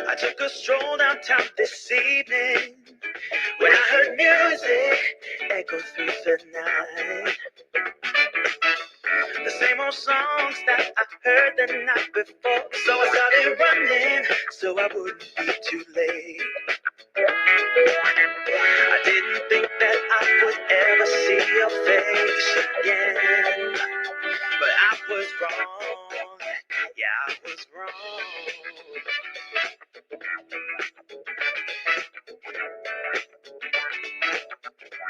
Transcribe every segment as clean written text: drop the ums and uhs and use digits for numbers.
I took a stroll downtown this evening when I heard music echo through the night. The same old songs that I heard the night before. So I started running so I wouldn't be too late. I didn't think that I would ever see your face again, but I was wrong. Yeah, I was wrong.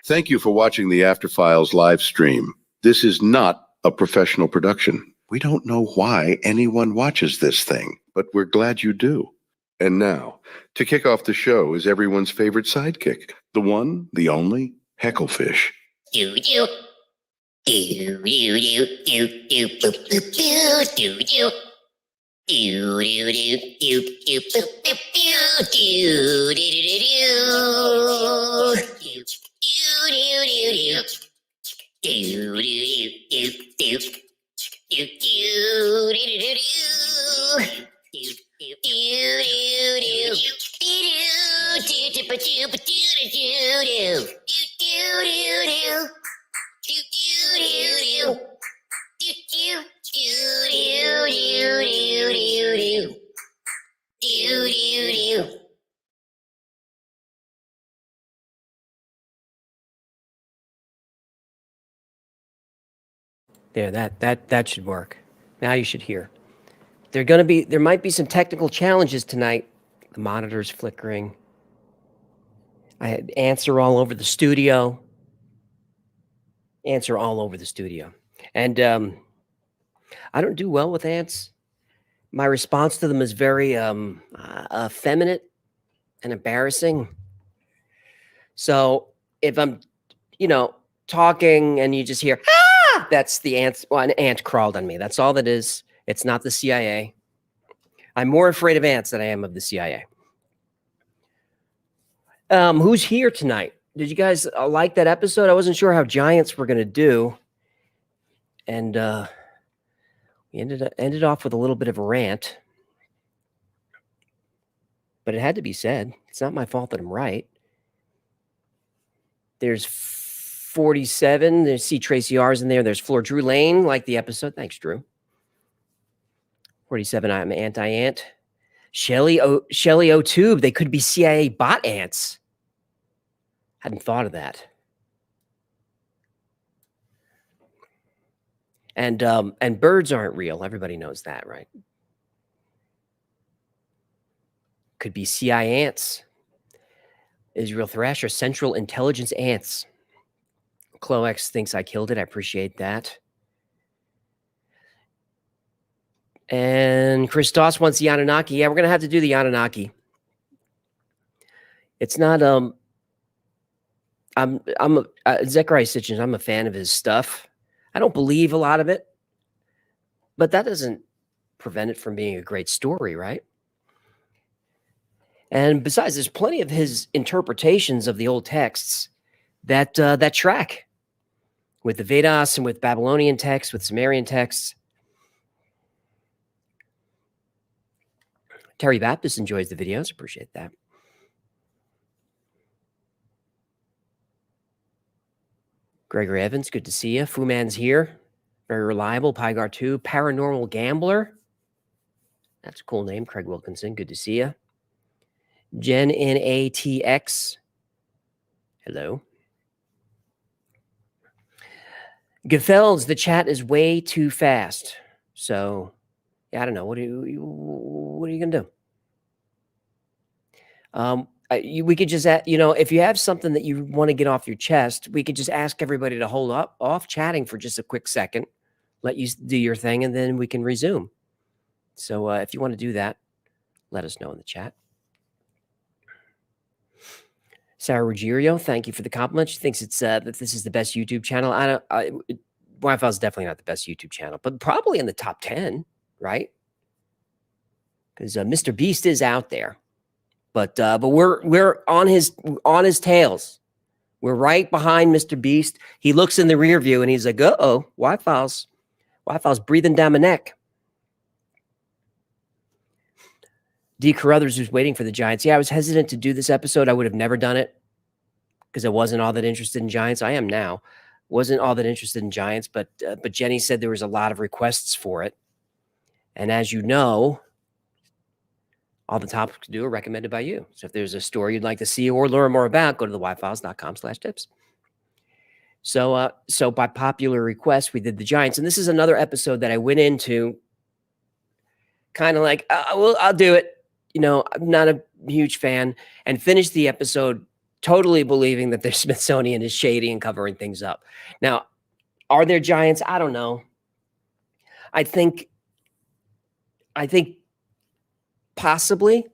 Thank you for watching the After Files live stream. This is not a professional production. We don't know why anyone watches this thing, but we're glad you do. And now, to kick off the show is everyone's favorite sidekick, the one, the only, Hecklefish. There, that should work. Now you should hear. There might be some technical challenges tonight. The monitor's flickering. I had ants are all over the studio. Ants are all over the studio. And I don't do well with ants. My response to them is very effeminate and embarrassing. So if I'm, talking and you just hear, ah, that's the ants. Well, an ant crawled on me. That's all that is. It's not the CIA. I'm more afraid of ants than I am of the CIA. Who's here tonight? Did you guys like that episode? I wasn't sure how giants were going to do. And we ended off with a little bit of a rant. But it had to be said. It's not my fault that I'm right. There's 47. There's C. Tracy R's in there. There's Floor Drew Lane, like the episode. Thanks, Drew. 47, I'm anti-ant. Shelly O'Tube, they could be CIA bot ants. Hadn't thought of that. And birds aren't real. Everybody knows that, right? Could be CIA ants. Israel Thrasher, Central Intelligence ants. Cloex thinks I killed it. I appreciate that. And Chris Doss wants the Anunnaki. Yeah, we're gonna have to do the Anunnaki. It's not Zechariah Sitchin. I'm a fan of his stuff. I don't believe a lot of it, but that doesn't prevent it from being a great story, right? And besides, there's plenty of his interpretations of the old texts that track with the Vedas and with Babylonian texts, with Sumerian texts. Terry Baptist enjoys the videos. Appreciate that. Gregory Evans, good to see you. Fu Man's here. Very reliable. Pygar 2. Paranormal Gambler. That's a cool name. Craig Wilkinson, good to see you. Jen NATX. Hello. Gefelds, the chat is way too fast. So, yeah, I don't know. What are you gonna do? We could just, if you have something that you want to get off your chest, we could just ask everybody to hold off chatting for just a quick second, let you do your thing, and then we can resume. So if you want to do that, let us know in the chat. Sarah Ruggiero, thank you for the compliment. She thinks it's that this is the best YouTube channel. Wi-Fi is definitely not the best YouTube channel, but probably in the top 10, right? Because Mr. Beast is out there, but we're on his tails. We're right behind Mr. Beast. He looks in the rear view and he's like, "Uh-oh, Wi-Fi's breathing down my neck." D. Carruthers was waiting for the Giants. Yeah, I was hesitant to do this episode. I would have never done it because I wasn't all that interested in Giants. I am now. Wasn't all that interested in Giants, but Jenny said there was a lot of requests for it. And as you know, all the topics to do are recommended by you. So if there's a story you'd like to see or learn more about, go to thewifiles.com/tips. So by popular request, we did the Giants. And this is another episode that I went into kind of like, well, I'll do it. You know, I'm not a huge fan, and finished the episode totally believing that the Smithsonian is shady and covering things up. Now, are there Giants? I don't know. I think possibly.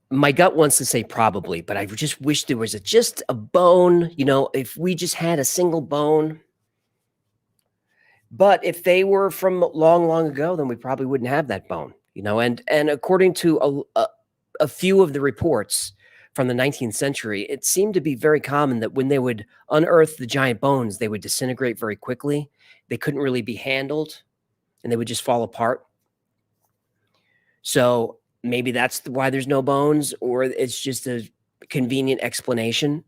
My gut wants to say probably, but I just wish there was just a bone, you know, if we just had a single bone. But if they were from long, long ago, then we probably wouldn't have that bone, you know. And according to a few of the reports from the 19th century, it seemed to be very common that when they would unearth the giant bones, they would disintegrate very quickly. They couldn't really be handled, and they would just fall apart. So maybe that's why there's no bones, or it's just a convenient explanation.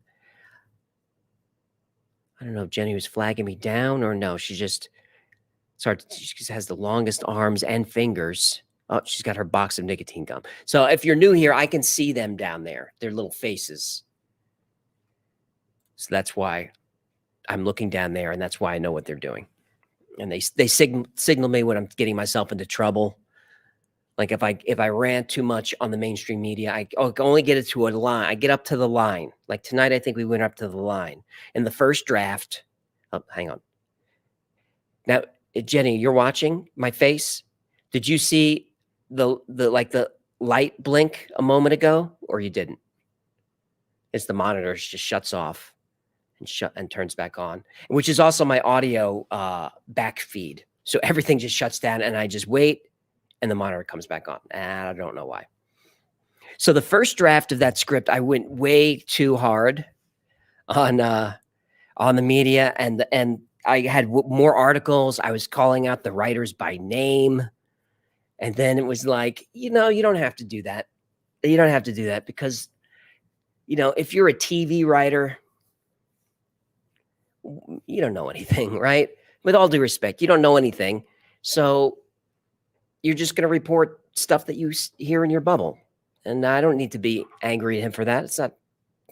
I don't know if Jenny was flagging me down or no. She just has the longest arms and fingers. Oh, she's got her box of nicotine gum. So if you're new here, I can see them down there, their little faces. So that's why I'm looking down there, and that's why I know what they're doing. And they signal me when I'm getting myself into trouble. Like if I rant too much on the mainstream media, I can only get it to a line. I get up to the line. Like tonight, I think we went up to the line. In the first draft, oh, hang on. Now, Jenny, you're watching my face. Did you see the light blink a moment ago, or you didn't? It's the monitor just shuts off and turns back on, which is also my audio back feed. So everything just shuts down, and I just wait, and the monitor comes back on. And I don't know why. So the first draft of that script, I went way too hard on the media, and I had more articles. I was calling out the writers by name. And then it was like, you know, you don't have to do that. You don't have to do that because, you know, if you're a TV writer, you don't know anything, right? With all due respect, you don't know anything. So you're just going to report stuff that you hear in your bubble. And I don't need to be angry at him for that. It's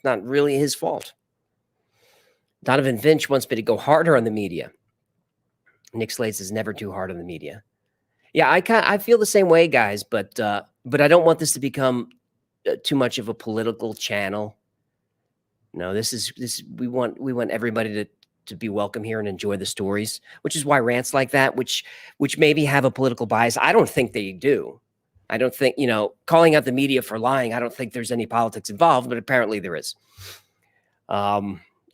not really his fault. Donovan Finch wants me to go harder on the media. Nick Slates is never too hard on the media. Yeah, I feel the same way, guys, but I don't want this to become too much of a political channel. No, we want everybody to be welcome here and enjoy the stories, which is why rants like that, which maybe have a political bias. I don't think they do. I don't think, you know, calling out the media for lying, I don't think there's any politics involved, but apparently there is.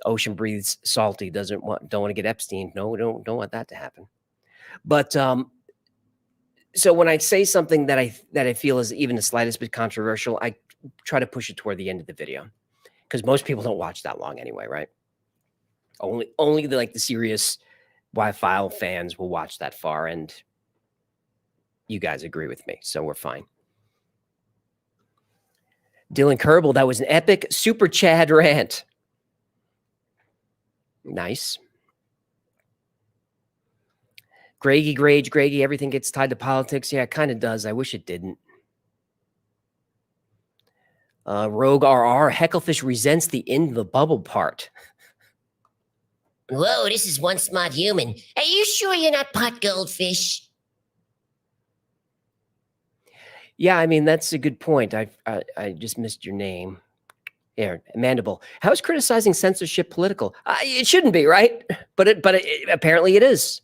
Ocean breathes salty, don't want to get Epstein. No, don't want that to happen. But so when I say something that I feel is even the slightest bit controversial, I try to push it toward the end of the video because most people don't watch that long anyway, right? Only the serious Wi-Fi fans will watch that far, and you guys agree with me, so we're fine. Dylan Kerbal, that was an epic Super Chad rant. Nice. Greggy, everything gets tied to politics. Yeah, it kind of does. I wish it didn't. Rogue RR, Hecklefish resents the in the bubble part. Whoa, this is one smart human. Are you sure you're not pot goldfish? Yeah, I mean, that's a good point. I just missed your name. Here, Mandible. How is criticizing censorship political? It shouldn't be, right? But apparently it is.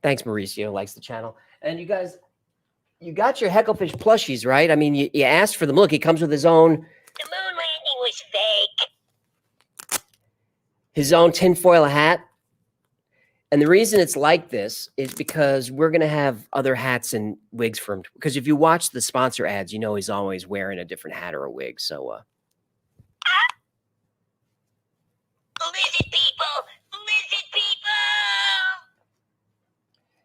Thanks, Mauricio. Likes the channel. And you guys, you got your Hecklefish plushies, right? I mean, you asked for them. Look, he comes with his own. The moon landing was fake. His own tinfoil hat. And the reason it's like this is because we're going to have other hats and wigs for him. Because if you watch the sponsor ads, you know he's always wearing a different hat or a wig. So, Lizard people! Lizard people!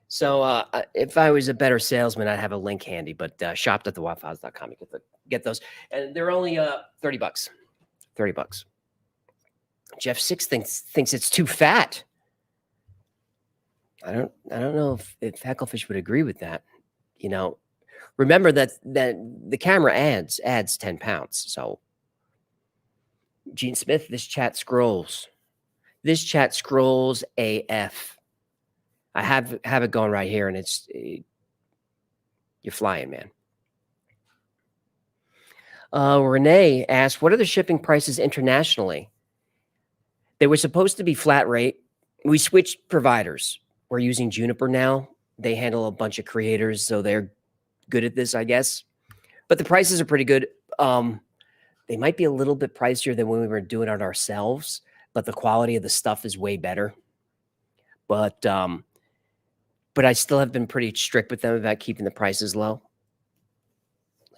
So if I was a better salesman, I'd have a link handy. But shop.thewaffles.com, you get those, and they're only $30. $30. Jeff Six thinks it's too fat. I don't know if Hecklefish would agree with that. You know, remember that the camera adds 10 pounds. So Gene Smith, this chat scrolls. This chat scrolls AF. I have it going right here, and you're flying, man. Renee asked, what are the shipping prices internationally? They were supposed to be flat rate. We switched providers. We're using Juniper now. They handle a bunch of creators, so they're good at this, I guess. But the prices are pretty good. They might be a little bit pricier than when we were doing it ourselves, but the quality of the stuff is way better. But I still have been pretty strict with them about keeping the prices low.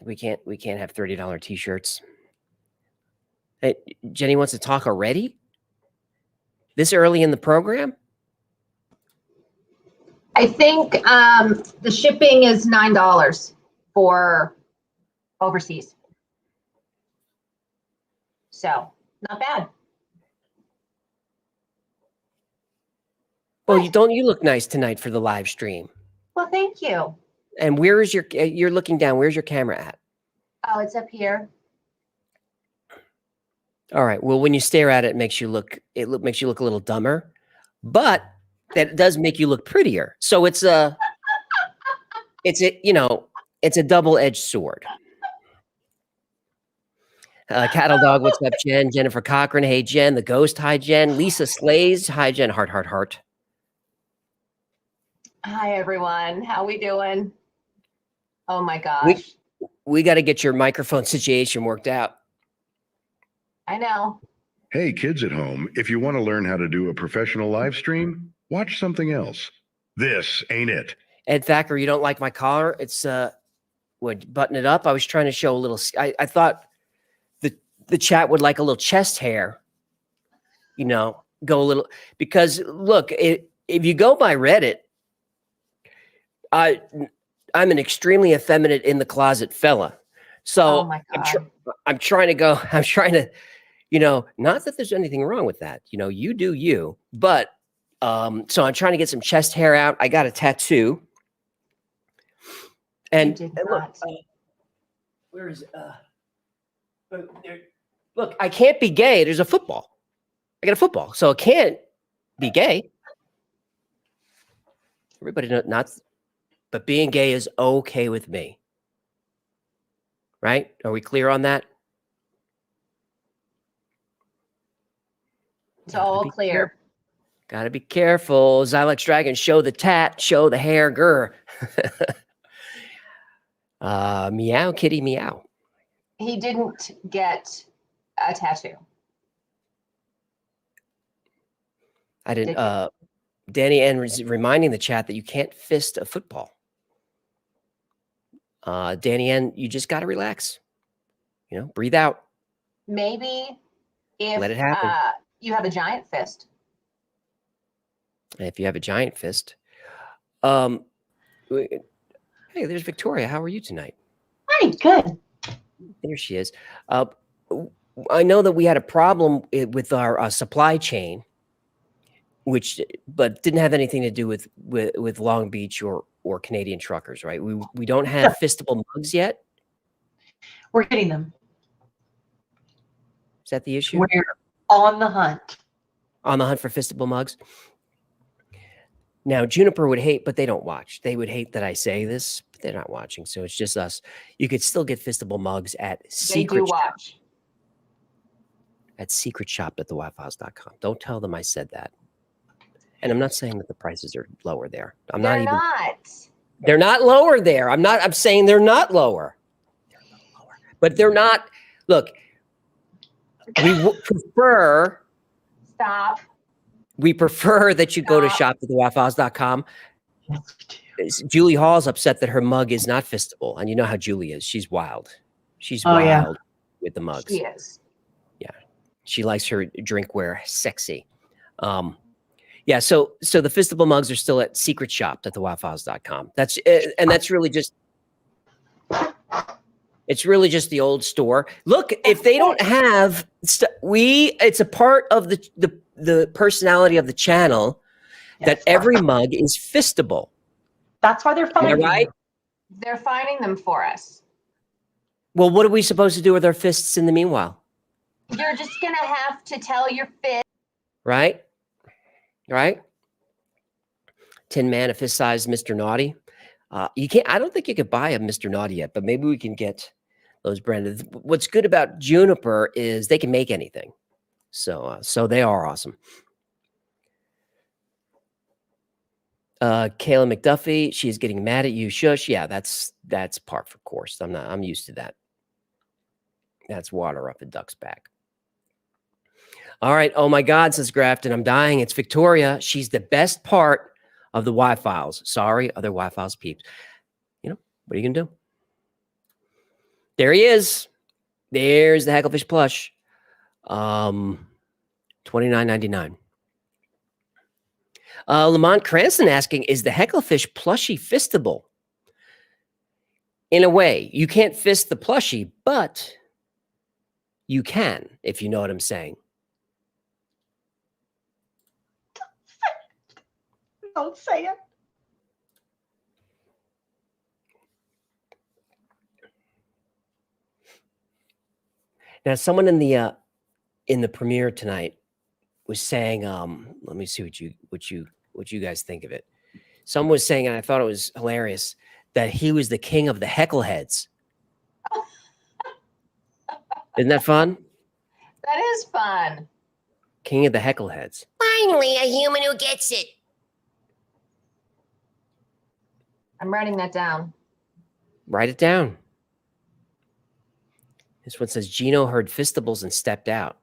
We can't have $30 t-shirts. Hey, Jenny wants to talk already? This early in the program? I think the shipping is $9 for overseas. So not bad. Well, you look nice tonight for the live stream. Well, thank you. And where is you're looking down. Where's your camera at? Oh, it's up here. All right. Well, when you stare at it, it makes you look a little dumber, but that does make you look prettier. So it's a double-edged sword. Cattle Dog, what's up, Jen? Jennifer Cochran, hey, Jen. The Ghost, hi, Jen. Lisa Slays, hi, Jen. Heart, heart, heart. Hi, everyone. How we doing? Oh, my gosh. We got to get your microphone situation worked out. I know. Hey, kids at home, if you want to learn how to do a professional live stream, watch something else. This ain't it. Ed Thacker, you don't like my collar? It's button it up. I was trying to show a little. I thought the chat would like a little chest hair. You know, go a little, because look, if you go by Reddit, I'm an extremely effeminate in the closet fella. So Oh my God. I'm trying to, not that there's anything wrong with that. You know, you do you, but so I'm trying to get some chest hair out. I got a tattoo. And You did look, not. where is look, I can't be gay. There's a football. I got a football, so it can't be gay. Everybody not, but being gay is okay with me. Right? Are we clear on that? It's all clear. Gotta be careful. Zylex Dragon, show the tat, show the hair, grr. Meow, kitty, meow. He didn't get a tattoo. I didn't. Danny N was reminding the chat that you can't fist a football. Danny N, you just got to relax. You know, breathe out. Maybe if Let it happen. You have a giant fist. If you have a giant fist. Hey, there's Victoria. How are you tonight? Hi, good. There she is. I know that we had a problem with our supply chain, but didn't have anything to do with Long Beach or Canadian truckers, right? We don't have fistable mugs yet. We're getting them. Is that the issue? We're on the hunt. On the hunt for fistable mugs. Now, Juniper would hate, but they don't watch. They would hate that I say this, but they're not watching. So it's just us. You could still get fistable mugs at They do watch. At secretshop.thewaffles.com. Don't tell them I said that. And I'm not saying that the prices are lower there. They're not. They're not lower there. I'm saying they're not lower. They're a little lower. But they're not. Look, prefer. Stop. We prefer that you go to shop@thewaffles.com. Julie Hall's upset that her mug is not fistable. And you know how Julie is. She's wild. She's wild with the mugs. She is. Yeah. She likes her drinkware sexy. Yeah, so the fistable mugs are still at secretshop.thewaffles.com. That's really just it's really just the old store. Look, if they don't have it's a part of the personality of the channel that every mug is fistable. That's why they're finding right? They're finding them for us. Well, what are we supposed to do with our fists in the meanwhile? You're just gonna have to tell your fist. Right? Right? Tin Man, a fist-sized Mr. Naughty. You can't. I don't think you could buy a Mr. Naughty yet, but maybe we can get those branded. What's good about Juniper is they can make anything, so they are awesome. Kayla McDuffie, she's getting mad at you. Shush. Yeah, that's par for course. I'm used to that. That's water up a duck's back. All right. Oh my God, says Grafton, I'm dying. It's Victoria. She's the best part of the Y-Files. Sorry, other Y-Files peeps. You know, what are you gonna do? There he is. There's the Hecklefish plush. $29.99. Lamont Cranston asking, is the Hecklefish plushie fistable? In a way, you can't fist the plushie, but you can, if you know what I'm saying. Don't say it. Now, someone in the premiere tonight was saying, let me see what you guys think of it. Someone was saying, and I thought it was hilarious, that he was the king of the heckle heads. Isn't that fun? That is fun. King of the heckle heads. Finally, a human who gets it. I'm writing that down. Write it down. This one says Gino heard fistables and stepped out.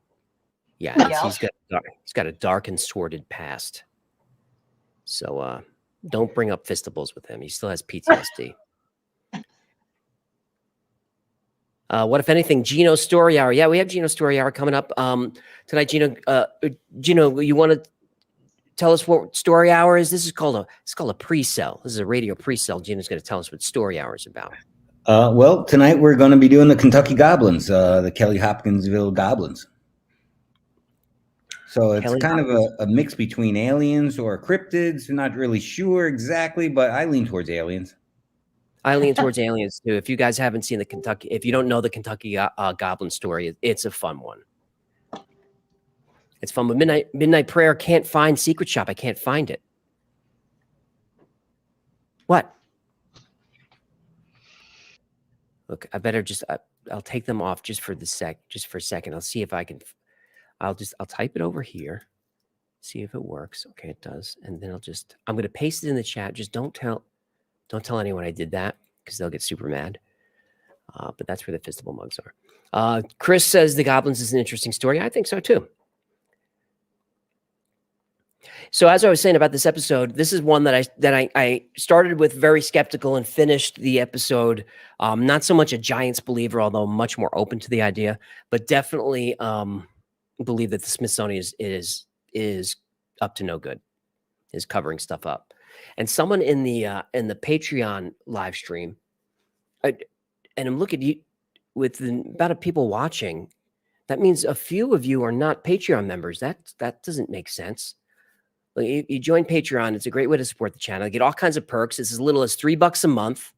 Yeah, he's got a dark and sordid past. So don't bring up fistables with him. He still has PTSD. What if anything? Gino Story Hour. Yeah, we have Gino Story Hour coming up tonight. Gino, you want to tell us what Story Hour is? This is called a pre-sell. This is a radio pre-sell. Gino's going to tell us what Story Hour is about. Well, tonight we're going to be doing the Kentucky Goblins, the Kelly Hopkinsville Goblins. So it's kind of a mix between aliens or cryptids. Not really sure exactly, but I lean towards aliens. I lean towards aliens too. If you guys haven't seen if you don't know the Kentucky Goblin story, it's a fun one. It's fun. But Midnight Prayer can't find Secret Shop. I can't find it. What? Look, I better just I'll take them off just for a second. I'll see if I can. I'll type it over here, see if it works. Okay, it does. And then I'm going to paste it in the chat. Just don't tell anyone I did that because they'll get super mad. But that's where the fistable mugs are. Chris says the Goblins is an interesting story. I think so too. So as I was saying about this episode, this is one that I started with very skeptical and finished the episode not so much a Giants believer, although much more open to the idea, but definitely believe that the Smithsonian is up to no good, is covering stuff up. And someone in the Patreon live stream, and I'm looking at you with the amount of people watching, that means a few of you are not Patreon members. That doesn't make sense. You join Patreon. It's a great way to support the channel. You get all kinds of perks. It's as little as $3 a month.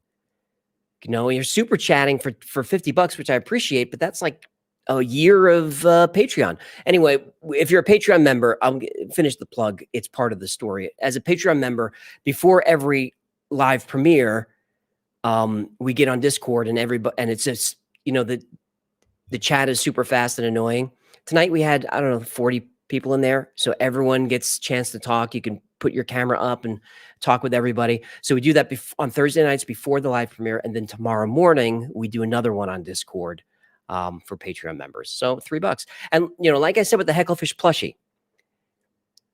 You know, you're super chatting for $50, which I appreciate, but that's like a year of Patreon. Anyway, if you're a Patreon member, I'll finish the plug. It's part of the story. As a Patreon member, before every live premiere, we get on Discord and it's just, the chat is super fast and annoying. Tonight we had, 40 people in there. So everyone gets a chance to talk. You can put your camera up and talk with everybody. So we do that on Thursday nights before the live premiere. And then tomorrow morning, we do another one on Discord for Patreon members. So $3. And, like I said, with the Hecklefish plushie,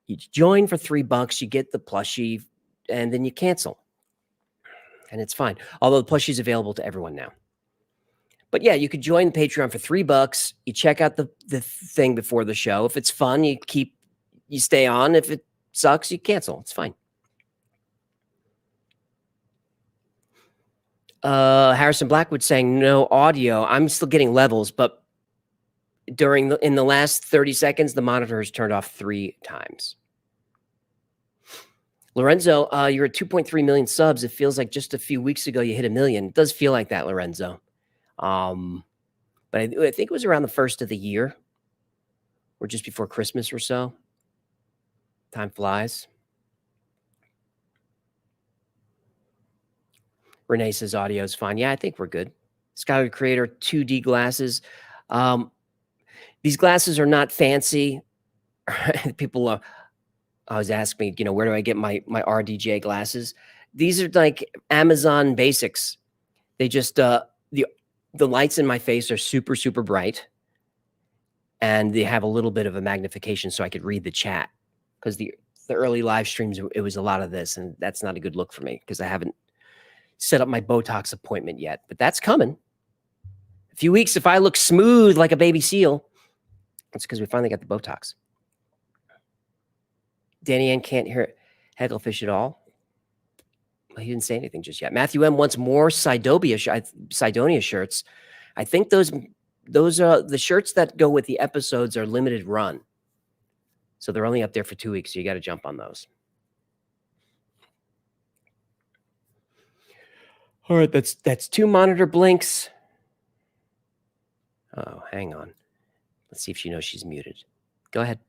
you join for $3, you get the plushie, and then you cancel. And it's fine. Although the plushie is available to everyone now. But yeah, you could join the Patreon for $3. You check out the thing before the show. If it's fun, you stay on. If it sucks, you cancel. It's fine. Harrison Blackwood saying no audio. I'm still getting levels, but in the last 30 seconds, the monitor has turned off 3 times. Lorenzo, you're at 2.3 million subs. It feels like just a few weeks ago you hit 1 million. It does feel like that, Lorenzo. But I think it was around the first of the year or just before Christmas or so. Time flies. Renee says audio is fine. Yeah, I think we're good. Skylar Creator 2D glasses. These glasses are not fancy. People always ask me, where do I get my RDJ glasses? These are like Amazon basics. They just the lights in my face are super, super bright. And they have a little bit of a magnification so I could read the chat. Because the early live streams, it was a lot of this. And that's not a good look for me because I haven't set up my Botox appointment yet. But that's coming. A few weeks, if I look smooth like a baby seal, it's because we finally got the Botox. Danny Ann can't hear Hecklefish at all. Well, he didn't say anything just yet. Matthew M wants more Sidonia shirts. I think those are the shirts that go with the episodes are limited run. So they're only up there for 2 weeks. So you got to jump on those. All right, that's 2 monitor blinks. Oh, hang on. Let's see if she knows she's muted. Go ahead.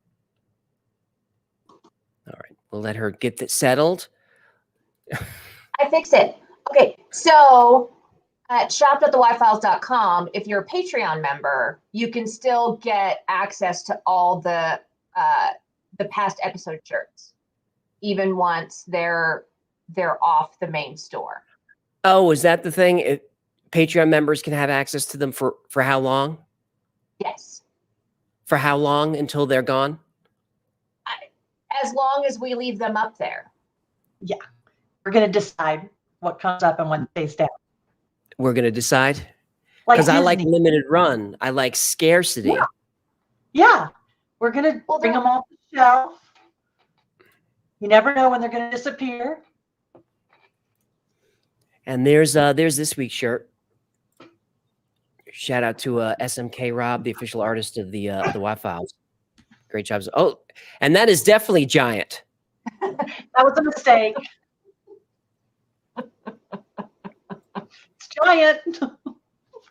All right, we'll let her get that settled. I fixed it. Okay, so at shop.thewifiles.com, if you're a Patreon member, you can still get access to all the past episode shirts, even once they're off the main store. Oh, is that the thing? Patreon members can have access to them for how long? Yes. For how long until they're gone? As long as we leave them up there. Yeah. We're going to decide what comes up and what stays down. We're going to decide? Like Because I like Disney. limited run. I like scarcity. Yeah. Yeah. We're going to bring them off the shelf. You never know when they're going to disappear. And there's this week's shirt. Shout out to SMK Rob, the official artist of the Y-Files. Great job. Oh, and that is definitely giant. That was a mistake. It's giant.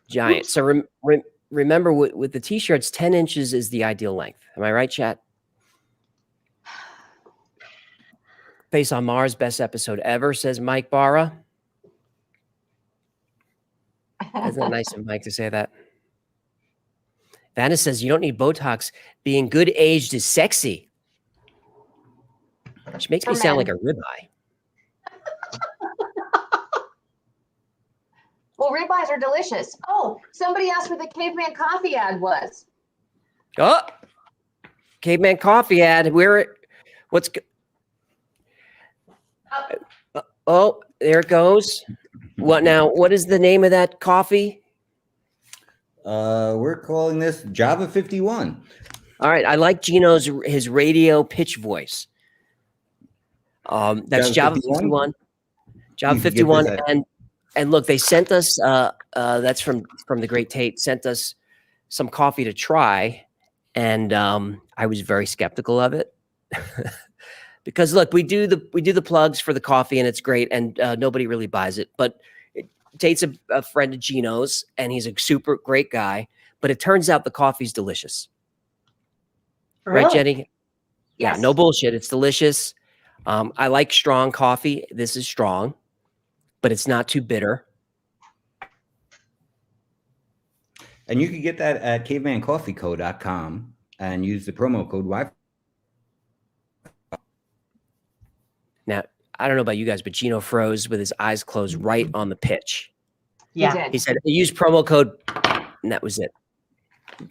Giant. So remember, with the T-shirts, 10 inches is the ideal length. Am I right, chat? Face on Mars, best episode ever, says Mike Barra. Isn't that nice of Mike to say that? Vanna says you don't need Botox. Being good aged is sexy. Which makes me sound like a ribeye. Well, ribeyes are delicious. Oh, somebody asked what the Caveman Coffee ad was. Oh, Caveman Coffee ad. Oh, there it goes. What now? What is the name of that coffee? We're calling this Java 51. All right. I like his radio pitch voice. That's Java 51. Java 51. And look, they sent us, that's from the great Tate, sent us some coffee to try. And I was very skeptical of it. Because look, we do the plugs for the coffee and it's great. And nobody really buys it. But Tate's a friend of Gino's and he's a super great guy. But it turns out the coffee's delicious. Really? Right, Jenny? Yes. Yeah, no bullshit. It's delicious. I like strong coffee. This is strong, but it's not too bitter. And you can get that at cavemancoffeeco.com and use the promo code Wi-Fi. Now, I don't know about you guys, but Gino froze with his eyes closed right on the pitch. Yeah. He said, use promo code, and that was it.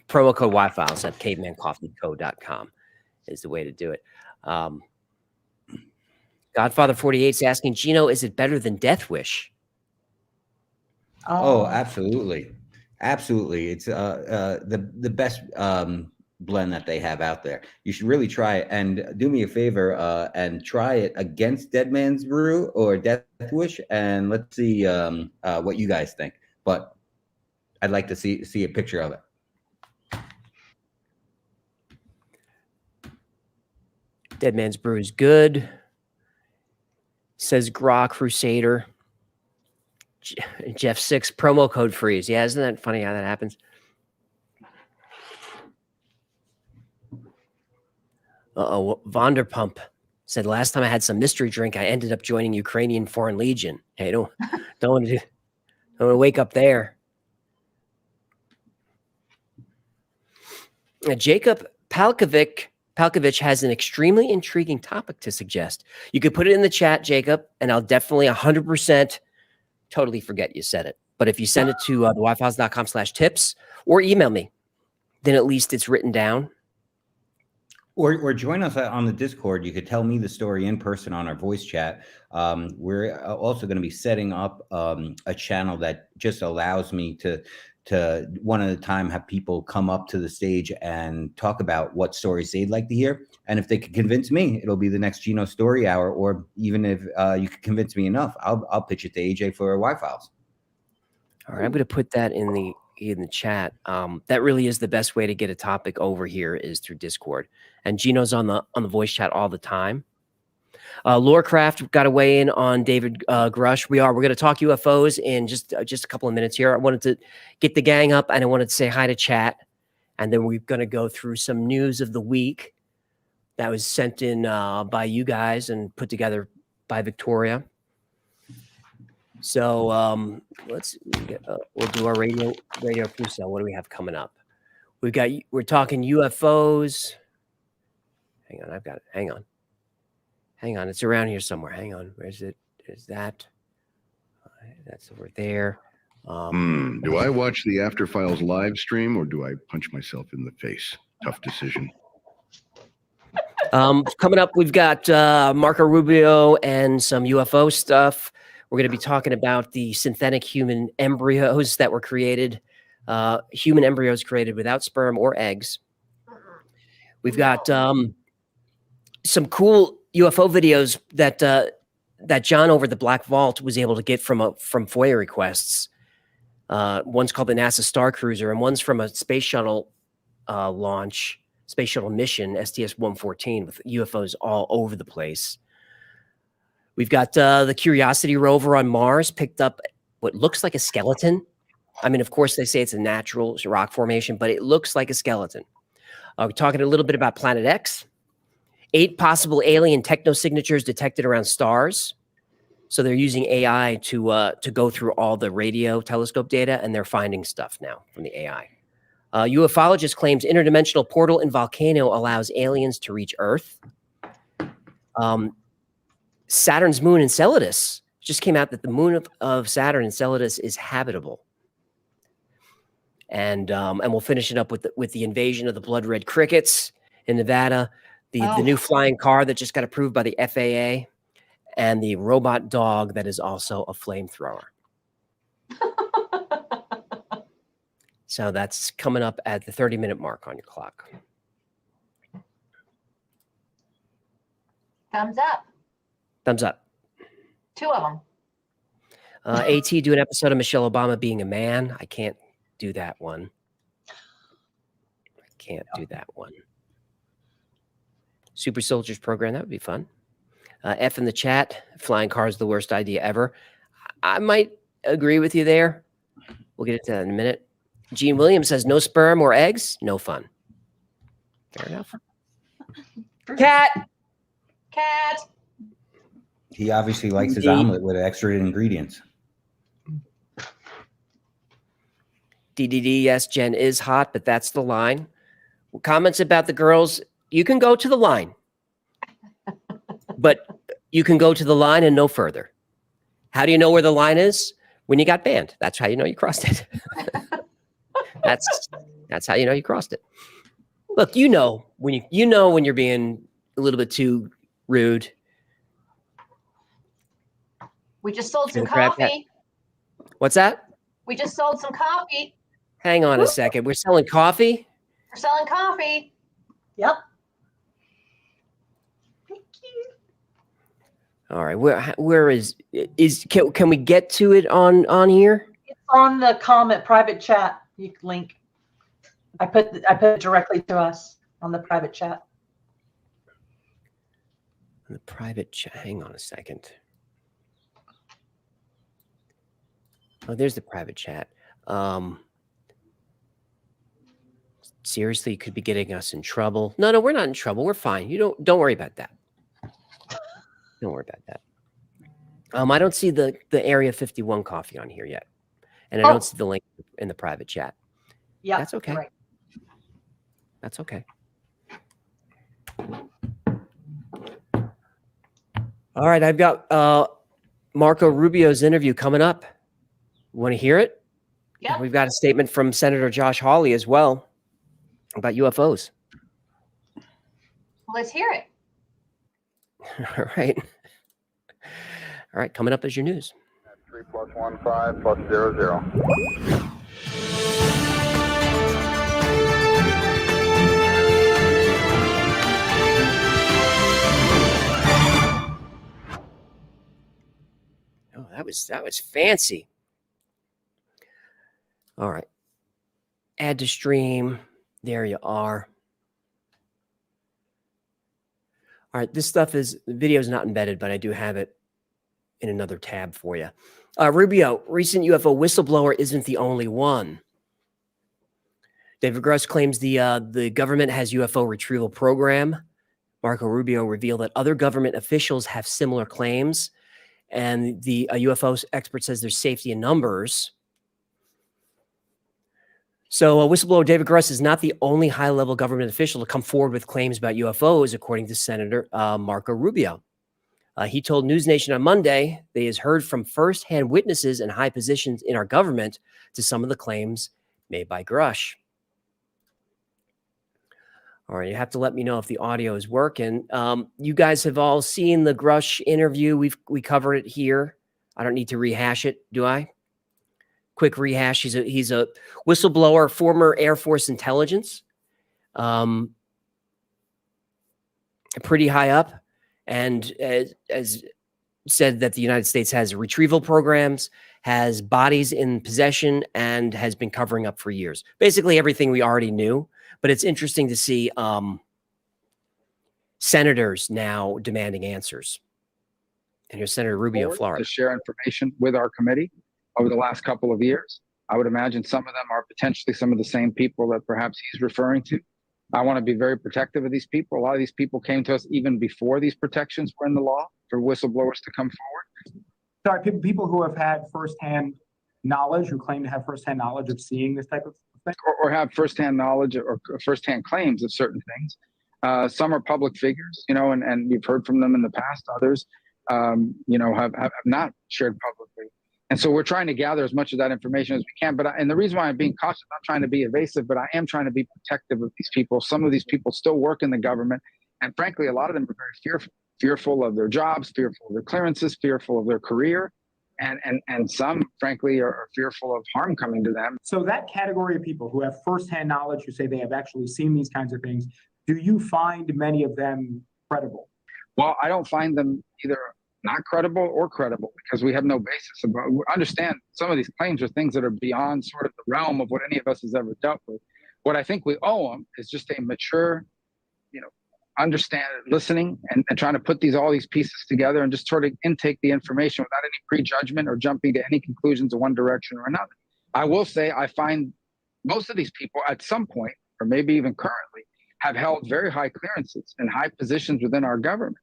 Promo code YFiles at cavemancoffeeco.com is the way to do it. Godfather 48 is asking, Gino, is it better than Death Wish? Oh, absolutely. Absolutely. It's the best blend that they have out there. You should really try it, and do me a favor and try it against Dead Man's Brew or Death Wish, and let's see what you guys think. But I'd like to see a picture of it. Dead Man's Brew is good, says Gra Crusader. Jeff 6 promo code freeze. Yeah, isn't that funny how that happens? Vanderpump said, last time I had some mystery drink, I ended up joining Ukrainian Foreign Legion. Hey, don't want to wake up there. Jacob Palkovich has an extremely intriguing topic to suggest. You could put it in the chat, Jacob, and I'll definitely 100% totally forget you said it. But if you send it to thewifiles.com/tips or email me, then at least it's written down. Or join us on the Discord. You could tell me the story in person on our voice chat. We're also going to be setting up a channel that just allows me to one at a time have people come up to the stage and talk about what stories they'd like to hear. And if they can convince me, it'll be the next Gino Story Hour. Or even if you can convince me enough, I'll pitch it to AJ for Y-Files. All right, I'm going to put that in the chat. That really is the best way to get a topic over here is through Discord. And Gino's on the voice chat all the time. Lorecraft got to weigh in on David Grush. We're going to talk UFOs in just a couple of minutes here. I wanted to get the gang up, and I wanted to say hi to chat, and then we're going to go through some news of the week that was sent in by you guys and put together by Victoria. So we'll do our radio pre-sale. What do we have coming up? We're talking UFOs. Hang on, I've got it. Hang on. It's around here somewhere. Hang on. Where's it? There's that. That's over there. Do I watch the After Files live stream or do I punch myself in the face? Tough decision. Coming up, we've got Marco Rubio and some UFO stuff. We're going to be talking about the synthetic human embryos that were created, human embryos created without sperm or eggs. We've got some cool UFO videos that John over the Black Vault was able to get from FOIA requests. One's called the NASA Star Cruiser, and one's from a space shuttle launch, space shuttle mission, STS-114, with UFOs all over the place. We've got the Curiosity rover on Mars picked up what looks like a skeleton. I mean, of course, they say it's a natural rock formation, but it looks like a skeleton. We're talking a little bit about Planet X. 8 possible alien technosignatures detected around stars. So they're using AI to go through all the radio telescope data, and they're finding stuff now from the AI. Ufologist claims interdimensional portal in volcano allows aliens to reach Earth. Saturn's moon Enceladus just came out that the moon of Saturn, Enceladus, is habitable. And we'll finish it up with the invasion of the blood red crickets in Nevada, the new flying car that just got approved by the FAA, and the robot dog that is also a flamethrower. So that's coming up at the 30-minute mark on your clock. Thumbs up. Thumbs up. 2 of them. AT, do an episode of Michelle Obama being a man. I can't do that one. Super Soldiers program, that would be fun. F in the chat, flying car is the worst idea ever. I might agree with you there. We'll get into that in a minute. Gene Williams says, no sperm or eggs, no fun. Fair enough. Cat. He obviously likes his omelet with extra ingredients. DDD, yes, Jen is hot, but that's the line. Comments about the girls, you can go to the line. But you can go to the line and no further. How do you know where the line is? When you got banned. That's how you know you crossed it. That's how you know you crossed it. Look, you know when you're being a little bit too rude. We just sold some Gonna grab that. coffee. What's that? We just sold some coffee. Hang on a second. We're selling coffee? We're selling coffee. Yep. Thank you. All right. Where is can we get to it on here? It's on the comment private chat. You can link. I put it directly to us on the private chat. The private chat. Hang on a second. Oh, there's the private chat. Seriously, you could be getting us in trouble. No, we're not in trouble. We're fine. Don't worry about that. Don't worry about that. I don't see the Area 51 coffee on here yet. And I don't see the link in the private chat. Yeah. That's okay. Right. That's okay. All right, I've got Marco Rubio's interview coming up. Want to hear it? Yeah. We've got a statement from Senator Josh Hawley as well about UFOs. Let's hear it. All right. All right, coming up as your news. 3 + 1 5 + 0 0. Oh, that was fancy. All right. Add to stream. There you are. All right, this stuff the video is not embedded, but I do have it in another tab for you. Rubio, recent UFO whistleblower isn't the only one. David Grush claims the government has UFO retrieval program. Marco Rubio revealed that other government officials have similar claims, and the UFO expert says there's safety in numbers. So whistleblower David Grush is not the only high-level government official to come forward with claims about UFOs, according to Senator Marco Rubio. He told News Nation on Monday that he has heard from firsthand witnesses in high positions in our government to some of the claims made by Grush. All right, you have to let me know if the audio is working. You guys have all seen the Grush interview. We covered it here. I don't need to rehash it, do I? Quick rehash. He's a whistleblower, former Air Force intelligence, pretty high up, and as said that the United States has retrieval programs, has bodies in possession, and has been covering up for years. Basically everything we already knew, but it's interesting to see senators now demanding answers. And here's Senator Rubio of Florida. To share information with our committee over the last couple of years. I would imagine some of them are potentially some of the same people that perhaps he's referring to. I want to be very protective of these people. A lot of these people came to us even before these protections were in the law for whistleblowers to come forward. Sorry, people who have had firsthand knowledge, who claim to have firsthand knowledge of seeing this type of thing? Or have firsthand knowledge or firsthand claims of certain things. Some are public figures, and we've heard from them in the past. Others, have not shared publicly. And so we're trying to gather as much of that information as we can. And the reason why I'm being cautious, I'm not trying to be evasive, but I am trying to be protective of these people. Some of these people still work in the government. And frankly, a lot of them are very fearful of their jobs, fearful of their clearances, fearful of their career. And some, frankly, are fearful of harm coming to them. So that category of people who have firsthand knowledge, who say they have actually seen these kinds of things, do you find many of them credible? Well, I don't find them either not credible or credible because we have no basis. Understand some of these claims are things that are beyond sort of the realm of what any of us has ever dealt with. What I think we owe them is just a mature, understand, listening and trying to put all these pieces together and just sort of intake the information without any prejudgment or jumping to any conclusions in one direction or another. I will say I find most of these people at some point, or maybe even currently, have held very high clearances and high positions within our government.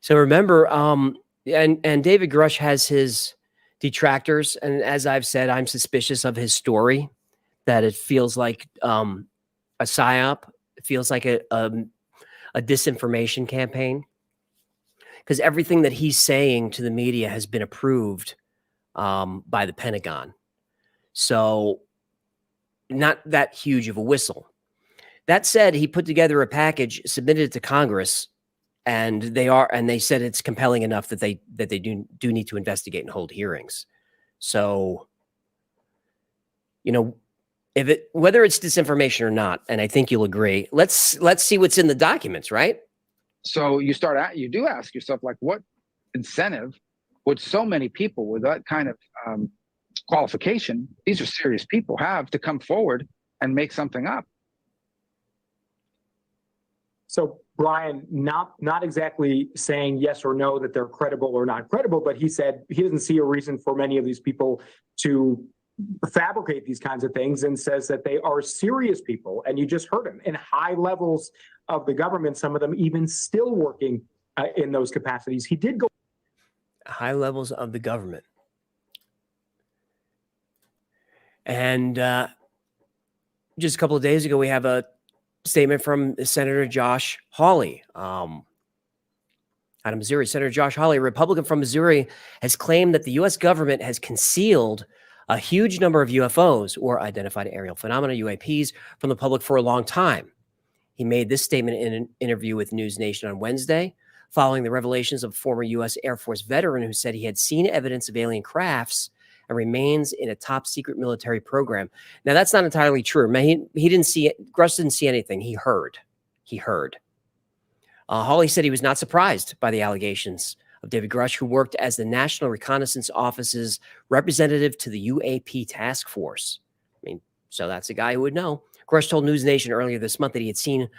So remember, and David Grush has his detractors. And as I've said, I'm suspicious of his story, that it feels like a psyop. It feels like a disinformation campaign. because everything that he's saying to the media has been approved by the Pentagon. So not that huge of a whistle. That said, he put together a package, submitted it to Congress, and they said it's compelling enough that they do need to investigate and hold hearings. So, whether it's disinformation or not, and I think you'll agree, let's see what's in the documents, right? So you do ask yourself, like, what incentive would so many people with that kind of qualification, these are serious people, have to come forward and make something up? So Brian, not exactly saying yes or no that they're credible or not credible, but he said he doesn't see a reason for many of these people to fabricate these kinds of things, and says that they are serious people. And you just heard him, in high levels of the government, some of them even still working in those capacities. He did go high levels of the government. And just a couple of days ago, we have a statement from Senator Josh Hawley out of Missouri. Senator Josh Hawley, a Republican from Missouri, has claimed that the U.S. government has concealed a huge number of UFOs, or identified aerial phenomena, UAPs, from the public for a long time. He made this statement in an interview with News Nation on Wednesday, following the revelations of a former U.S. Air Force veteran who said he had seen evidence of alien crafts and remains in a top secret military program. Now, that's not entirely true. Man, he didn't see it. Grush didn't see anything. He heard. Hawley said he was not surprised by the allegations of David Grush, who worked as the National Reconnaissance Office's representative to the UAP task force. I mean, so that's a guy who would know. Grush told News Nation earlier this month that he had seen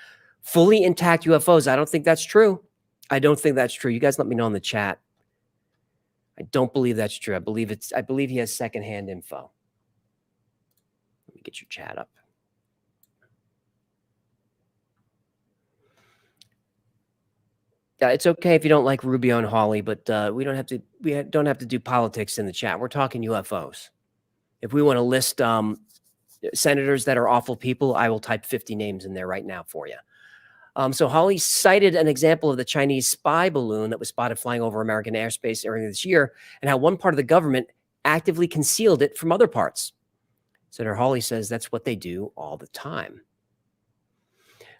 fully intact UFOs. I don't think that's true. You guys let me know in the chat. I don't believe that's true. I believe he has secondhand info. Let me get your chat up. Yeah, it's okay if you don't like Rubio and Hawley, but we don't have to do politics in the chat. We're talking UFOs. If we want to list senators that are awful people, I will type 50 names in there right now for you. So Hawley cited an example of the Chinese spy balloon that was spotted flying over American airspace earlier this year, and how one part of the government actively concealed it from other parts. Senator Hawley says that's what they do all the time.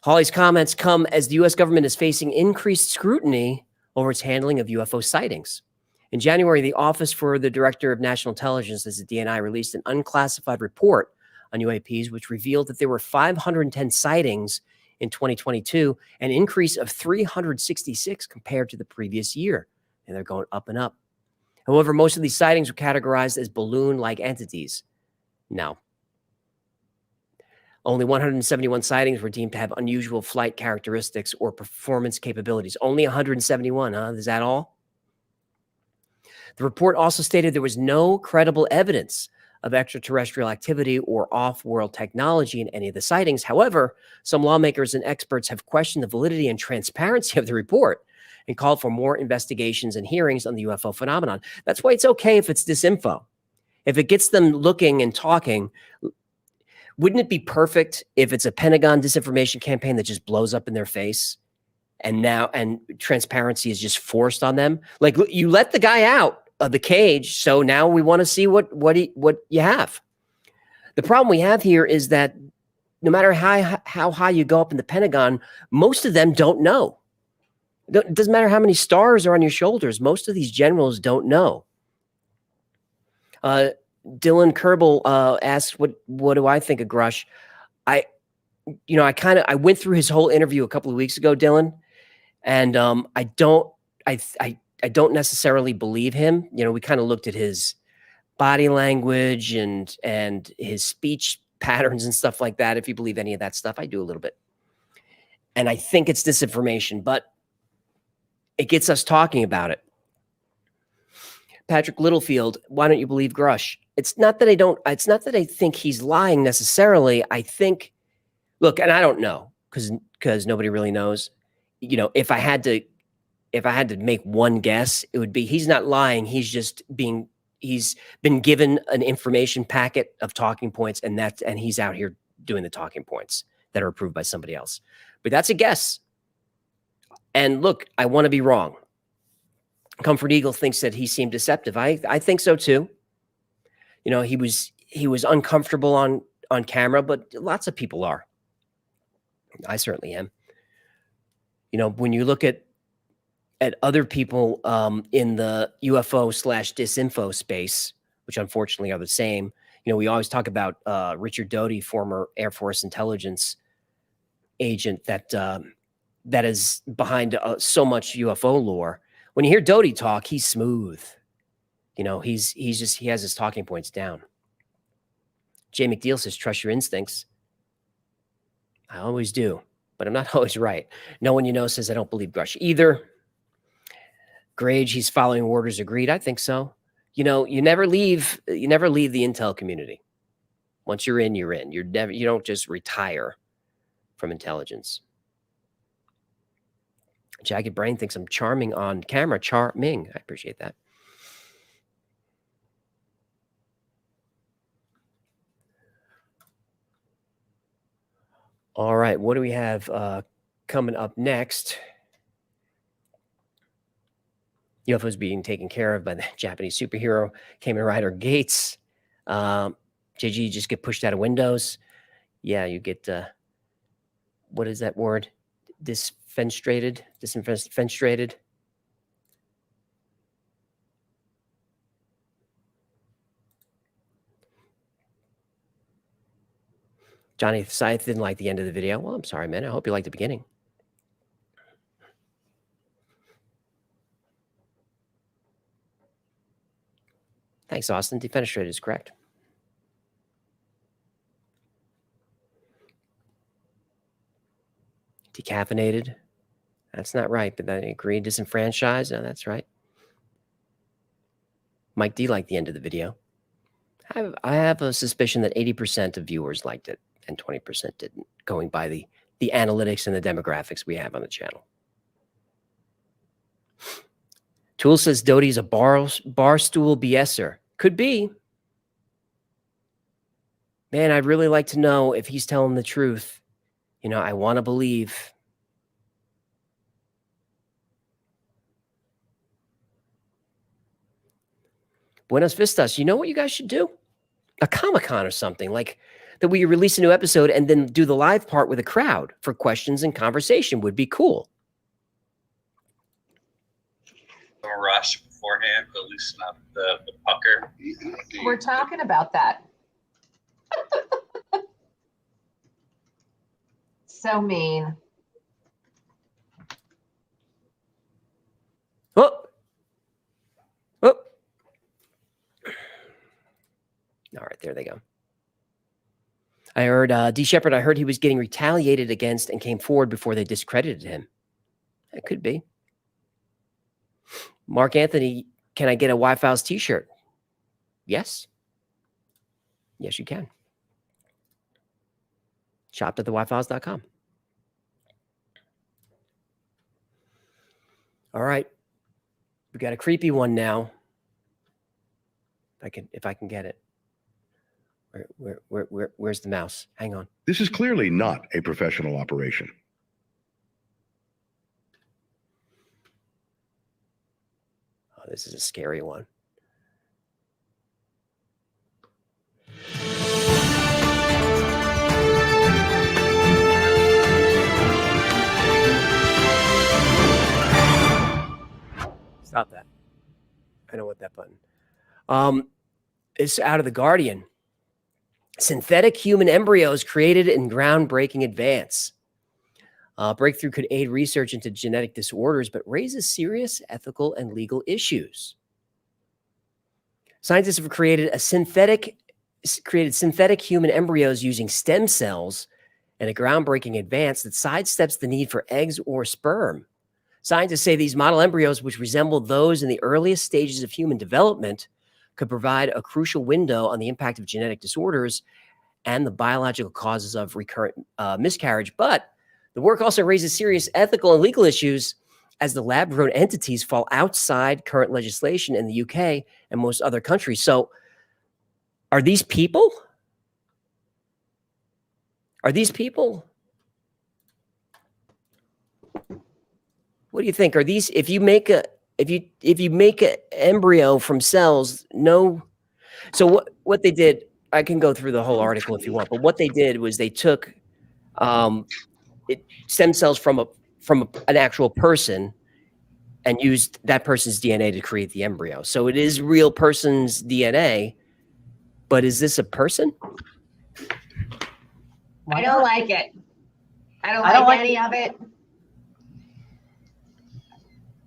Hawley's comments come as the U.S. government is facing increased scrutiny over its handling of UFO sightings. In January, the Office for the Director of National Intelligence, as the DNI, released an unclassified report on UAPs, which revealed that there were 510 sightings in 2022, an increase of 366 compared to the previous year. And they're going up and up. However, most of these sightings were categorized as balloon-like entities. Now, only 171 sightings were deemed to have unusual flight characteristics or performance capabilities. Only 171, huh? Is that all? The report also stated there was no credible evidence of extraterrestrial activity or off-world technology in any of the sightings. However, some lawmakers and experts have questioned the validity and transparency of the report and called for more investigations and hearings on the UFO phenomenon. That's why it's okay if it's disinfo. If it gets them looking and talking, wouldn't it be perfect if it's a Pentagon disinformation campaign that just blows up in their face and transparency is just forced on them? Like, you let the guy out of the cage, so now we want to see what you have. The problem we have here is that no matter how high you go up in the Pentagon, most of them don't know. It doesn't matter how many stars are on your shoulders. Most of these generals don't know. Dylan Kerbel asks, what do I think of Grush? I went through his whole interview a couple of weeks ago, Dylan, and I don't necessarily believe him. We kind of looked at his body language and his speech patterns and stuff like that. If you believe any of that stuff, I do a little bit. And I think it's disinformation, but it gets us talking about it. Patrick Littlefield, why don't you believe Grush? It's not that I think he's lying necessarily. I think, look, and I don't know because nobody really knows. If I had to make one guess, it would be he's not lying. He's been given an information packet of talking points, and he's out here doing the talking points that are approved by somebody else. But that's a guess. And look, I want to be wrong. Comfort Eagle thinks that he seemed deceptive. I think so too. You know, he was uncomfortable on camera, but lots of people are. I certainly am. You know, when you look at other people in the UFO/disinfo space, which unfortunately are the same. You know, we always talk about Richard Doty, former Air Force intelligence agent that is behind so much UFO lore. When you hear Doty talk, he's smooth. You know, he has his talking points down. Jay McDeal says, trust your instincts. I always do, but I'm not always right. No one you know says I don't believe Grush either. Grage, he's following orders. Agreed. I think so. You know, you never leave the intel community. Once you're in, you're in. You don't just retire from intelligence. Jagged Brain thinks I'm charming on camera. Charming. I appreciate that. All right. What do we have coming up next? UFOs being taken care of by the Japanese superhero Kamen Rider Gates. JG, you just get pushed out of windows. Yeah, you get, what is that word? Disinfestrated. Johnny Scythe didn't like the end of the video. Well, I'm sorry, man. I hope you liked the beginning. Thanks, Austin. Defenestrated is correct. Decaffeinated. That's not right, but I agree. Disenfranchised. No, that's right. Mike D liked the end of the video. I have a suspicion that 80% of viewers liked it and 20% didn't, going by the analytics and the demographics we have on the channel. Tool says Doty's a barstool BSer. Could be. Man, I'd really like to know if he's telling the truth. You know, I want to believe. Buenos Vistas, you know what you guys should do? A Comic-Con or something, like that we release a new episode and then do the live part with a crowd for questions and conversation would be cool. A rush beforehand to loosen up the pucker. We're talking about that. So mean. Oh. Oh. All right, there they go. I heard D. Shepard, I heard he was getting retaliated against and came forward before they discredited him. It could be. Mark Anthony, can I get a Wi-Files t-shirt? Yes. Yes, you can. Shop.thewifiles.com. All right. We got a creepy one now. If I can get it. Where's the mouse? Hang on. This is clearly not a professional operation. Oh, this is a scary one. Stop that. I don't want that button. It's out of The Guardian. Synthetic human embryos created in groundbreaking advance. Breakthrough could aid research into genetic disorders, but raises serious ethical and legal issues. Scientists have created synthetic human embryos using stem cells in a groundbreaking advance that sidesteps the need for eggs or sperm. Scientists say these model embryos, which resemble those in the earliest stages of human development, could provide a crucial window on the impact of genetic disorders and the biological causes of recurrent miscarriage. But the work also raises serious ethical and legal issues as the lab-grown entities fall outside current legislation in the UK and most other countries. So are these people? Are these people? What do you think? Are these, if you make if you make an embryo from cells, no. So what they did, I can go through the whole article if you want, but what they did was they took stem cells from an actual person and used that person's DNA to create the embryo. So it is real person's DNA, but is this a person? I don't like it. I don't like any of it.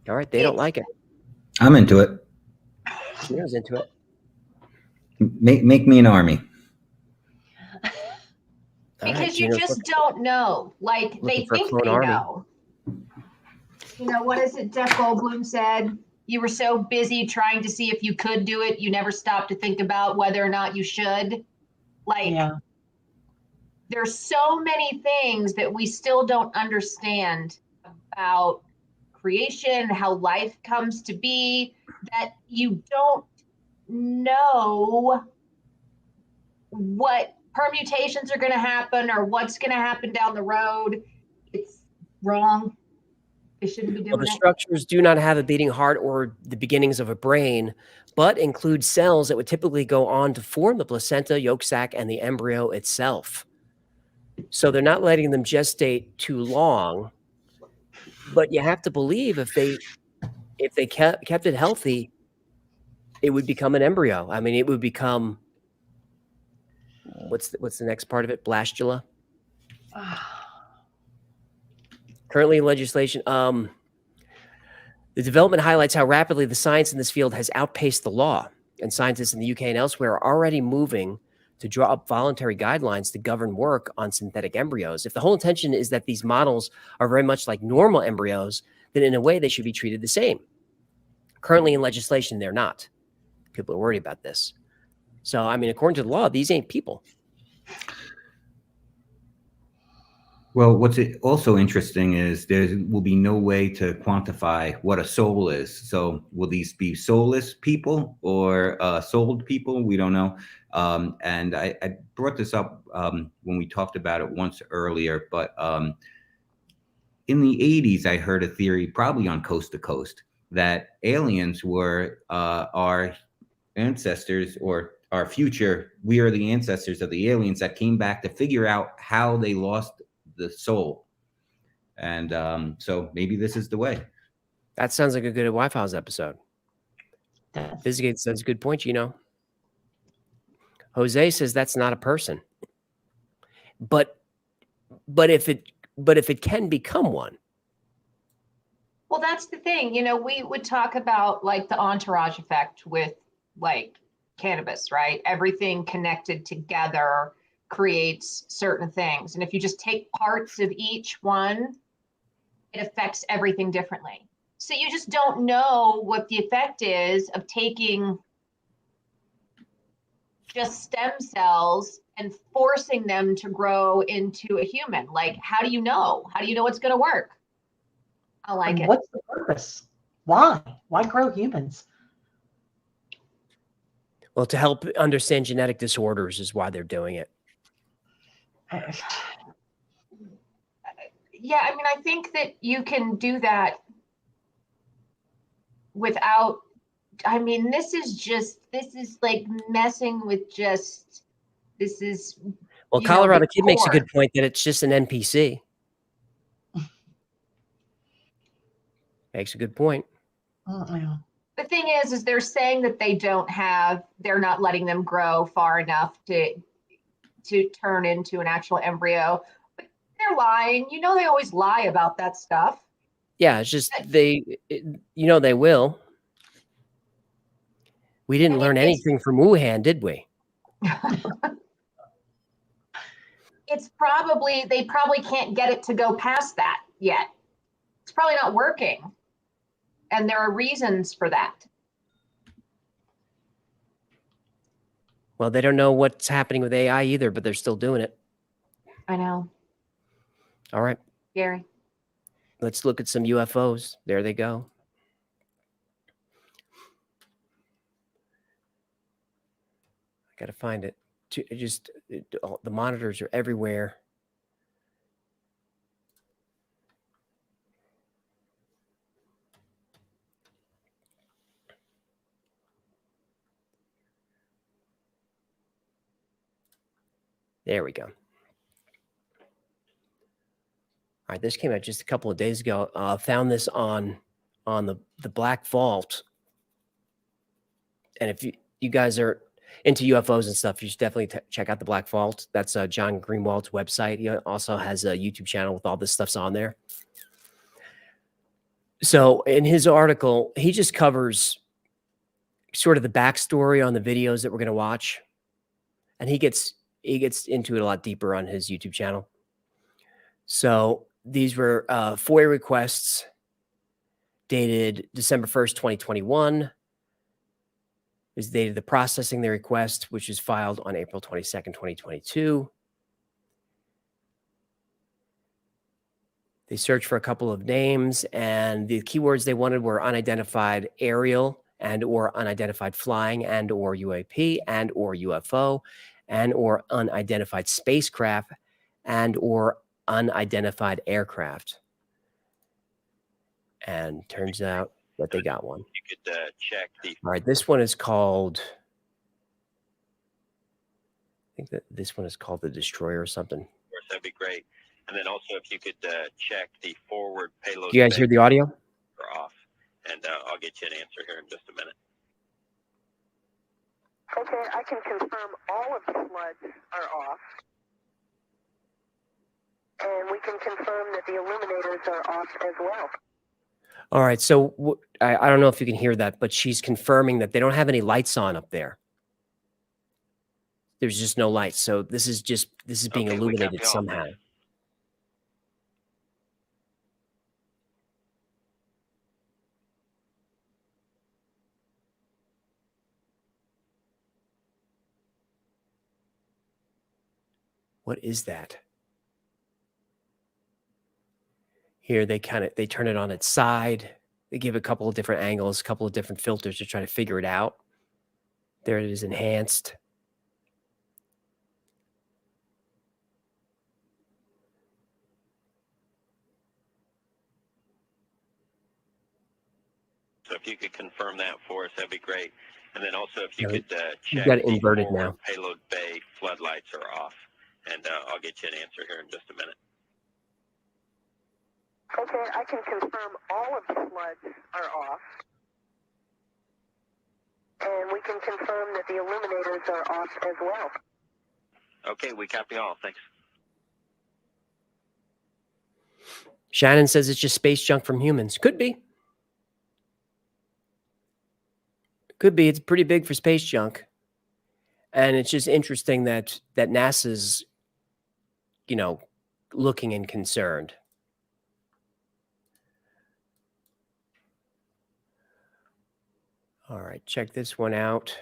All right, they don't like it. I'm into it. Gino's into it. Make me an army. Because you just don't know. Like, they think they know. You know, what is it Jeff Goldblum said? You were so busy trying to see if you could do it, you never stopped to think about whether or not you should. Like, there's so many things that we still don't understand about creation, how life comes to be, that you don't know what permutations are going to happen or what's going to happen down the road. It's wrong. They shouldn't be doing Well, the structures do not have a beating heart or the beginnings of a brain, but include cells that would typically go on to form the placenta, yolk sac, and the embryo itself. So they're not letting them gestate too long, but you have to believe if they kept it healthy, it would become an embryo. I mean, it would become what's the next part of it? Blastula. Currently in legislation, the development highlights how rapidly the science in this field has outpaced the law, and scientists in the UK and elsewhere are already moving to draw up voluntary guidelines to govern work on synthetic embryos. If the whole intention is that these models are very much like normal embryos, then in a way they should be treated the same. Currently in legislation, they're not. People are worried about this. So, I mean, according to the law, these ain't people. Well, what's also interesting is there will be no way to quantify what a soul is. So will these be soulless people or souled people? We don't know. And I brought this up when we talked about it once earlier, but in the 80s, I heard a theory, probably on Coast to Coast, that aliens were our ancestors or our future. We are the ancestors of the aliens that came back to figure out how they lost the soul. And so maybe this is the way. That sounds like a good Wi-Fi's episode. Physicate says good point, Jose says that's not a person. But if it can become one. Well, that's the thing. You know, we would talk about like the entourage effect with like cannabis, right? Everything connected together creates certain things. And if you just take parts of each one, it affects everything differently. So you just don't know what the effect is of taking just stem cells and forcing them to grow into a human. Like, how do you know? How do you know it's going to work? I like it. What's the purpose? Why? Why grow humans? Well, to help understand genetic disorders is why they're doing it. Yeah, I mean, I think that you can do that without, I mean, this is like messing with just, this is. Well, Colorado Kid makes a good point that it's just an NPC. Makes a good point. The thing is they're saying that they're not letting them grow far enough to turn into an actual embryo. But they're lying. You know, they always lie about that stuff. Yeah, it's just they will. We didn't learn anything from Wuhan, did we? They probably can't get it to go past that yet. It's probably not working. And there are reasons for that. Well, they don't know what's happening with AI either, but they're still doing it. I know. All right. Gary. Let's look at some UFOs. There they go. I got to find it. The monitors are everywhere. There we go. All right, this came out just a couple of days ago. Found this on the Black Vault. And if you guys are into UFOs and stuff, you should definitely check out the Black Vault. That's John Greenwald's website. He also has a YouTube channel with all this stuff's on there. So in his article, he just covers sort of the backstory on the videos that we're going to watch. And he gets into it a lot deeper on his YouTube channel. So these were FOIA requests dated December 1st, 2021. Is dated the processing the request, which is filed on April 22nd, 2022. They searched for a couple of names, and the keywords they wanted were unidentified aerial and or unidentified flying and or UAP and or UFO and or unidentified spacecraft and or unidentified aircraft. And turns out that they got one. You could check the. All right, this one is called. I think that this one is called the Destroyer or something. Of course, that'd be great. And then also, if you could check the forward payload. Do you guys hear the audio? Or off, and I'll get you an answer here in just a minute. Okay, I can confirm all of the floods are off. And we can confirm that the illuminators are off as well. All right, so I don't know if you can hear that, but she's confirming that they don't have any lights on up there. There's just no lights, so this is being illuminated somehow. What is that? Here they turn it on its side. They give a couple of different angles, a couple of different filters to try to figure it out. There it is, enhanced. So if you could confirm that for us, that'd be great. And then also if you could check got it inverted now. Payload bay floodlights are off, and I'll get you an answer here in just a minute. Okay, I can confirm all of the floods are off. And we can confirm that the illuminators are off as well. Okay, we copy all. Thanks. Shannon says it's just space junk from humans. Could be. Could be. It's pretty big for space junk. And it's just interesting that NASA's, looking and concerned. All right, check this one out.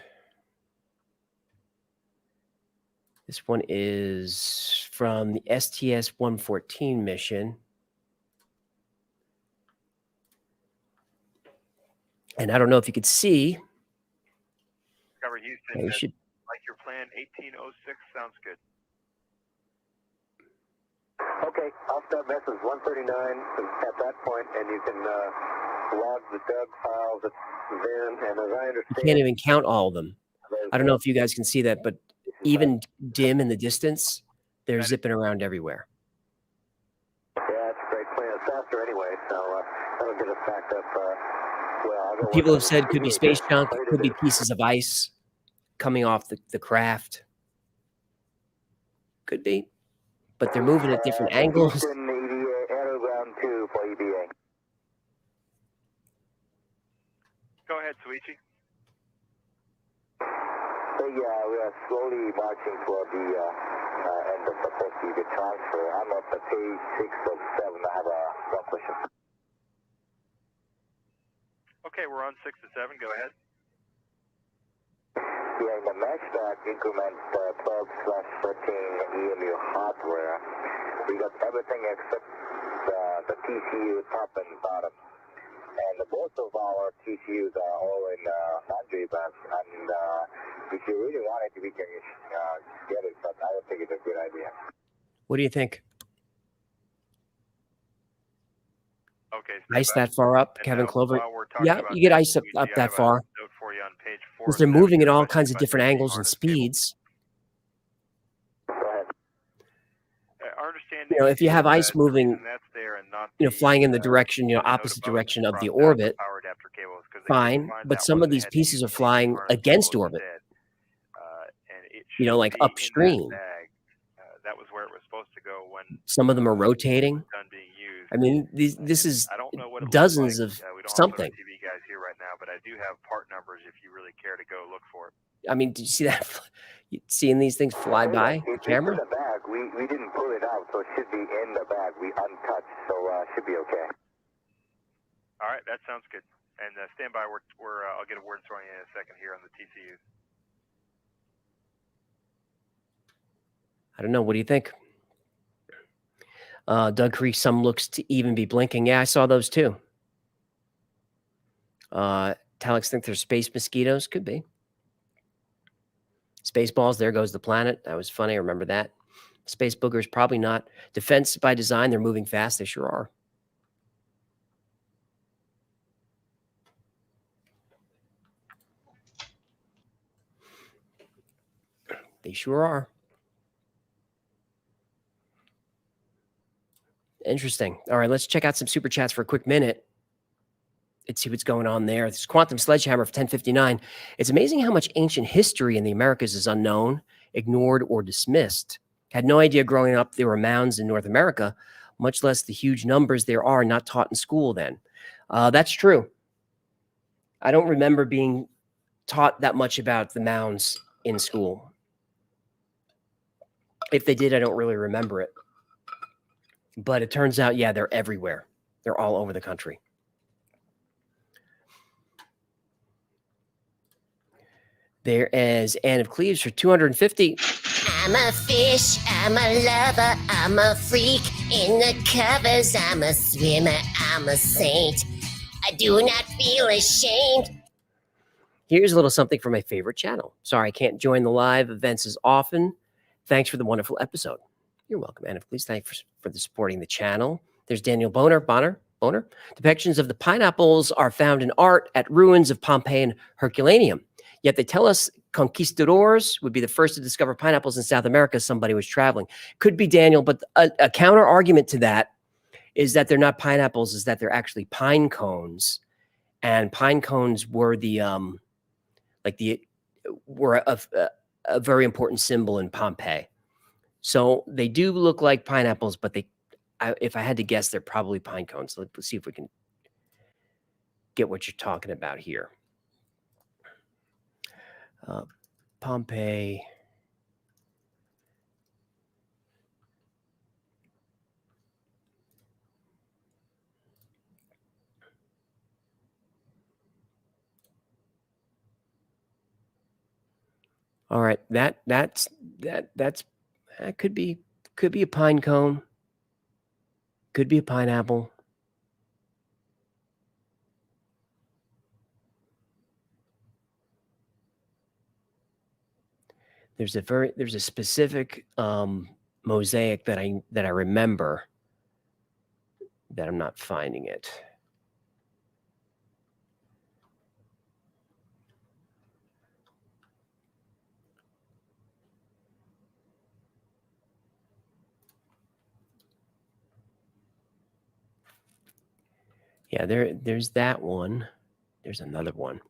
This one is from the STS-114 mission. And I don't know if you could see. Discover Houston, You should, like your plan, 1806 sounds good. Okay, I'll start message 139 at that point, and you can log the Doug files then, and as I you understand... can't even count all of them. I don't know if you guys can see that, but even dim in the distance, they're zipping around everywhere. Yeah, it's a great plan. It's faster anyway, so that'll get us backed up. People have said could be space junk, could be pieces of ice coming off the craft. Could be. But they're moving at different angles. Houston, EVA, Aero Ground 2 for EVA. Go ahead, Suichi. So yeah, we are slowly marching toward the end of the post-EVA transfer. I'm up at page 6 of 7. I have one question. Okay, we're on 6 to 7. Go ahead. Yeah, in the matchback increment 12/13 EMU hardware, we got everything except the TCU top and bottom. And both of our TCUs are all in laundry bags. And if you really want it, we can get it, but I don't think it's a good idea. What do you think? Okay. Ice that far up, Kevin Clover? Yeah, you get ice up that far. Note for you on page 4. Because they're moving at all kinds of different angles and speeds. Go ahead. you know, if you have ice moving, that's there and not you know, flying in the direction, you know, opposite direction of the orbit, fine. But some of these pieces are flying against orbit, you know, like upstream. That was where it was supposed to go when Some of them are rotating. done being used. I mean, this is I don't know what it dozens looks of like. We don't something. have TV guys here right now, but I do have part numbers if you really care to go look for it. I mean, did you see that? Seeing these things fly by the camera? It's in the bag. We didn't pull it out, so it should be in the bag. We untouched, so should be okay. All right, that sounds good. And stand by. I'll get a word from you in a second here on the TCU. I don't know. What do you think? Doug Creek, some looks to even be blinking. Yeah, I saw those too. Talix think they're space mosquitoes. Could be. Spaceballs, there goes the planet. That was funny. I remember that. Space boogers, probably not. Defense by design, they're moving fast. They sure are. They sure are. Interesting. All right, let's check out some super chats for a quick minute. Let's see what's going on there. This Quantum Sledgehammer for 1059. It's amazing how much ancient history in the Americas is unknown, ignored, or dismissed. Had no idea growing up there were mounds in North America, much less the huge numbers there are not taught in school then. That's true. I don't remember being taught that much about the mounds in school. If they did, I don't really remember it. But it turns out, yeah, they're everywhere. They're all over the country. There is Anne of Cleves for 250. I'm a fish, I'm a lover, I'm a freak. In the covers, I'm a swimmer, I'm a saint. I do not feel ashamed. Here's a little something from my favorite channel. Sorry, I can't join the live events as often. Thanks for the wonderful episode. You're welcome, Anna. Please thanks for the supporting the channel. There's Daniel Bonner. Depictions of the pineapples are found in art at ruins of Pompeii and Herculaneum. Yet they tell us conquistadors would be the first to discover pineapples in South America. Somebody was traveling. Could be Daniel, but a counter argument to that is that they're not pineapples, is that they're actually pine cones. And pine cones were were a very important symbol in Pompeii. So they do look like pineapples, but if I had to guess, they're probably pine cones. Let's see if we can get what you're talking about here. Pompeii. All right, that could be a pine cone, could be a pineapple. There's a specific mosaic that I remember that I'm not finding it. Yeah, there's that one. There's another one.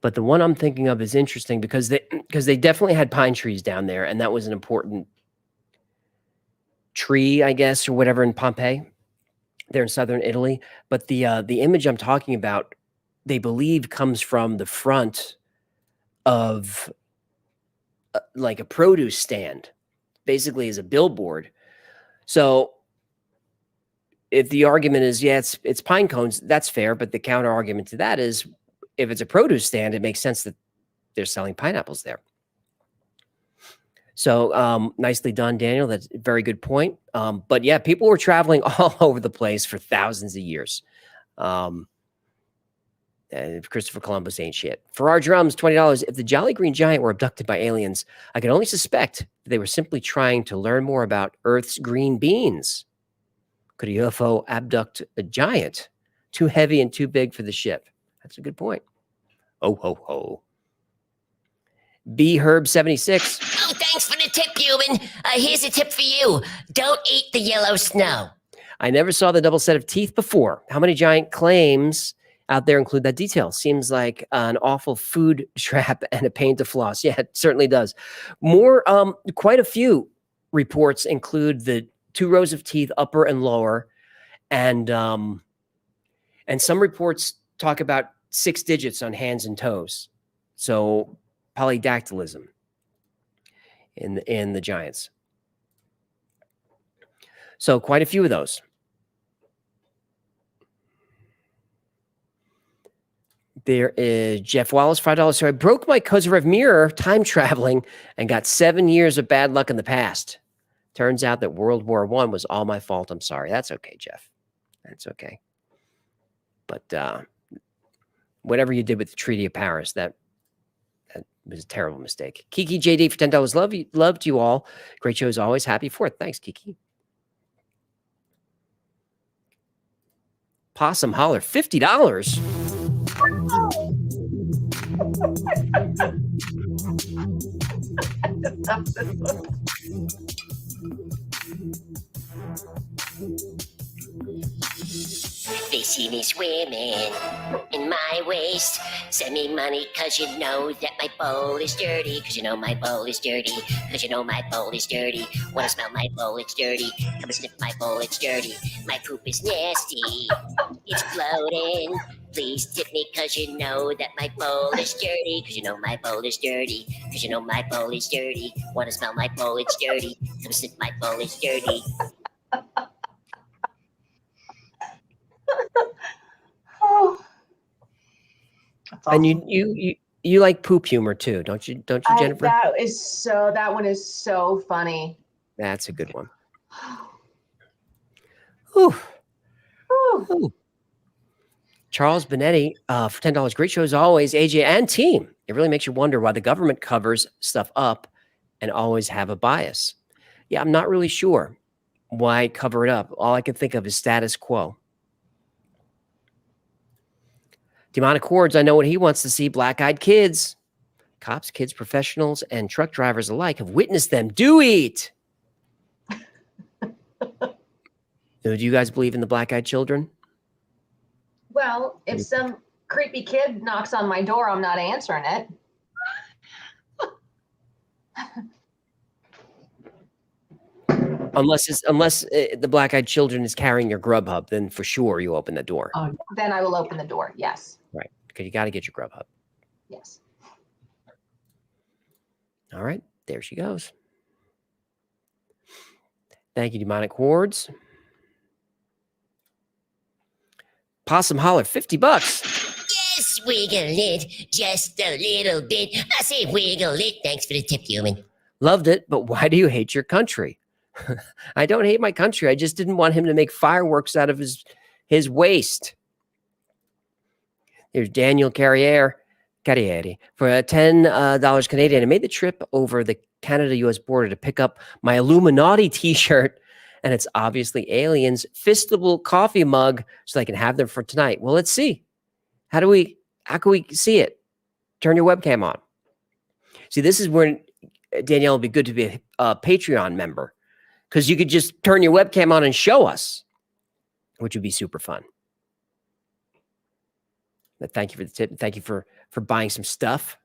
But the one I'm thinking of is interesting because they definitely had pine trees down there, and that was an important tree, I guess, or whatever in Pompeii. They're in southern Italy. But the image I'm talking about, they believe comes from the front of like a produce stand, basically as a billboard. So if the argument is, yeah, it's pine cones, that's fair. But the counter argument to that is, if it's a produce stand, it makes sense that they're selling pineapples there. So nicely done, Daniel. That's a very good point. But yeah, people were traveling all over the place for thousands of years. And Christopher Columbus ain't shit. For our drums, $20. If the Jolly Green Giant were abducted by aliens, I can only suspect they were simply trying to learn more about Earth's green beans. Could a UFO abduct a giant? Too heavy and too big for the ship. That's a good point. Oh, ho, ho. bherb76. Oh, thanks for the tip, human. Here's a tip for you. Don't eat the yellow snow. I never saw the double set of teeth before. How many giant claims out there include that detail? Seems like an awful food trap and a pain to floss. Yeah, it certainly does. Quite a few reports include the 2 rows of teeth, upper and lower, and some reports talk about 6 digits on hands and toes. So polydactylism in the giants. So quite a few of those. There is Jeff Wallace, $5. So I broke my Kozarev mirror time traveling and got 7 years of bad luck in the past. Turns out that World War I was all my fault. I'm sorry. That's okay, Jeff. That's okay. But whatever you did with the Treaty of Paris, that was a terrible mistake. Kiki JD for $10. Loved you all. Great show as always. Happy 4th. Thanks, Kiki. Possum Holler, $50. They see me swimming in my waist. Send me money cause you know that my bowl is dirty. Cause you know my bowl is dirty. Cause you know my bowl is dirty. Wanna smell my bowl, it's dirty. Come and sniff my bowl, it's dirty. My poop is nasty. It's floating. Please tip me cause you know that my bowl is dirty. Cause you know my bowl is dirty. Cause you know my bowl is dirty. Wanna smell my bowl, it's dirty. Come sniff my bowl, it's dirty. Oh. And you like poop humor too, don't you, Jennifer? That one is so funny. That's a good one. Whew. Whew. Charles Benetti for $10. Great show as always, AJ and team. It really makes you wonder why the government covers stuff up and always have a bias. Yeah, I'm not really sure why cover it up. All I can think of is status quo. Demonic Hordes, I know what he wants to see. Black-eyed kids. Cops, kids, professionals, and truck drivers alike have witnessed them. Do eat. Do you guys believe in the black-eyed children? Well, if some creepy kid knocks on my door, I'm not answering it. Unless the black-eyed children is carrying your Grubhub, then for sure you open the door. Then I will open the door. Yes. Right, because you got to get your Grubhub. Yes. All right, there she goes. Thank you, Demonic Hordes. Possum Holler, $50. Yes, wiggle it just a little bit. I say wiggle it. Thanks for the tip, human. Loved it, but why do you hate your country? I don't hate my country. I just didn't want him to make fireworks out of his waste. There's Daniel Carriere for $10 Canadian. I made the trip over the Canada-US border to pick up my Illuminati t-shirt, and it's obviously aliens' fistable coffee mug so I can have them for tonight. Well, let's see. How can we see it? Turn your webcam on. See, this is where, Danielle, it'd be good to be a Patreon member, because you could just turn your webcam on and show us, which would be super fun. But thank you for the tip. Thank you for buying some stuff.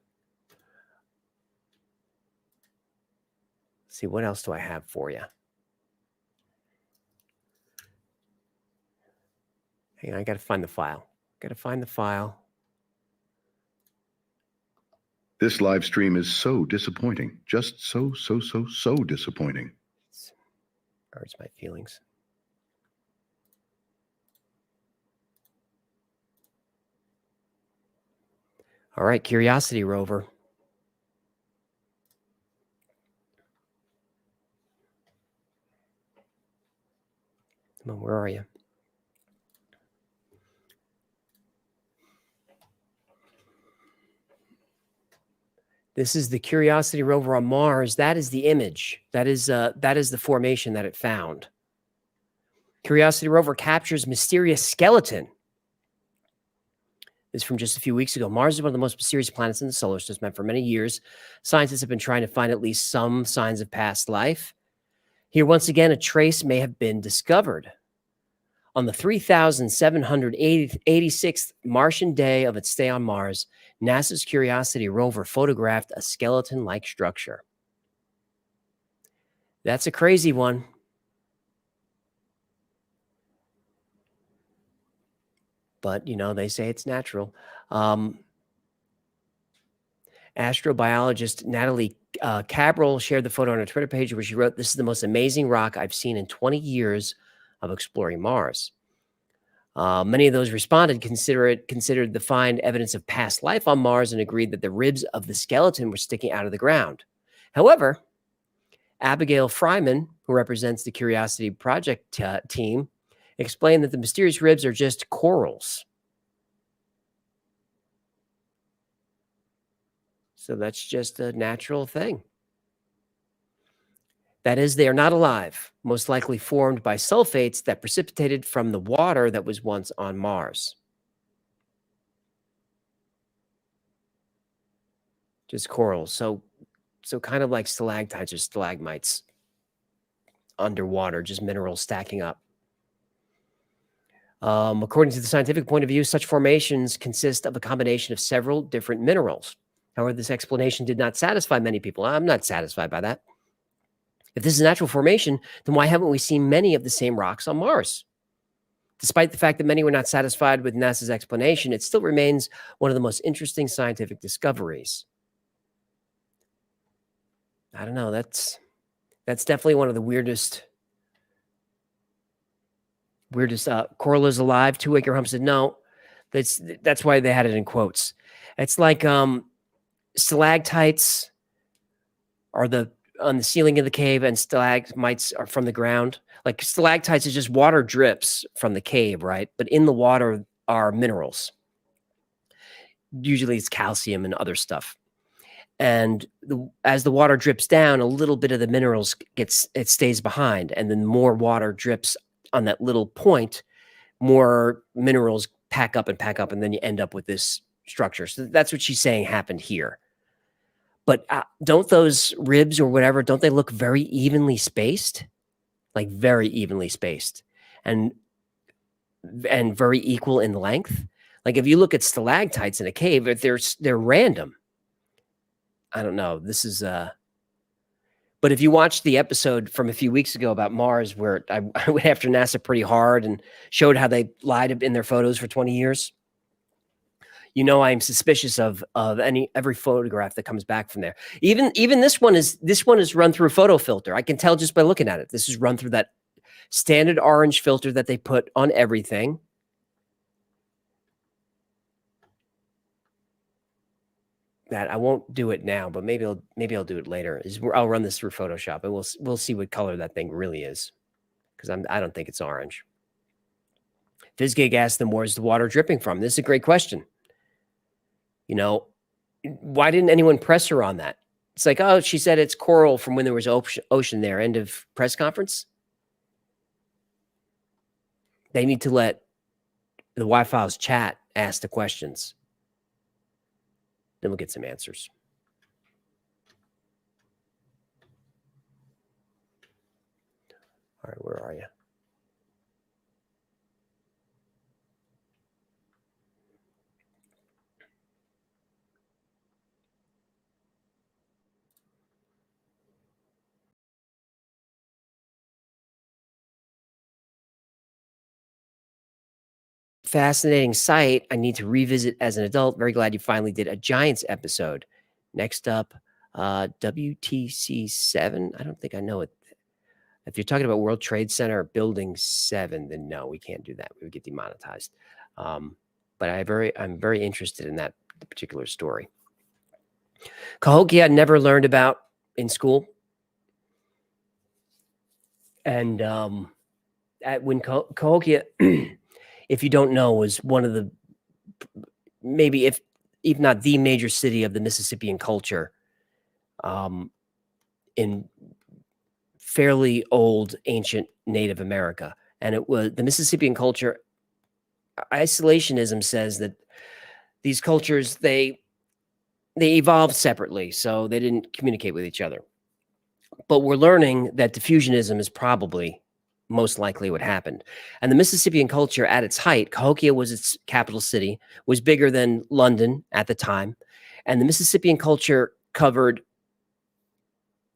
Let's see, what else do I have for you? Hang on, I got to find the file. This live stream is so disappointing. Just so disappointing. Hurts my feelings. All right, Curiosity Rover. Come on, where are you? This is the Curiosity Rover on Mars. That is the image. That is the formation that it found. Curiosity Rover captures mysterious skeleton. This is from just a few weeks ago. Mars is one of the most mysterious planets in the solar system. For many years, scientists have been trying to find at least some signs of past life. Here, once again, a trace may have been discovered. On the 3,786th Martian day of its stay on Mars, NASA's Curiosity rover photographed a skeleton-like structure. That's a crazy one. But, you know, they say it's natural. Astrobiologist Natalie Cabral shared the photo on her Twitter page where she wrote, "This is the most amazing rock I've seen in 20 years of exploring Mars." Many of those responded considered the find evidence of past life on Mars and agreed that the ribs of the skeleton were sticking out of the ground. However, Abigail Fryman, who represents the Curiosity Project team, explained that the mysterious ribs are just corals. So that's just a natural thing. That is, they are not alive, most likely formed by sulfates that precipitated from the water that was once on Mars. Just corals. So kind of like stalactites or stalagmites underwater, just minerals stacking up. According to the scientific point of view, such formations consist of a combination of several different minerals. However, this explanation did not satisfy many people. I'm not satisfied by that. If this is a natural formation, then why haven't we seen many of the same rocks on Mars? Despite the fact that many were not satisfied with NASA's explanation, it still remains one of the most interesting scientific discoveries. I don't know. That's definitely one of the weirdest. Coral is alive. Two Acre Hump said no. That's why they had it in quotes. It's like stalactites are on the ceiling of the cave, and stalagmites are from the ground. Like stalactites is just water drips from the cave, right? But in the water are minerals. Usually it's calcium and other stuff. And as the water drips down, a little bit of the minerals stays behind, and then more water drips on that little point, more minerals pack up, and then you end up with this structure. So that's what she's saying happened here. But don't those ribs or whatever, don't they look very evenly spaced? Like very evenly spaced and very equal in length? Like if you look at stalactites in a cave, they're random. I don't know. This is but if you watched the episode from a few weeks ago about Mars, where I went after NASA pretty hard and showed how they lied in their photos for 20 years, you know, I'm suspicious of every photograph that comes back from there. Even this one is run through a photo filter. I can tell just by looking at it. This is run through that standard orange filter that they put on everything. That I won't do it now, but maybe I'll do it later. I'll run this through Photoshop, and we'll see what color that thing really is, because I don't think it's orange. Fizgig asked them, "Where's the water dripping from?" This is a great question. You know, why didn't anyone press her on that? It's like, oh, she said it's coral from when there was ocean there. End of press conference. They need to let the Wi-Fi's chat ask the questions. Then we'll get some answers. All right, where are you? Fascinating site. I need to revisit as an adult. Very glad you finally did a Giants episode. Next up, WTC 7. I don't think I know it. If you're talking about World Trade Center Building 7, then no, we can't do that. We would get demonetized. But I'm very interested in that particular story. Cahokia I never learned about in school. And when Cahokia, if you don't know, was one of the, maybe if not the major city of the Mississippian culture, in fairly old, ancient Native America. And it was the Mississippian culture. Isolationism says that these cultures, they evolved separately, so they didn't communicate with each other. But we're learning that diffusionism is probably most likely what happened. And the Mississippian culture at its height, Cahokia was its capital city, was bigger than London at the time. And the Mississippian culture covered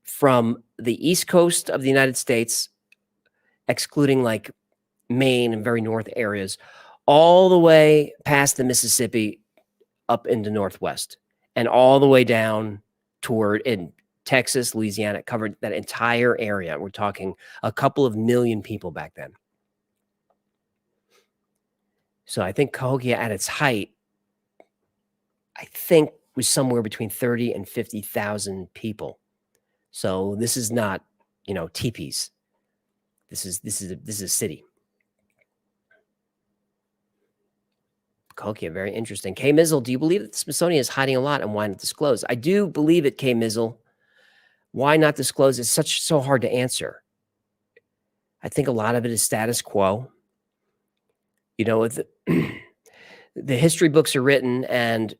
from the east coast of the United States, excluding like Maine and very north areas, all the way past the Mississippi up into Northwest and all the way down toward in Texas, Louisiana. It covered that entire area. We're talking a couple of million people back then. So I think Cahokia at its height, I think was somewhere between 30 and 50,000 people. So this is not, you know, teepees. This is a city. Cahokia, very interesting. K. Mizzle, do you believe that the Smithsonian is hiding a lot and why not disclose? I do believe it, K. Mizzle. Why not disclose? It's so hard to answer. I think a lot of it is status quo. You know, the history books are written, and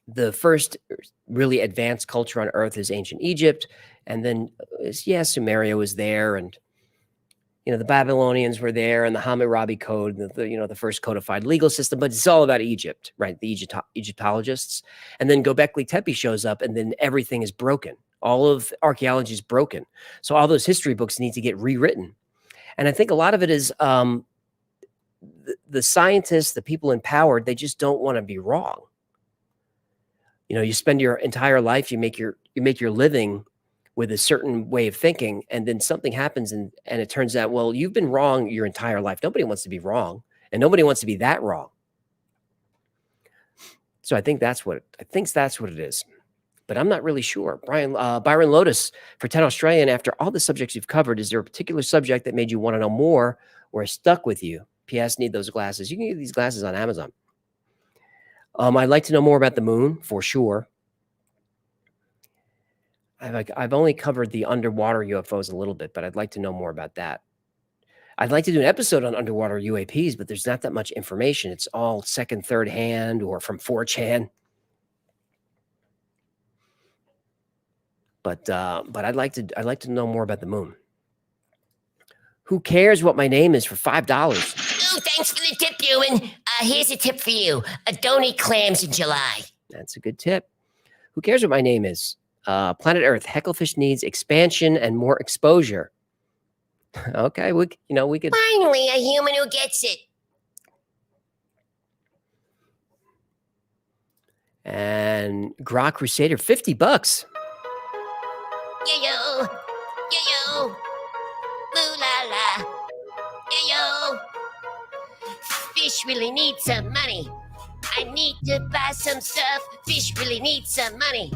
the first really advanced culture on Earth is ancient Egypt, and then Sumeria was there, and you know the Babylonians were there, and the Hammurabi Code, the first codified legal system. But it's all about Egypt, right? The Egyptologists, and then Göbekli Tepe shows up, and then everything is broken. All of archaeology is broken, so all those history books need to get rewritten. And I think a lot of it is the scientists, the people empowered, they just don't want to be wrong. You know, you spend your entire life, you make your living with a certain way of thinking, and then something happens and it turns out, well, you've been wrong your entire life. Nobody wants to be wrong, and nobody wants to be that wrong. So I think that's what it is. But I'm not really sure. Byron Lotus for 10 Australian, after all the subjects you've covered, is there a particular subject that made you want to know more or stuck with you? P.S. Need those glasses. You can get these glasses on Amazon. I'd like to know more about the moon, for sure. I've only covered the underwater UFOs a little bit, but I'd like to know more about that. I'd like to do an episode on underwater UAPs, but there's not that much information. It's all second, third hand or from 4chan. But I'd like to know more about the moon. Who cares what my name is for $5? Oh, thanks for the tip, Ewan. Here's a tip for you. Don't eat clams in July. That's a good tip. Who cares what my name is? Planet Earth, Hecklefish needs expansion and more exposure. Okay, we could. Finally, a human who gets it. And Grok Crusader, $50. Yo-yo. Yo-yo. Ooh-la-la. Yo-yo. Fish really need some money. I need to buy some stuff. Fish really need some money.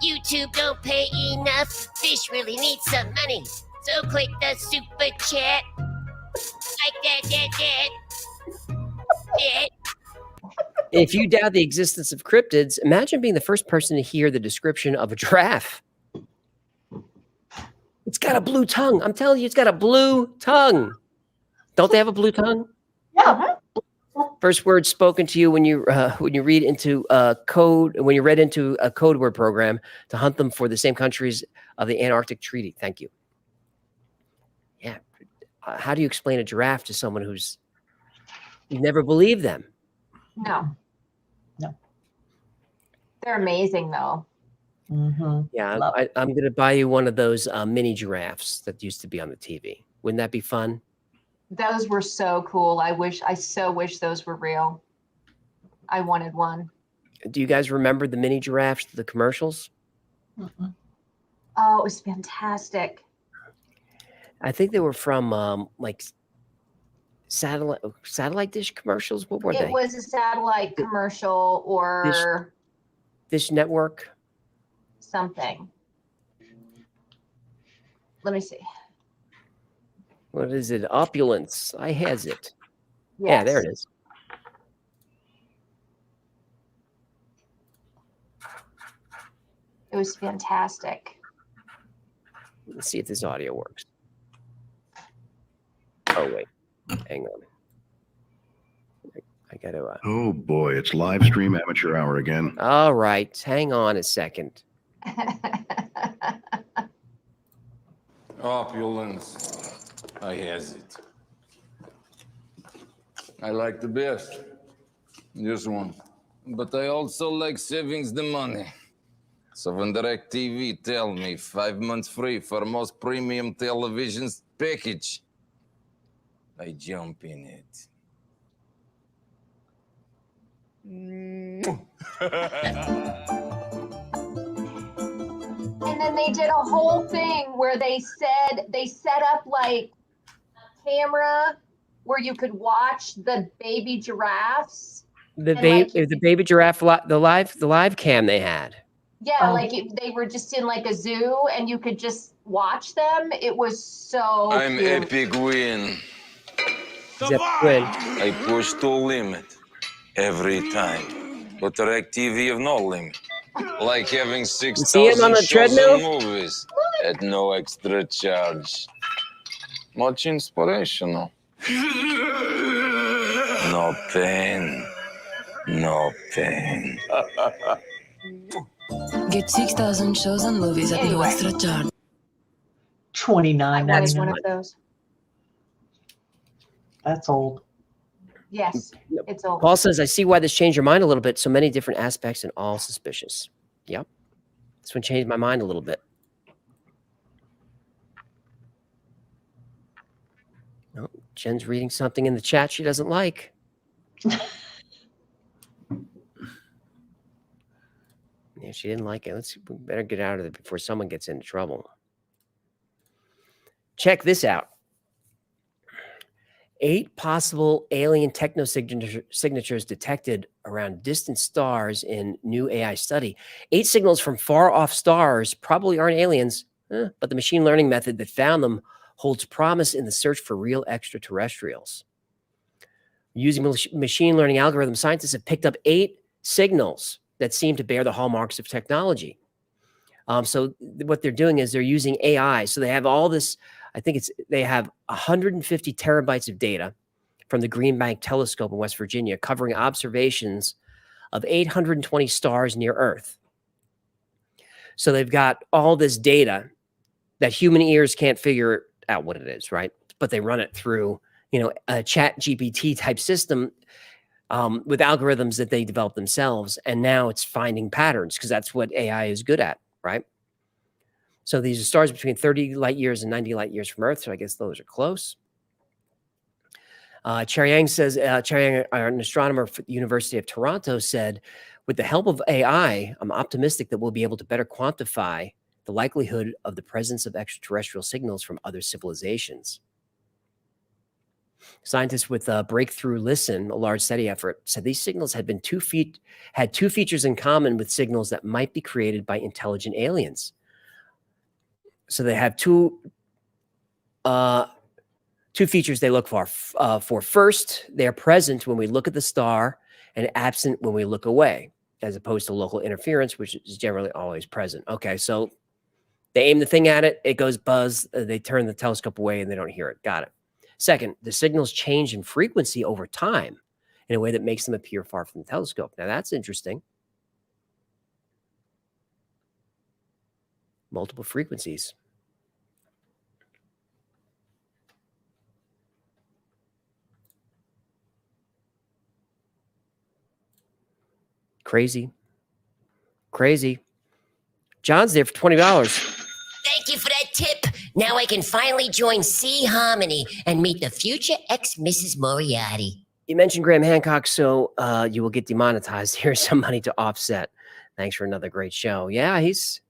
YouTube don't pay enough. Fish really need some money. So click the super chat. Like that. If you doubt the existence of cryptids, imagine being the first person to hear the description of a giraffe. It's got a blue tongue. I'm telling you, it's got a blue tongue. Don't they have a blue tongue? Yeah. First word spoken to you when you read into a code word program to hunt them for the same countries of the Antarctic Treaty. Thank you. Yeah. How do you explain a giraffe to someone who's you never believe them? No. They're amazing, though. Mm-hmm. Yeah, I'm going to buy you one of those mini giraffes that used to be on the TV. Wouldn't that be fun? Those were so cool. I so wish those were real. I wanted one. Do you guys remember the mini giraffes, the commercials? Mm-mm. Oh, it was fantastic. I think they were from like satellite dish commercials. What were they? It was a satellite commercial or Dish Network. Something. Let me see. What is it? Opulence. I has it. Yes. Yeah, there it is. It was fantastic. Let's see if this audio works. Oh wait, hang on. I gotta Oh boy, it's live stream amateur hour again. All right, hang on a second. Opulence. I has it. I like the best. This one. But I also like savings the money. So when DirecTV tell me 5 months free for most premium televisions package, I jump in it. And then they did a whole thing where they set up like a camera where you could watch the baby giraffes. The like, baby giraffe, the live cam they had. Yeah, like they were just in like a zoo, and you could just watch them. It was so I'm cute. epic win. Win. I push to limit every time. But DirecTV have no limit. Like having see him on 6,000 the shows treadmill? and movies at no extra charge. Much inspirational. No pain. No pain. Get 6,000 shows and movies at no extra charge. $29.99. One of those. That's old. Yes, it's old. Paul says, I see why this changed your mind a little bit. So many different aspects and all suspicious. Yep. This one changed my mind a little bit. No, Jen's reading something in the chat she doesn't like. Yeah, she didn't like it. We better get out of it before someone gets into trouble. Check this out. 8 possible alien techno-signatures detected around distant stars in new AI study. 8 signals from far-off stars probably aren't aliens, but the machine learning method that found them holds promise in the search for real extraterrestrials. Using machine learning algorithms, scientists have picked up 8 signals that seem to bear the hallmarks of technology. So what they're doing is they're using AI. So they have all this, they have 150 terabytes of data from the Green Bank Telescope in West Virginia, covering observations of 820 stars near Earth. So they've got all this data that human ears can't figure out what it is, right? But they run it through, a chat GPT type system with algorithms that they develop themselves. And now it's finding patterns because that's what AI is good at, right? So these are stars between 30 light years and 90 light years from Earth. So I guess those are close. Charyang says, Charyang, an astronomer for the University of Toronto, said, with the help of AI, I'm optimistic that we'll be able to better quantify the likelihood of the presence of extraterrestrial signals from other civilizations. Scientists with Breakthrough Listen, a large study effort, said these signals had two features in common with signals that might be created by intelligent aliens. So they have two features they look for. First, they're present when we look at the star and absent when we look away, as opposed to local interference, which is generally always present. Okay, so they aim the thing at it, it goes buzz, they turn the telescope away and they don't hear it. Got it. Second, the signals change in frequency over time in a way that makes them appear far from the telescope. Now that's interesting. Multiple frequencies. Crazy. Crazy. John's there for $20. Thank you for that tip. Now I can finally join C Harmony and meet the future ex-Mrs. Moriarty. You mentioned Graham Hancock, so you will get demonetized. Here's some money to offset. Thanks for another great show. Yeah, he's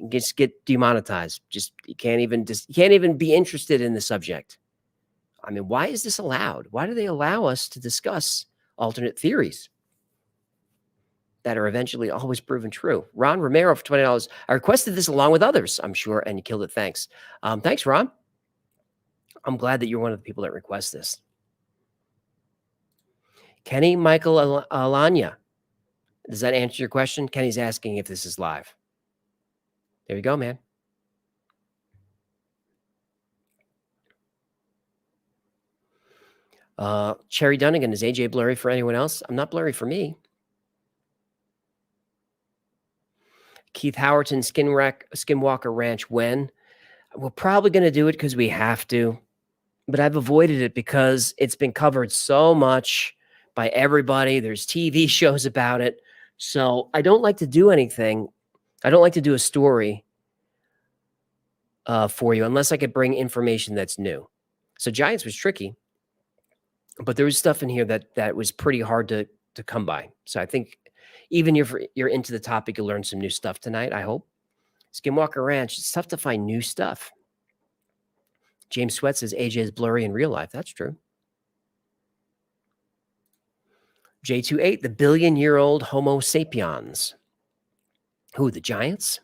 just get demonetized. You can't even be interested in the subject. I mean, why is this allowed? Why do they allow us to discuss alternate theories that are eventually always proven true? Ron Romero for $20. I requested this along with others, I'm sure, and you killed it. Thanks. Thanks, Ron. I'm glad that you're one of the people that request this. Kenny Michael Alanya. Does that answer your question? Kenny's asking if this is live. There you go, man. Cherry Dunnigan, is AJ blurry for anyone else? I'm not blurry for me. Keith Howerton, Skinwalker Ranch, when? We're probably going to do it because we have to, but I've avoided it because it's been covered so much by everybody. There's TV shows about it. So I don't like to do anything. I don't like to do a story for you unless I could bring information that's new. So Giants was tricky, but there was stuff in here that was pretty hard to come by. So I think even if you're into the topic, you'll learn some new stuff tonight, I hope. Skinwalker Ranch, it's tough to find new stuff. James Sweat says AJ is blurry in real life. That's true. J28, the billion-year-old Homo sapiens. Who, the Giants?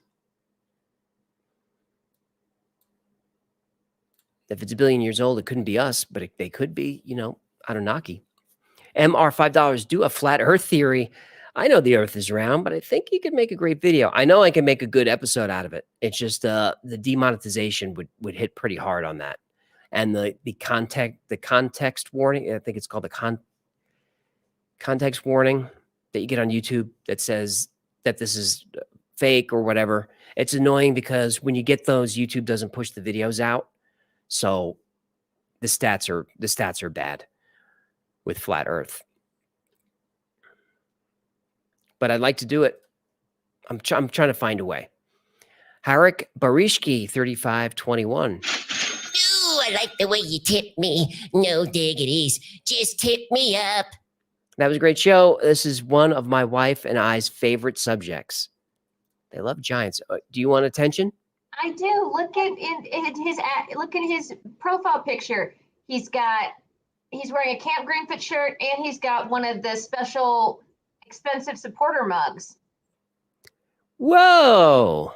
If it's a billion years old, it couldn't be us, but they could be, Anunnaki. MR $5, do a flat earth theory. I know the earth is round, but I think you could make a great video. I know I can make a good episode out of it. It's just the demonetization would hit pretty hard on that. And the context warning, I think it's called the context warning that you get on YouTube that says that this is fake or whatever. It's annoying because when you get those, YouTube doesn't push the videos out. So the stats are bad with flat earth. But I'd like to do it. I'm trying to find a way. Harik Barishki 3521. Ooh, I like the way you tip me. No diggities. Just tip me up. That was a great show. This is one of my wife and I's favorite subjects. They love Giants. Do you want attention? I do. Look at his profile picture. He's wearing a Camp Greenfoot shirt, and he's got one of the special expensive supporter mugs. Whoa.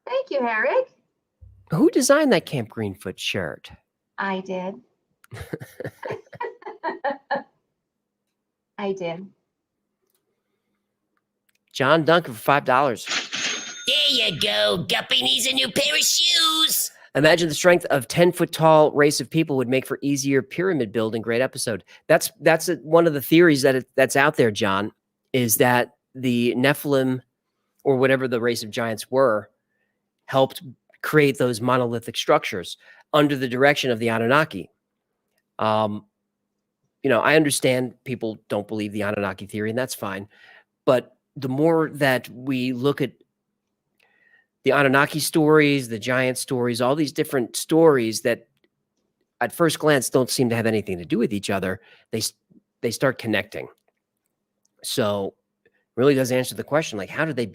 Thank you, Eric. Who designed that Camp Greenfoot shirt? I did. I did. John Duncan for $5. There you go. Guppy needs a new pair of shoes. Imagine the strength of 10-foot tall race of people would make for easier pyramid building. Great episode. That's one of the theories that's out there, John, is that the Nephilim or whatever the race of giants were helped create those monolithic structures under the direction of the Anunnaki. I understand people don't believe the Anunnaki theory, and that's fine. But the more that we look at the Anunnaki stories, the giant stories, all these different stories that at first glance don't seem to have anything to do with each other, they start connecting. So it really does answer the question, like, how did they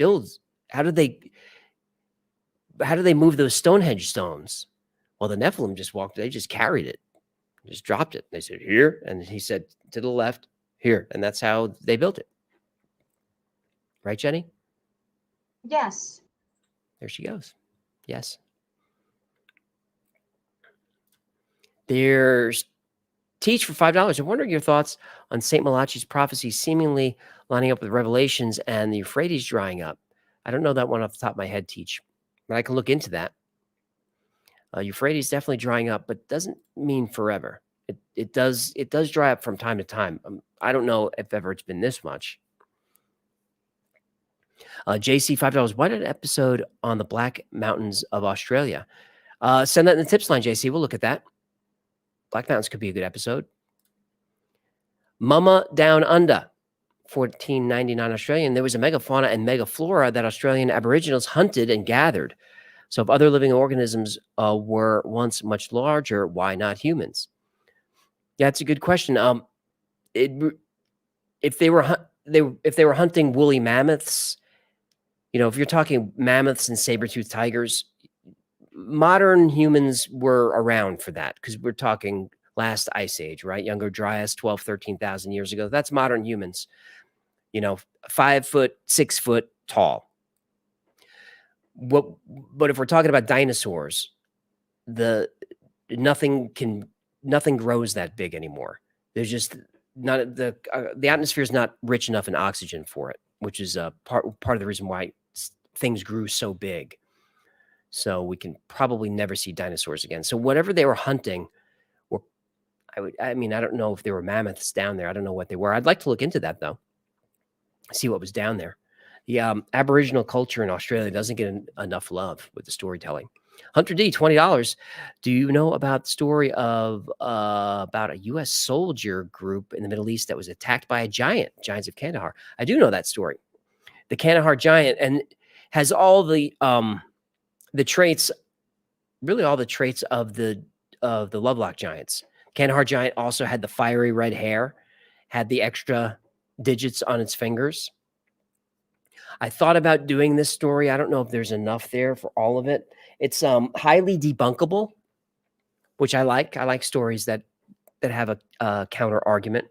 move those Stonehenge stones? Well, the Nephilim they just carried it, just dropped it. They said, here, and he said to the left, here, and that's how they built it. Right, Jenny? Yes. There she goes. Yes. There's Teach for $5. I'm wondering your thoughts on St. Malachi's prophecy seemingly lining up with Revelations and the Euphrates drying up. I don't know that one off the top of my head, Teach, but I can look into that. Euphrates definitely drying up, but doesn't mean forever. It does dry up from time to time. I don't know if ever it's been this much. JC $5. Why did an episode on the Black Mountains of Australia? Send that in the tips line, JC. We'll look at that. Black Mountains could be a good episode. Mama Down Under, 1499 Australian. There was a megafauna and megaflora that Australian Aboriginals hunted and gathered. So if other living organisms were once much larger, why not humans? Yeah, it's a good question. If they were hunting woolly mammoths, if you're talking mammoths and saber-toothed tigers, modern humans were around for that because we're talking last ice age, right? Younger Dryas, 12, 13,000 years ago. That's modern humans, 5 foot, 6 foot tall. But if we're talking about dinosaurs, nothing grows that big anymore. There's just not the atmosphere is not rich enough in oxygen for it, which is part of the reason why things grew so big. So we can probably never see dinosaurs again. So whatever they were hunting, I mean, I don't know if there were mammoths down there. I don't know what they were. I'd like to look into that though. See what was down there. The Aboriginal culture in Australia doesn't get enough love with the storytelling. Hunter D, $20. Do you know about the story of about a U.S. soldier group in the Middle East that was attacked by a giant, Giants of Kandahar? I do know that story. The Kandahar giant, and has all the traits, really all the traits of the Lovelock giants. Kandahar giant also had the fiery red hair, had the extra digits on its fingers. I thought about doing this story. I don't know if there's enough there for all of it. It's highly debunkable, which I like. I like stories that have a counter argument.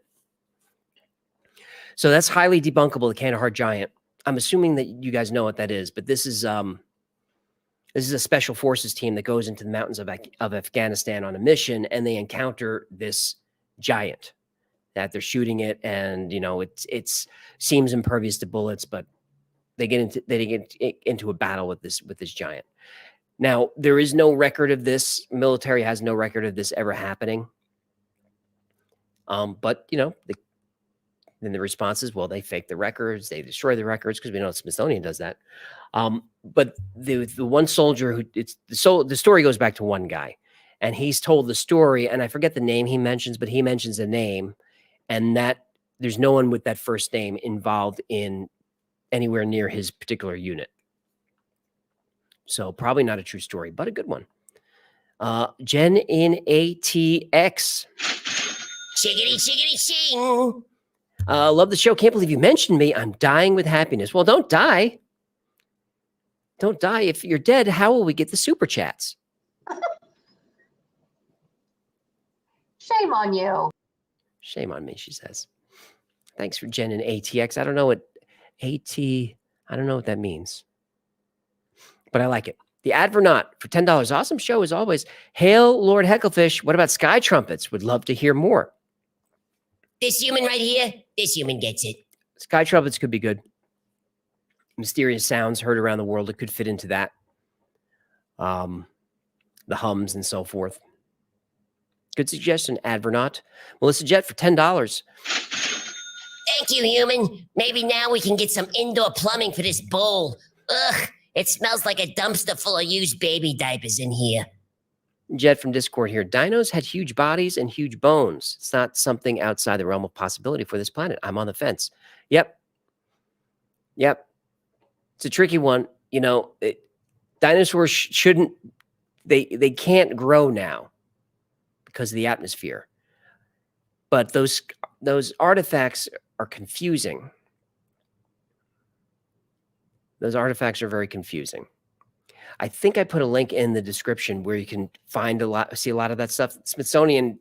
So that's highly debunkable, the Kandahar giant. I'm assuming that you guys know what that is, but this is a special forces team that goes into the mountains of Afghanistan on a mission, and they encounter this giant that they're shooting it, and you know it seems impervious to bullets, but they get into a battle with this giant. Now, there is no record of this. Military has no record of this ever happening. But you know, then the response is, well, they fake the records, they destroy the records, because we know Smithsonian does that. But the one soldier the story goes back to one guy, and he's told the story, and I forget the name he mentions, but he mentions a name, and that there's no one with that first name involved in anywhere near his particular unit. So probably not a true story, but a good one. Jen in ATX. Chickity, chickity, ching. Love the show. Can't believe you mentioned me. I'm dying with happiness. Well, don't die. Don't die. If you're dead, how will we get the super chats? Shame on you. Shame on me, she says. Thanks for Jen and ATX. I don't know what I don't know what that means, but I like it. The Advernaut for $10. Awesome show as always. Hail, Lord Hecklefish. What about Sky Trumpets? Would love to hear more. This human right here, this human gets it. Sky Trumpets could be good. Mysterious sounds heard around the world. It could fit into that. The hums and so forth. Good suggestion, Advernaut. Melissa Jet for $10. Thank you, human. Maybe now we can get some indoor plumbing for this bowl. Ugh, it smells like a dumpster full of used baby diapers in here. Jet from Discord here. Dinos had huge bodies and huge bones. It's not something outside the realm of possibility for this planet. I'm on the fence. Yep. It's a tricky one. You know, dinosaurs shouldn't, they can't grow now because of the atmosphere. But those artifacts are confusing. Those artifacts are very confusing. I think I put a link in the description where you can see a lot of that stuff. Smithsonian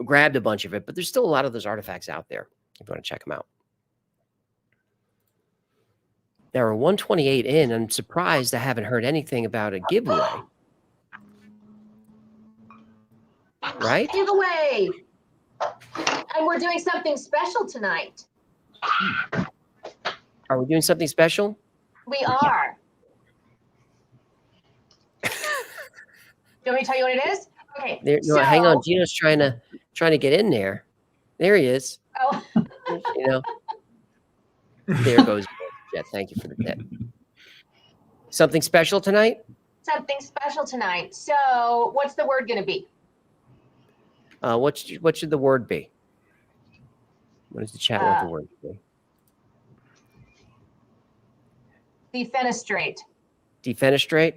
grabbed a bunch of it, but there's still a lot of those artifacts out there if you want to check them out. There are 128 in. I'm surprised I haven't heard anything about a giveaway. Right? Giveaway. And we're doing something special tonight. Are we doing something special? We are. Do you want me to tell you what it is? Okay. Hang on. Gino's trying to get in there. There he is. Oh. You know. There goes. Yeah, thank you for the tip. Something special tonight? Something special tonight. So, what's the word going to be? What should the word be? What does the chat want the word to be? Defenestrate. Defenestrate?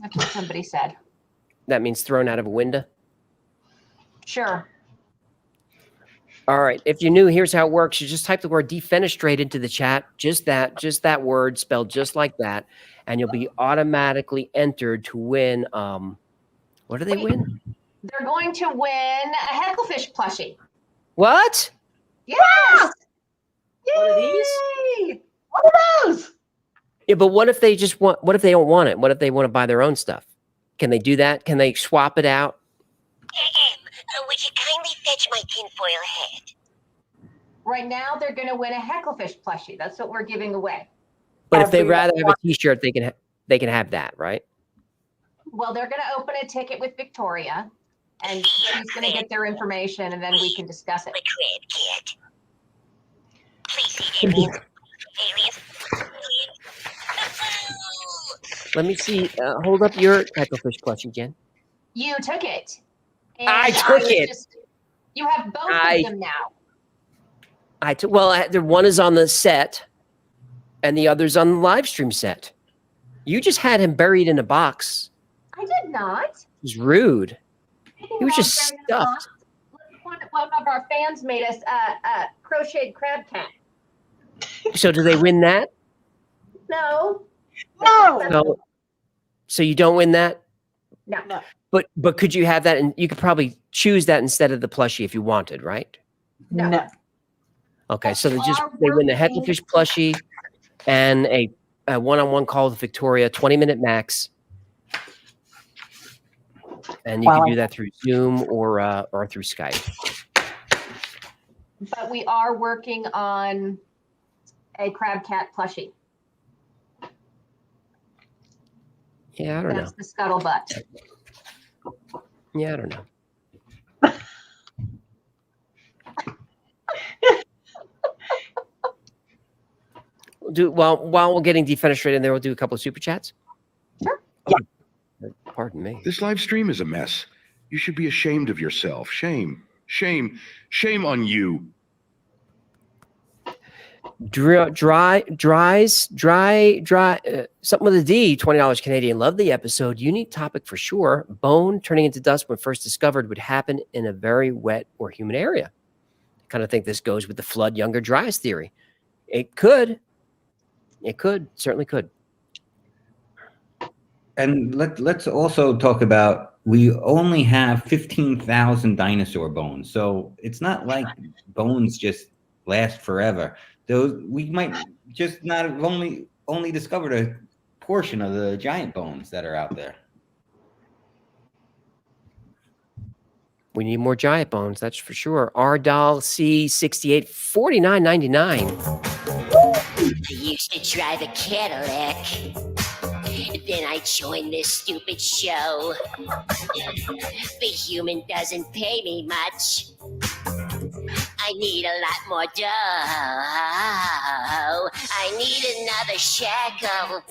That's what somebody said. That means thrown out of a window? Sure. All right. If you're new, here's how it works. You just type the word defenestrate into the chat. Just that word spelled just like that. And you'll be automatically entered to win. What do they win? They're going to win a Hecklefish plushie. What? Yes! One of these? Yay! What are those? Yeah, but what if they don't want it? What if they want to buy their own stuff? Can they do that? Can they swap it out? Would you kindly fetch my tinfoil hat? Right now, they're going to win a Hecklefish plushie. That's what we're giving away. But if they'd rather have a T-shirt, they can have that, right? Well, they're going to open a ticket with Victoria, and she's going to get their information, and then we can discuss it. Let me see. Hold up your cuttlefish plushie, Jen. You took it. And I took it. You have both of them now. I took. Well, the one is on the set, and the other's on the live stream set. You just had him buried in a box. I did not. It was rude. He was just stuffed. One of our fans made us a crocheted crab cat. So do they win that? No. So you don't win that? No. But could you have that, and you could probably choose that instead of the plushie if you wanted, right? No. Okay, so they win the Hecklefish plushie and a one-on-one call with Victoria, 20-minute max. And you can do that through Zoom or through Skype. But we are working on a crab cat plushie. Yeah, I don't know. That's the scuttlebutt. Yeah, I don't know. While we're getting defenestrated in there, we'll do a couple of super chats. Sure. Pardon me. This live stream is a mess. You should be ashamed of yourself. Shame on you. Dry, something with a D, $20 Canadian. Love the episode. Unique topic for sure. Bone turning into dust when first discovered would happen in a very wet or humid area. I kind of think this goes with the flood younger dryas theory. It could. It could. Certainly could. And let's also talk about, we only have 15,000 dinosaur bones. So it's not like bones just last forever. Those, we might just not have only discovered a portion of the giant bones that are out there. We need more giant bones, that's for sure. R-Doll C68, $49.99. I used to drive a Cadillac. Then I joined this stupid show. The human doesn't pay me much. I need a lot more dough. I need another shekel.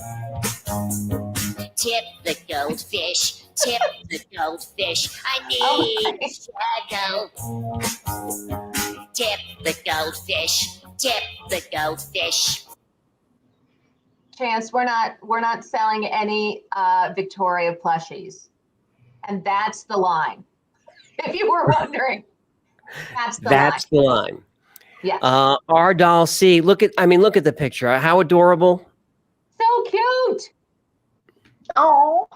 Tip the goldfish. Tip the goldfish. I need a shekel. Tip the goldfish. Tip the goldfish. Chance, we're not selling any Victoria plushies, and that's the line. If you were wondering, that's the line. Yeah. R-Doll C. Look at the picture. How adorable. So cute. Oh.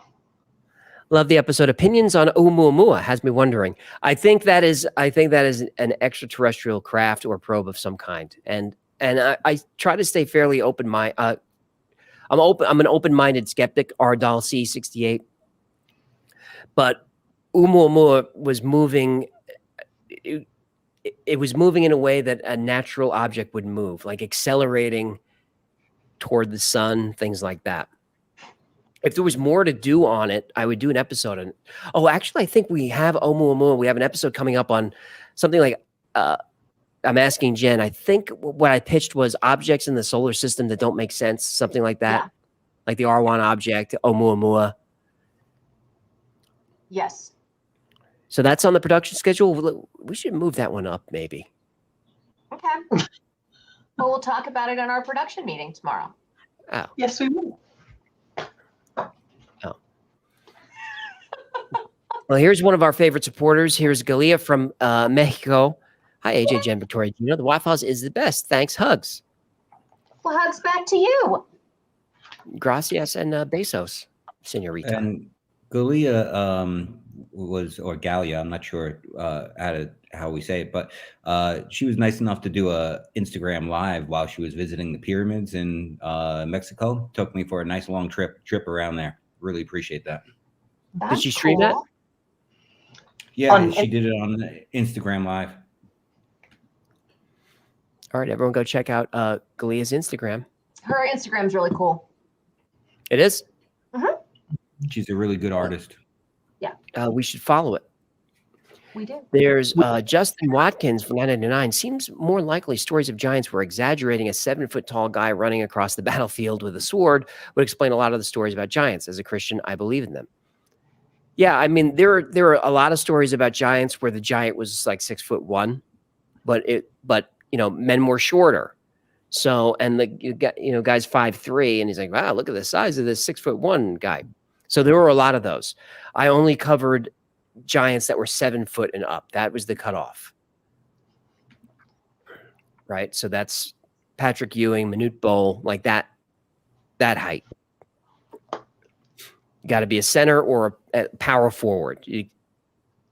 Love the episode. Opinions on Oumuamua has me wondering. I think that is an extraterrestrial craft or probe of some kind. And I try to stay fairly open-minded. I'm an open-minded skeptic, R-Doll C68. But Oumuamua was moving. It was moving in a way that a natural object would move, like accelerating toward the sun, things like that. If there was more to do on it, I would do an episode on it. Oh, actually, I think we have Oumuamua. We have an episode coming up on something like, I'm asking Jen, I think what I pitched was objects in the solar system that don't make sense, something like that. Yeah. Like the R1 object, Oumuamua. Yes. So that's on the production schedule. We should move that one up, maybe. Okay. Well, we'll talk about it in our production meeting tomorrow. Oh. Yes, we will. Oh. Well, here's one of our favorite supporters. Here's Galia from Mexico. Hi, AJ, Jen, Victoria. You know the Wi-Fi is the best. Thanks. Hugs. Well, hugs back to you. Gracias and besos, senorita. And Galia or Galia, I'm not sure how we say it, but she was nice enough to do a Instagram live while she was visiting the pyramids in Mexico. Took me for a nice long trip around there. Really appreciate that. That's Did she stream that? Yeah, she did it on Instagram live. All right, everyone go check out Galia's Instagram. Her Instagram's really cool. It is? Mm-hmm. She's a really good artist. Yeah. We should follow it. We do. There's Justin Watkins from 999. Seems more likely stories of giants were exaggerating. A 7-foot tall guy running across the battlefield with a sword would explain a lot of the stories about giants. As a Christian, I believe in them. Yeah, I mean, there are a lot of stories about giants where the giant was like 6'1", but men were shorter. So, and guy's 5'3", and he's like, wow, look at the size of this 6'1" guy. So there were a lot of those. I only covered giants that were 7 foot and up. That was the cutoff. Right. So that's Patrick Ewing, Manute Bol, like that height. You got to be a center or a power forward.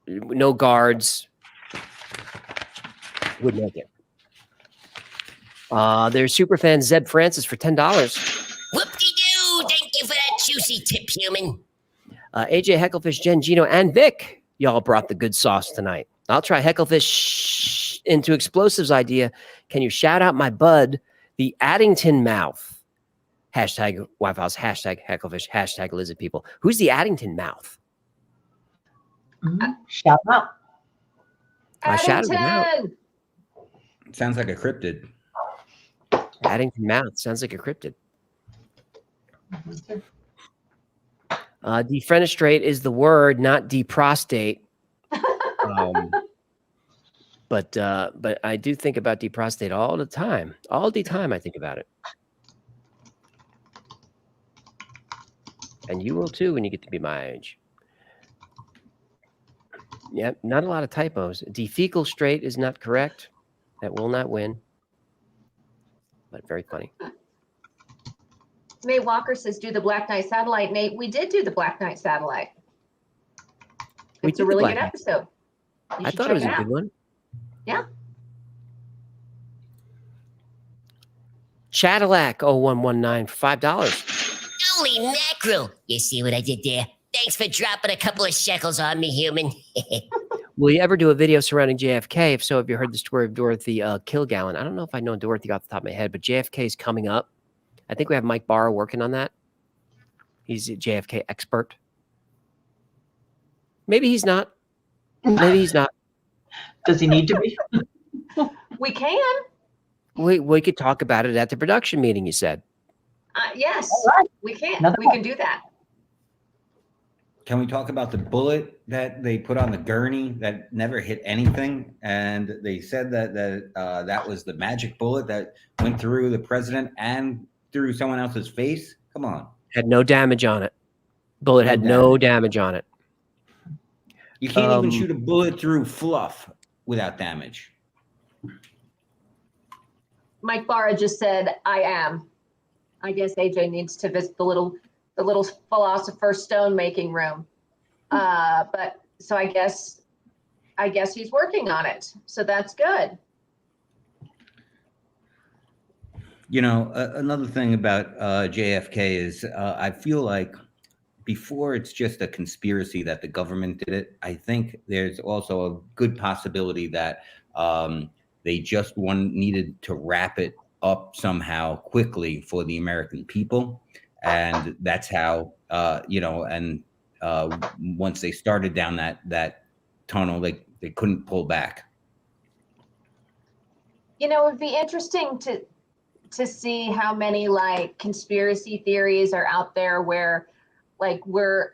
No guards. Would make it. There's superfan Zeb Francis for $10. Whoop-de-doo! Thank you for that juicy tip, human. AJ, Hecklefish, Jen, Gino, and Vic. Y'all brought the good sauce tonight. I'll try Hecklefish into explosives idea. Can you shout out my bud, the Addington Mouth? Hashtag Wi-Fi's, hashtag Hecklefish, hashtag Lizard People. Who's the Addington Mouth? Shout out. I shouted him out. Sounds like a cryptid. Addington Mouth sounds like a cryptid. Defenestrate is the word, not deprostate. But I do think about deprostate all the time. All the time I think about it. And you will too when you get to be my age. Yep, not a lot of typos. Defecal straight is not correct. That will not win. But very funny. Nate Walker says, do the Black Knight Satellite. Nate, we did do the Black Knight Satellite. It's a really good episode. I thought it was a good one. Yeah. Cadillac 0119 for $5. Holy mackerel. You see what I did there? Thanks for dropping a couple of shekels on me, human. Will you ever do a video surrounding JFK? If so, have you heard the story of Dorothy Kilgallen? I don't know if I know Dorothy off the top of my head, but JFK is coming up. I think we have Mike Barr working on that. He's a JFK expert. Maybe he's not. Maybe he's not. Does he need to be? We can. We could talk about it at the production meeting, you said. Yes, right. We can. Another We one. can do that. Can we talk about the bullet that they put on the gurney that never hit anything? And they said that was the magic bullet that went through the president and through someone else's face. Come on. Had no damage on it. Bullet had no damage on it. You can't even shoot a bullet through fluff without damage. Mike Barra just said, I am. I guess AJ needs to visit the little philosopher's stone making room. But so I guess he's working on it. So that's good. You know, another thing about JFK is I feel like before it's just a conspiracy that the government did it, I think there's also a good possibility that they just needed to wrap it up somehow quickly for the American people. And that's how, once they started down that tunnel, they couldn't pull back. You know, it'd be interesting to see how many like conspiracy theories are out there where like we're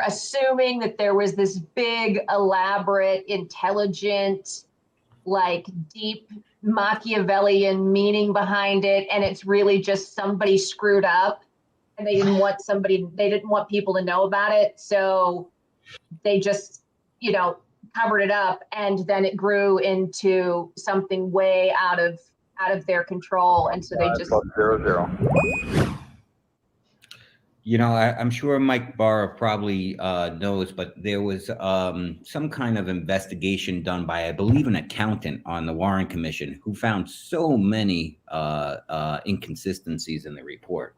assuming that there was this big, elaborate, intelligent, like deep Machiavellian meaning behind it, and it's really just somebody screwed up and they didn't want people to know about it, so they just covered it up, and then it grew into something way out of their control, and so they just 0-0. You know, I'm sure Mike Barr probably knows, but there was some kind of investigation done by, I believe, an accountant on the Warren Commission who found so many inconsistencies in the report.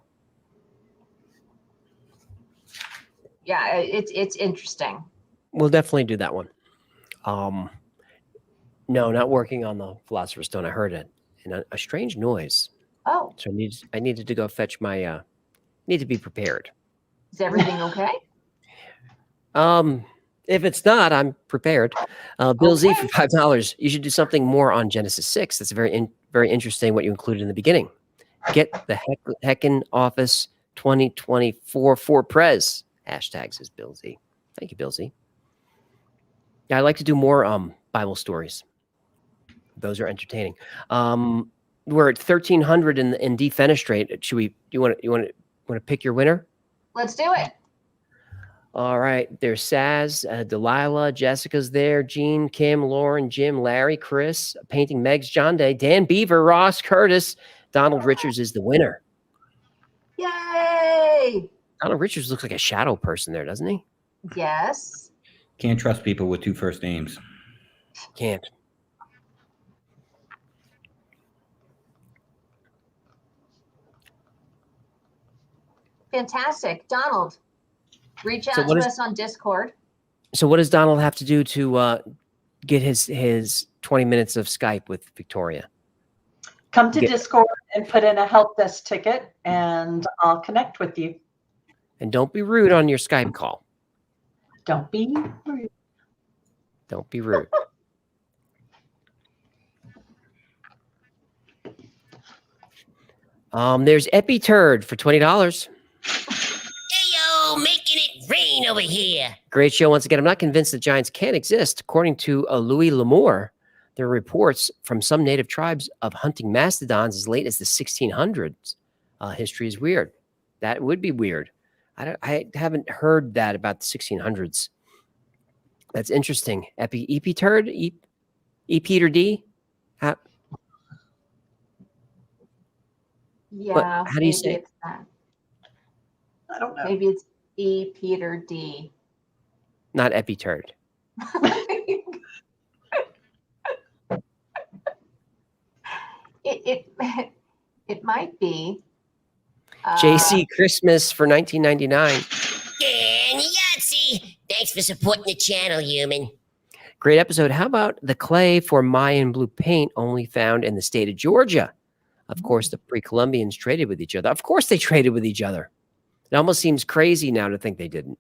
Yeah, it's interesting. We'll definitely do that one. No, not working on the Philosopher's Stone. I heard it and a strange noise. Oh. So I needed to go fetch my. Need to be prepared. Is everything okay? If it's not, I'm prepared. Bill Z for $5. You should do something more on Genesis 6. That's very interesting what you included in the beginning. Get the heckin' office 2024 for Prez. Hashtag says Bill Z. Thank you, Bill Z. Yeah, I like to do more Bible stories. Those are entertaining. We're at 1,300 in defenestrate. Should we? You want to pick your winner? Let's do it. All right. There's Saz, Delilah, Jessica's there, Jean, Kim, Lauren, Jim, Larry, Chris, Painting Megs, John Day, Dan Beaver, Ross, Curtis. Donald Richards is the winner. Yay! Donald Richards looks like a shadow person there, doesn't he? Yes. Can't trust people with 2 first names. Can't. Fantastic. Donald, reach out to us on Discord. So what does Donald have to do to get his 20 minutes of Skype with Victoria? Come to Discord and put in a help desk ticket, and I'll connect with you. And don't be rude on your Skype call. Don't be rude. Don't be rude. There's EpiTurd for $20. Heyo, making it rain over here. Great show once again. I'm not convinced that giants can't exist. According to Louis L'Amour, there are reports from some native tribes of hunting mastodons as late as the 1600s. History is weird. That would be weird. I haven't heard that about the 1600s. That's interesting. EpiTurd? Peter D? Yeah. How do you say it? It's that. I don't know. Maybe it's E. Peter D. Not EpiTurd. It might be. JC Christmas for $19.99. And Yahtzee! Thanks for supporting the channel, human. Great episode. How about the clay for Mayan blue paint only found in the state of Georgia? Of course, the pre-Columbians traded with each other. Of course, they traded with each other. It almost seems crazy now to think they didn't.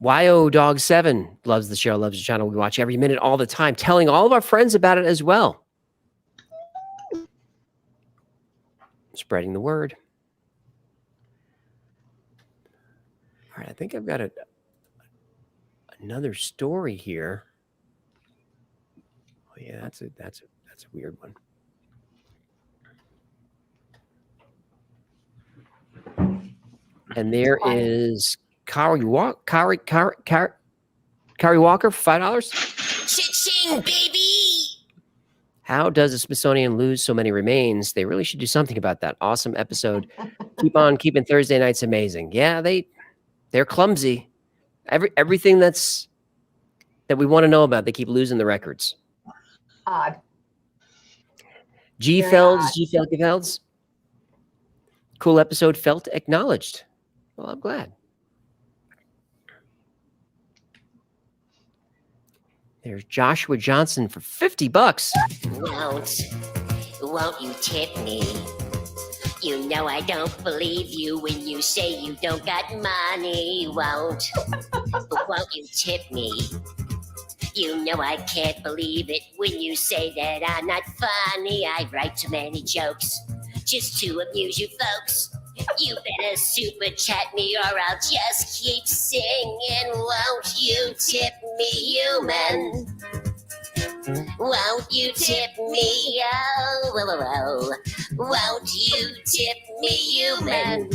YO Dog 7 loves the show, loves the channel. We watch every minute all the time, telling all of our friends about it as well. Spreading the word. All right, I think I've got another story here. Oh yeah, that's a weird one. And there is Kari Walker for $5. Cha-ching, baby! How does the Smithsonian lose so many remains? They really should do something about that. Awesome episode. Keep on keeping Thursday nights amazing. Yeah, they're clumsy. Everything that we want to know about, they keep losing the records. Odd. G. Felds. Cool episode, felt acknowledged. Well, I'm glad. There's Joshua Johnson for $50. Won't you tip me? You know I don't believe you when you say you don't got money. Won't you tip me? You know I can't believe it when you say that I'm not funny. I write too many jokes just to amuse you folks. You better super chat me or I'll just keep singing. Won't you tip me, human? Won't you tip me? Oh, whoa, whoa, whoa. Won't you tip me, human?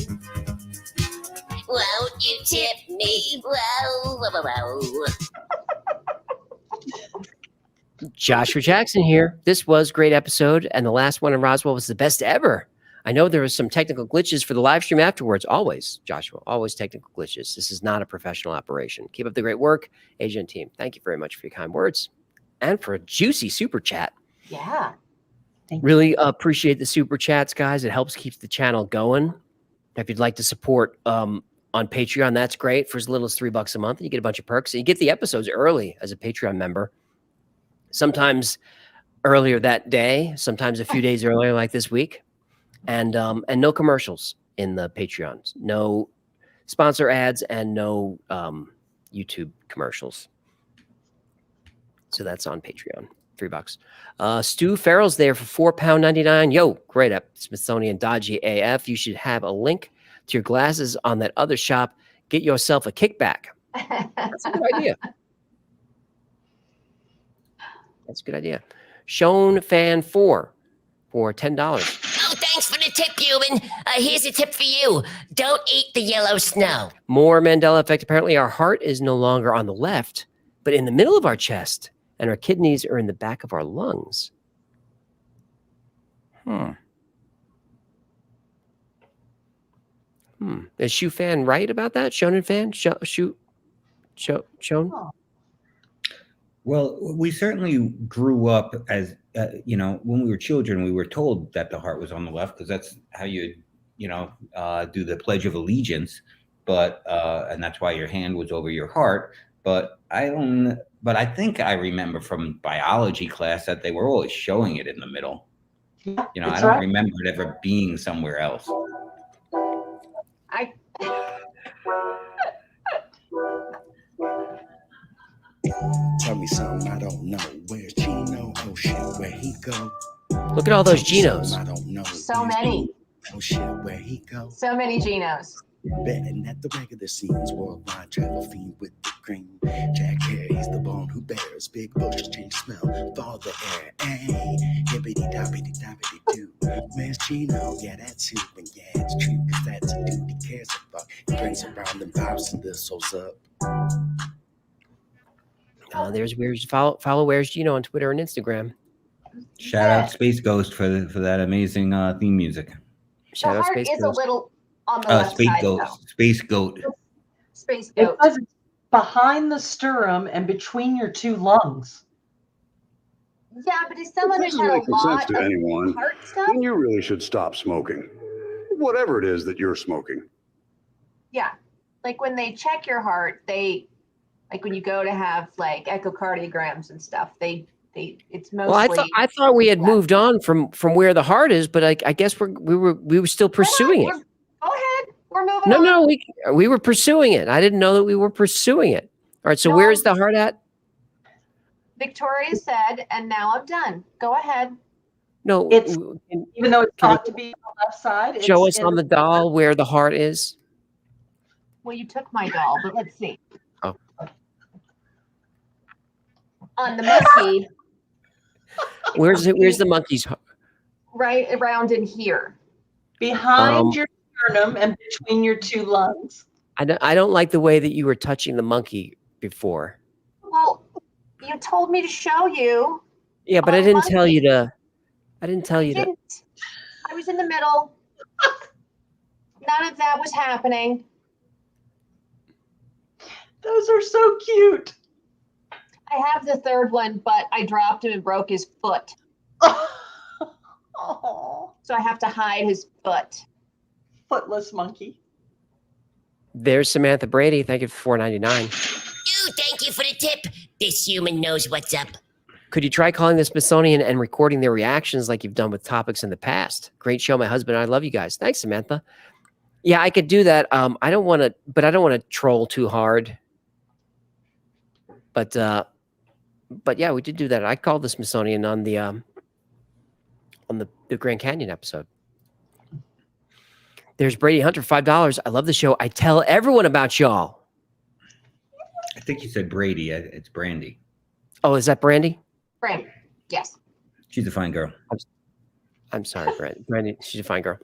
Won't you tip me? Whoa, whoa, whoa, whoa. Joshua Jackson here. This was a great episode, and the last one in Roswell was the best ever. I know there was some technical glitches for the live stream afterwards. Always, Joshua, always technical glitches. This is not a professional operation. Keep up the great work, Agent team. Thank you very much for your kind words and for a juicy super chat. Yeah. Really appreciate the super chats, guys. It helps keep the channel going. If you'd like to support on Patreon, that's great. For as little as $3 a month, you get a bunch of perks. You get the episodes early as a Patreon member. Sometimes earlier that day, sometimes a few days earlier, like this week. And no commercials in the Patreons. No sponsor ads and no YouTube commercials. So that's on Patreon. $3. Stu Farrell's there for £4.99. Yo, great up. Smithsonian Dodgy AF. You should have a link to your glasses on that other shop. Get yourself a kickback. That's a good idea. That's a good idea. Shown Fan 4 for $10. Oh, thanks for the tip, human. Here's a tip for you. Don't eat the yellow snow. More Mandela effect. Apparently, our heart is no longer on the left, but in the middle of our chest, and our kidneys are in the back of our lungs. Is Shoe Fan right about that? Shonen Fan? Shonen? Well, we certainly grew up as, when we were children, we were told that the heart was on the left because that's how you do the Pledge of Allegiance. But, and that's why your hand was over your heart. But I think I remember from biology class that they were always showing it in the middle. Yeah, I don't remember it ever being somewhere else. Tell me something I don't know. Where's Gino? Oh shit, where he go? Look at all those Ginos. I don't know. So many. Oh shit, where he go? So many Ginos. Betting at the regular scenes, worldwide travel fiend with the green. Jack hair, he's the bone who bears. Big bushes change smell, thaw the air. Hey, hibbity dobbity dobbity doo. Where's Gino? Yeah, that's who. And yeah, it's true, cause that's a dude he cares about. He brings around them vibes and this souls up. There's Where's follow Where's Gino on Twitter and Instagram. Shout out Space Ghost for that amazing theme music. Shout out Space Ghost. A little on the left Space side, Goat. though. Space Goat. Space Goat. It's behind the sternum and between your two lungs. Yeah, but is someone who's had a lot to of anyone, heart stuff? then you really should stop smoking. Whatever it is that you're smoking. Yeah, like when they check your heart, like when you go to have like echocardiograms and stuff, it's mostly. Well, I thought we had moved on from where the heart is, but I guess we were still pursuing it. Go ahead, we're moving on. No, we were pursuing it. I didn't know that we were pursuing it. All right, so where is the heart at? Victoria said, and now I'm done. Go ahead. No, it's even though it's thought to be on the left side. Show us on the doll where the heart is. Well, you took my doll, but let's see. Oh. On the monkey. Where's the monkey's heart? Right around in here. Behind your sternum and between your two lungs. I don't like the way that you were touching the monkey before. Well, you told me to show you. Yeah, but I didn't tell you to. I didn't tell you to. I was in the middle. None of that was happening. Those are so cute. I have the third one, but I dropped him and broke his foot. Oh. So I have to hide his foot. Footless monkey. There's Samantha Brady. Thank you for $4.99. Dude, thank you for the tip. This human knows what's up. Could you try calling the Smithsonian and recording their reactions like you've done with topics in the past? Great show, my husband and I love you guys. Thanks, Samantha. Yeah, I could do that. I don't want to troll too hard. But yeah, we did do that. I called the Smithsonian on the Grand Canyon episode. There's Brady Hunter, $5. I love the show. I tell everyone about y'all. I think you said Brady. It's Brandy. Oh, is that Brandy? Brandy, yes. She's a fine girl. I'm sorry, Brandy. She's a fine girl.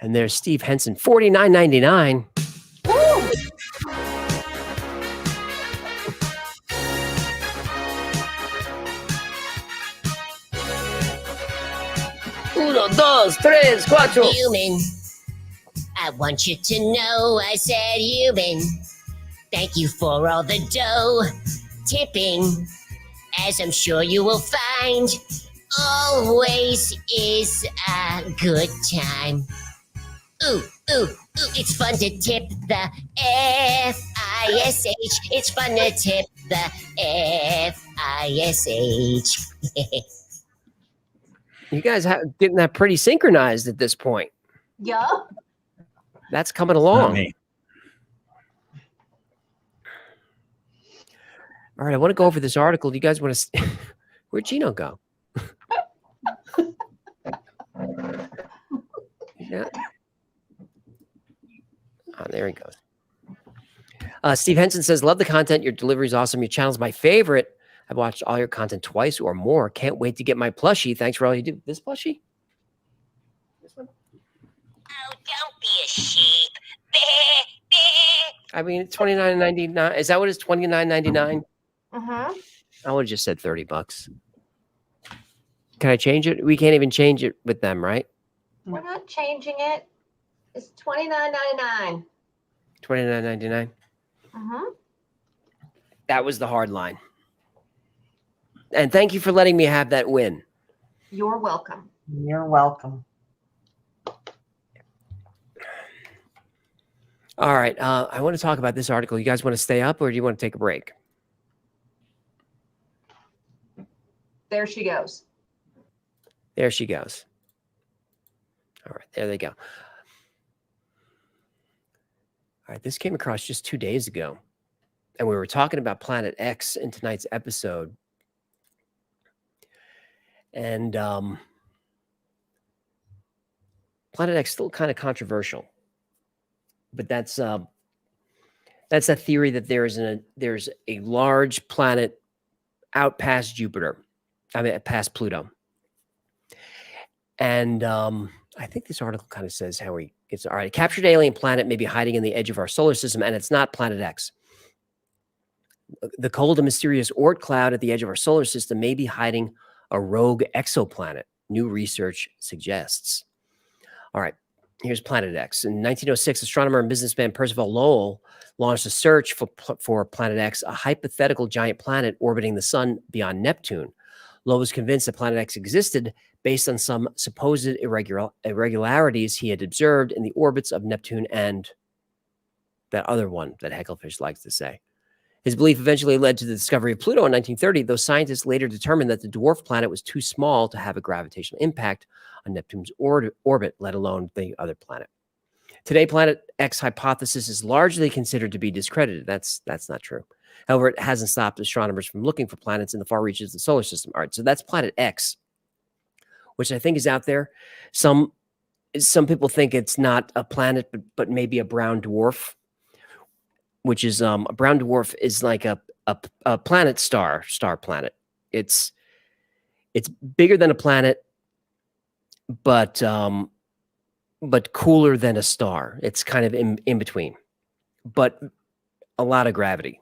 And there's Steve Henson, $49.99. Uno, dos, tres, cuatro. Human, I want you to know I said human. Thank you for all the dough tipping, as I'm sure you will find. Always is a good time. Ooh, ooh, ooh, it's fun to tip the F-I-S-H. It's fun to tip the F-I-S-H. You guys have getting that pretty synchronized at this point. Yup. That's coming Not along. me. All right, I want to go over this article. Do you guys want to? Where'd Gino go? Yeah. Oh, there he goes. Steve Henson says, "Love the content. Your delivery is awesome. Your channel's my favorite. I've watched all your content twice or more. Can't wait to get my plushie. Thanks for all you do." This plushie? This one? Oh, don't be a sheep. I mean, it's $29.99. Is that what it's $29.99? Mm-hmm. I would have just said $30. Can I change it? We can't even change it with them, right? We're not changing it. It's $29.99. $29.99. Mm-hmm. That was the hard line. And thank you for letting me have that win. You're welcome. You're welcome. All right. I want to talk about this article. You guys want to stay up or do you want to take a break? There she goes. There she goes. All right. There they go. All right. This came across just 2 days ago. And we were talking about Planet X in tonight's episode. And Planet X still kind of controversial. But that's a theory that there's a large planet out past Jupiter. I mean, past Pluto. And I think this article kind of says how he gets. All right, a captured alien planet may be hiding in the edge of our solar system, and it's not Planet X. The cold and mysterious Oort cloud at the edge of our solar system may be hiding a rogue exoplanet, new research suggests. All right, here's Planet X. In 1906, astronomer and businessman Percival Lowell launched a search for Planet X, a hypothetical giant planet orbiting the sun beyond Neptune. Lowell was convinced that Planet X existed based on some supposed irregularities he had observed in the orbits of Neptune and that other one that Hecklefish likes to say. His belief eventually led to the discovery of Pluto in 1930, though scientists later determined that the dwarf planet was too small to have a gravitational impact on Neptune's orbit, let alone the other planet. Today, Planet X hypothesis is largely considered to be discredited. That's not true. However, it hasn't stopped astronomers from looking for planets in the far reaches of the solar system. All right, so that's Planet X, which I think is out there. Some people think it's not a planet, but maybe a brown dwarf, which is a brown dwarf is like a planet star planet. It's bigger than a planet, but cooler than a star. It's kind of in between, but a lot of gravity.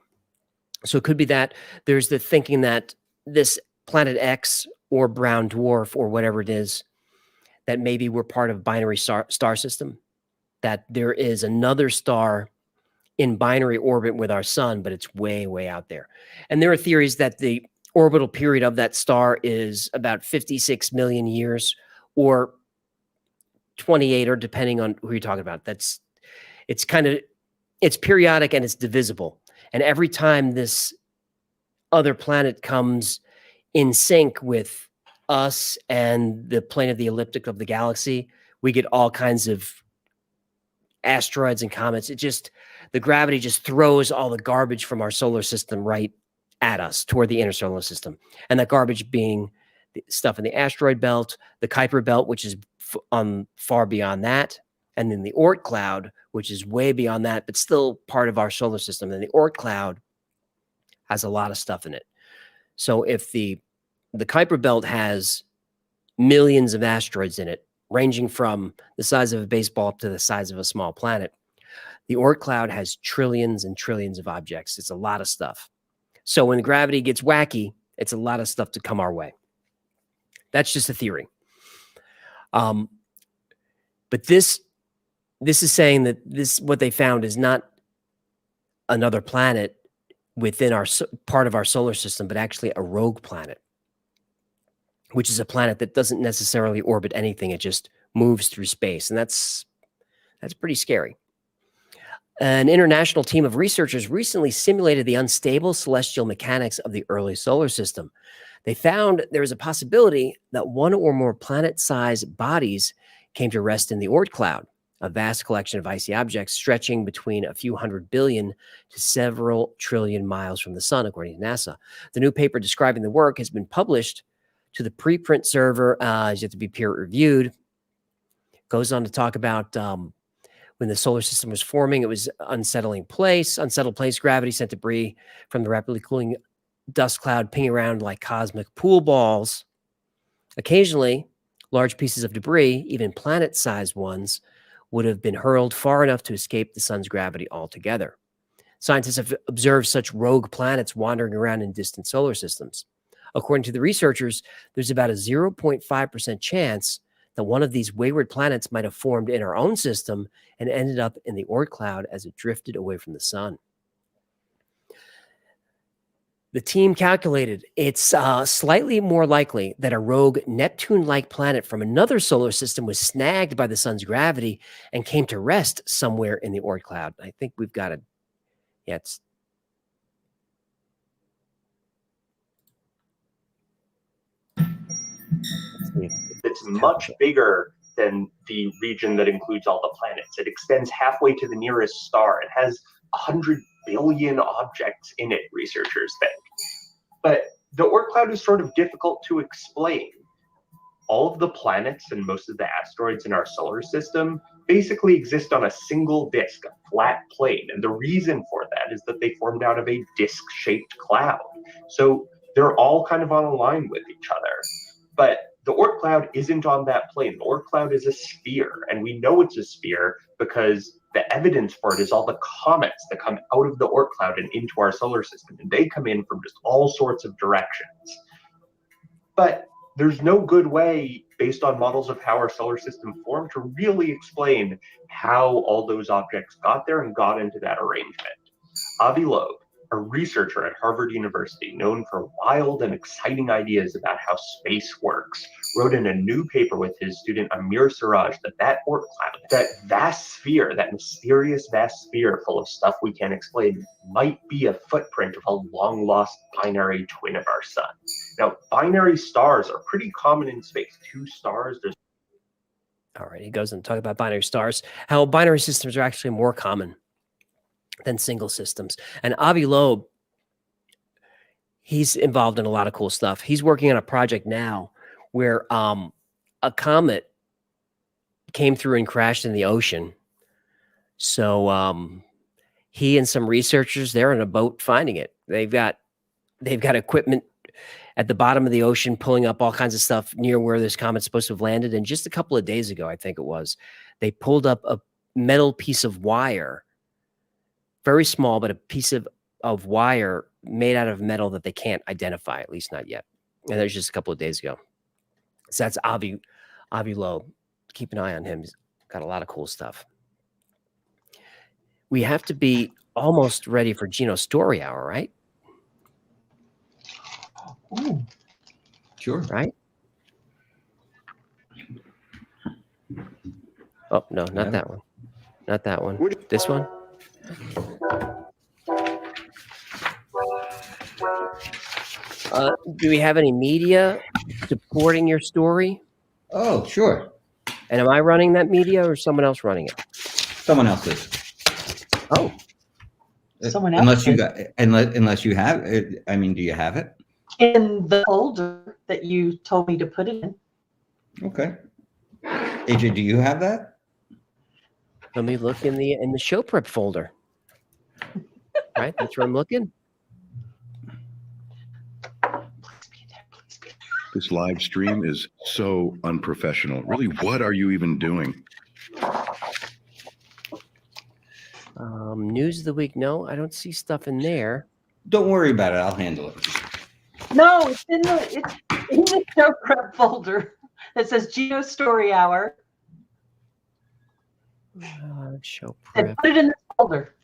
So it could be that there's the thinking that this Planet X or brown dwarf or whatever it is, that maybe we're part of a binary star system, that there is another star in binary orbit with our sun, but it's way, way out there. And there are theories that the orbital period of that star is about 56 million years or 28, or depending on who you're talking about. It's periodic and it's divisible. And every time this other planet comes in sync with us and the plane of the elliptic of the galaxy, we get all kinds of asteroids and comets. The gravity just throws all the garbage from our solar system right at us toward the inner solar system. And that garbage being the stuff in the asteroid belt, the Kuiper belt, which is far beyond that, and then the Oort cloud, which is way beyond that, but still part of our solar system. And the Oort cloud has a lot of stuff in it. So if the Kuiper belt has millions of asteroids in it, ranging from the size of a baseball up to the size of a small planet, the Oort cloud has trillions and trillions of objects. It's a lot of stuff. So when the gravity gets wacky, it's a lot of stuff to come our way. That's just a theory. But this is saying that what they found is not another planet within our part of our solar system, but actually a rogue planet, which is a planet that doesn't necessarily orbit anything. It just moves through space. And that's pretty scary. An international team of researchers recently simulated the unstable celestial mechanics of the early solar system. They found there was a possibility that one or more planet-sized bodies came to rest in the Oort cloud, a vast collection of icy objects stretching between a few 100 billion to several trillion miles from the sun, according to NASA. The new paper describing the work has been published to the preprint server, has yet to be peer-reviewed. Goes on to talk about when the solar system was forming, it was unsettled place. Gravity sent debris from the rapidly cooling dust cloud pinging around like cosmic pool balls. Occasionally, large pieces of debris, even planet-sized ones, would have been hurled far enough to escape the sun's gravity altogether. Scientists have observed such rogue planets wandering around in distant solar systems. According to the researchers, there's about a 0.5% chance that one of these wayward planets might have formed in our own system and ended up in the Oort cloud as it drifted away from the sun. The team calculated it's slightly more likely that a rogue Neptune-like planet from another solar system was snagged by the sun's gravity and came to rest somewhere in the Oort cloud. I think we've got it. Yeah, it's much bigger than the region that includes all the planets. It extends halfway to the nearest star. It has 100 billion objects in it, researchers think. But the Oort cloud is sort of difficult to explain. All of the planets and most of the asteroids in our solar system basically exist on a single disk, a flat plane. And the reason for that is that they formed out of a disk-shaped cloud. So they're all kind of on a line with each other. But the Oort cloud isn't on that plane. The Oort cloud is a sphere, and we know it's a sphere because the evidence for it is all the comets that come out of the Oort cloud and into our solar system, and they come in from just all sorts of directions. But there's no good way, based on models of how our solar system formed, to really explain how all those objects got there and got into that arrangement. Avi Loeb, a researcher at Harvard University known for wild and exciting ideas about how space works, wrote in a new paper with his student Amir Siraj that Oort cloud, that vast sphere, that mysterious vast sphere full of stuff we can't explain, might be a footprint of a long-lost binary twin of our sun. Now, binary stars are pretty common in space. Two stars, there's... All right, he goes and talks about binary stars, how binary systems are actually more common than single systems. And Avi Loeb, he's involved in a lot of cool stuff. He's working on a project now where a comet came through and crashed in the ocean. So he and some researchers, they're in a boat finding it. They've got equipment at the bottom of the ocean pulling up all kinds of stuff near where this comet's supposed to have landed. And just a couple of days ago, I think it was, they pulled up a metal piece of wire, very small, but a piece of wire made out of metal that they can't identify, at least not yet. And that was just a couple of days ago. So that's Avi Loeb. Keep an eye on him. He's got a lot of cool stuff. We have to be almost ready for Gino's story hour, right? Ooh. Sure. Right? Oh, no, not that one. Not that one. This one? Do we have any media supporting your story? Oh, sure. And am I running that media or someone else running it? Someone else is. Oh. Someone else Unless you is. got, unless you have it. I mean, do you have it? In the folder that you told me to put it in. Okay. AJ, do you have that? Let me look in the show prep folder. Right, that's where I'm looking. This live stream is so unprofessional. Really, what are you even doing? News of the week. No, I don't see stuff in there. Don't worry about it. I'll handle it. No, it's in the show prep folder that says Gino Story Hour. Show And prep. put it in the folder.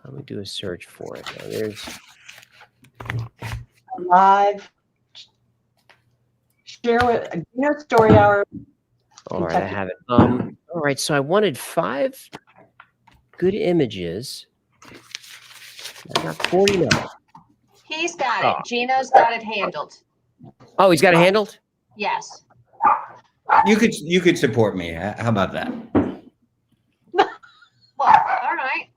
Let me do a search for it. Now, there's Live. Share with Gino Story Hour. all right. I have it. All right. So I wanted 5 good images I got 49. He's got Oh. it. Gino's got it handled. Oh, he's got it handled? Yes. You could support me. How about that? Well, all right.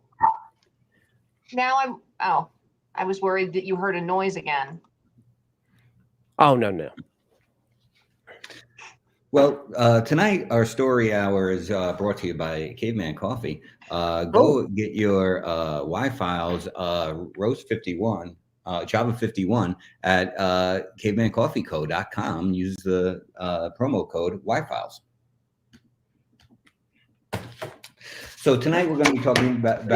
Now I was worried that you heard a noise again. Oh, no. Well, tonight our story hour is brought to you by Caveman Coffee. Go get your Y files, roast 51, Java 51 at cavemancoffeeco.com. Use the promo code Y files. So tonight we're going to be talking about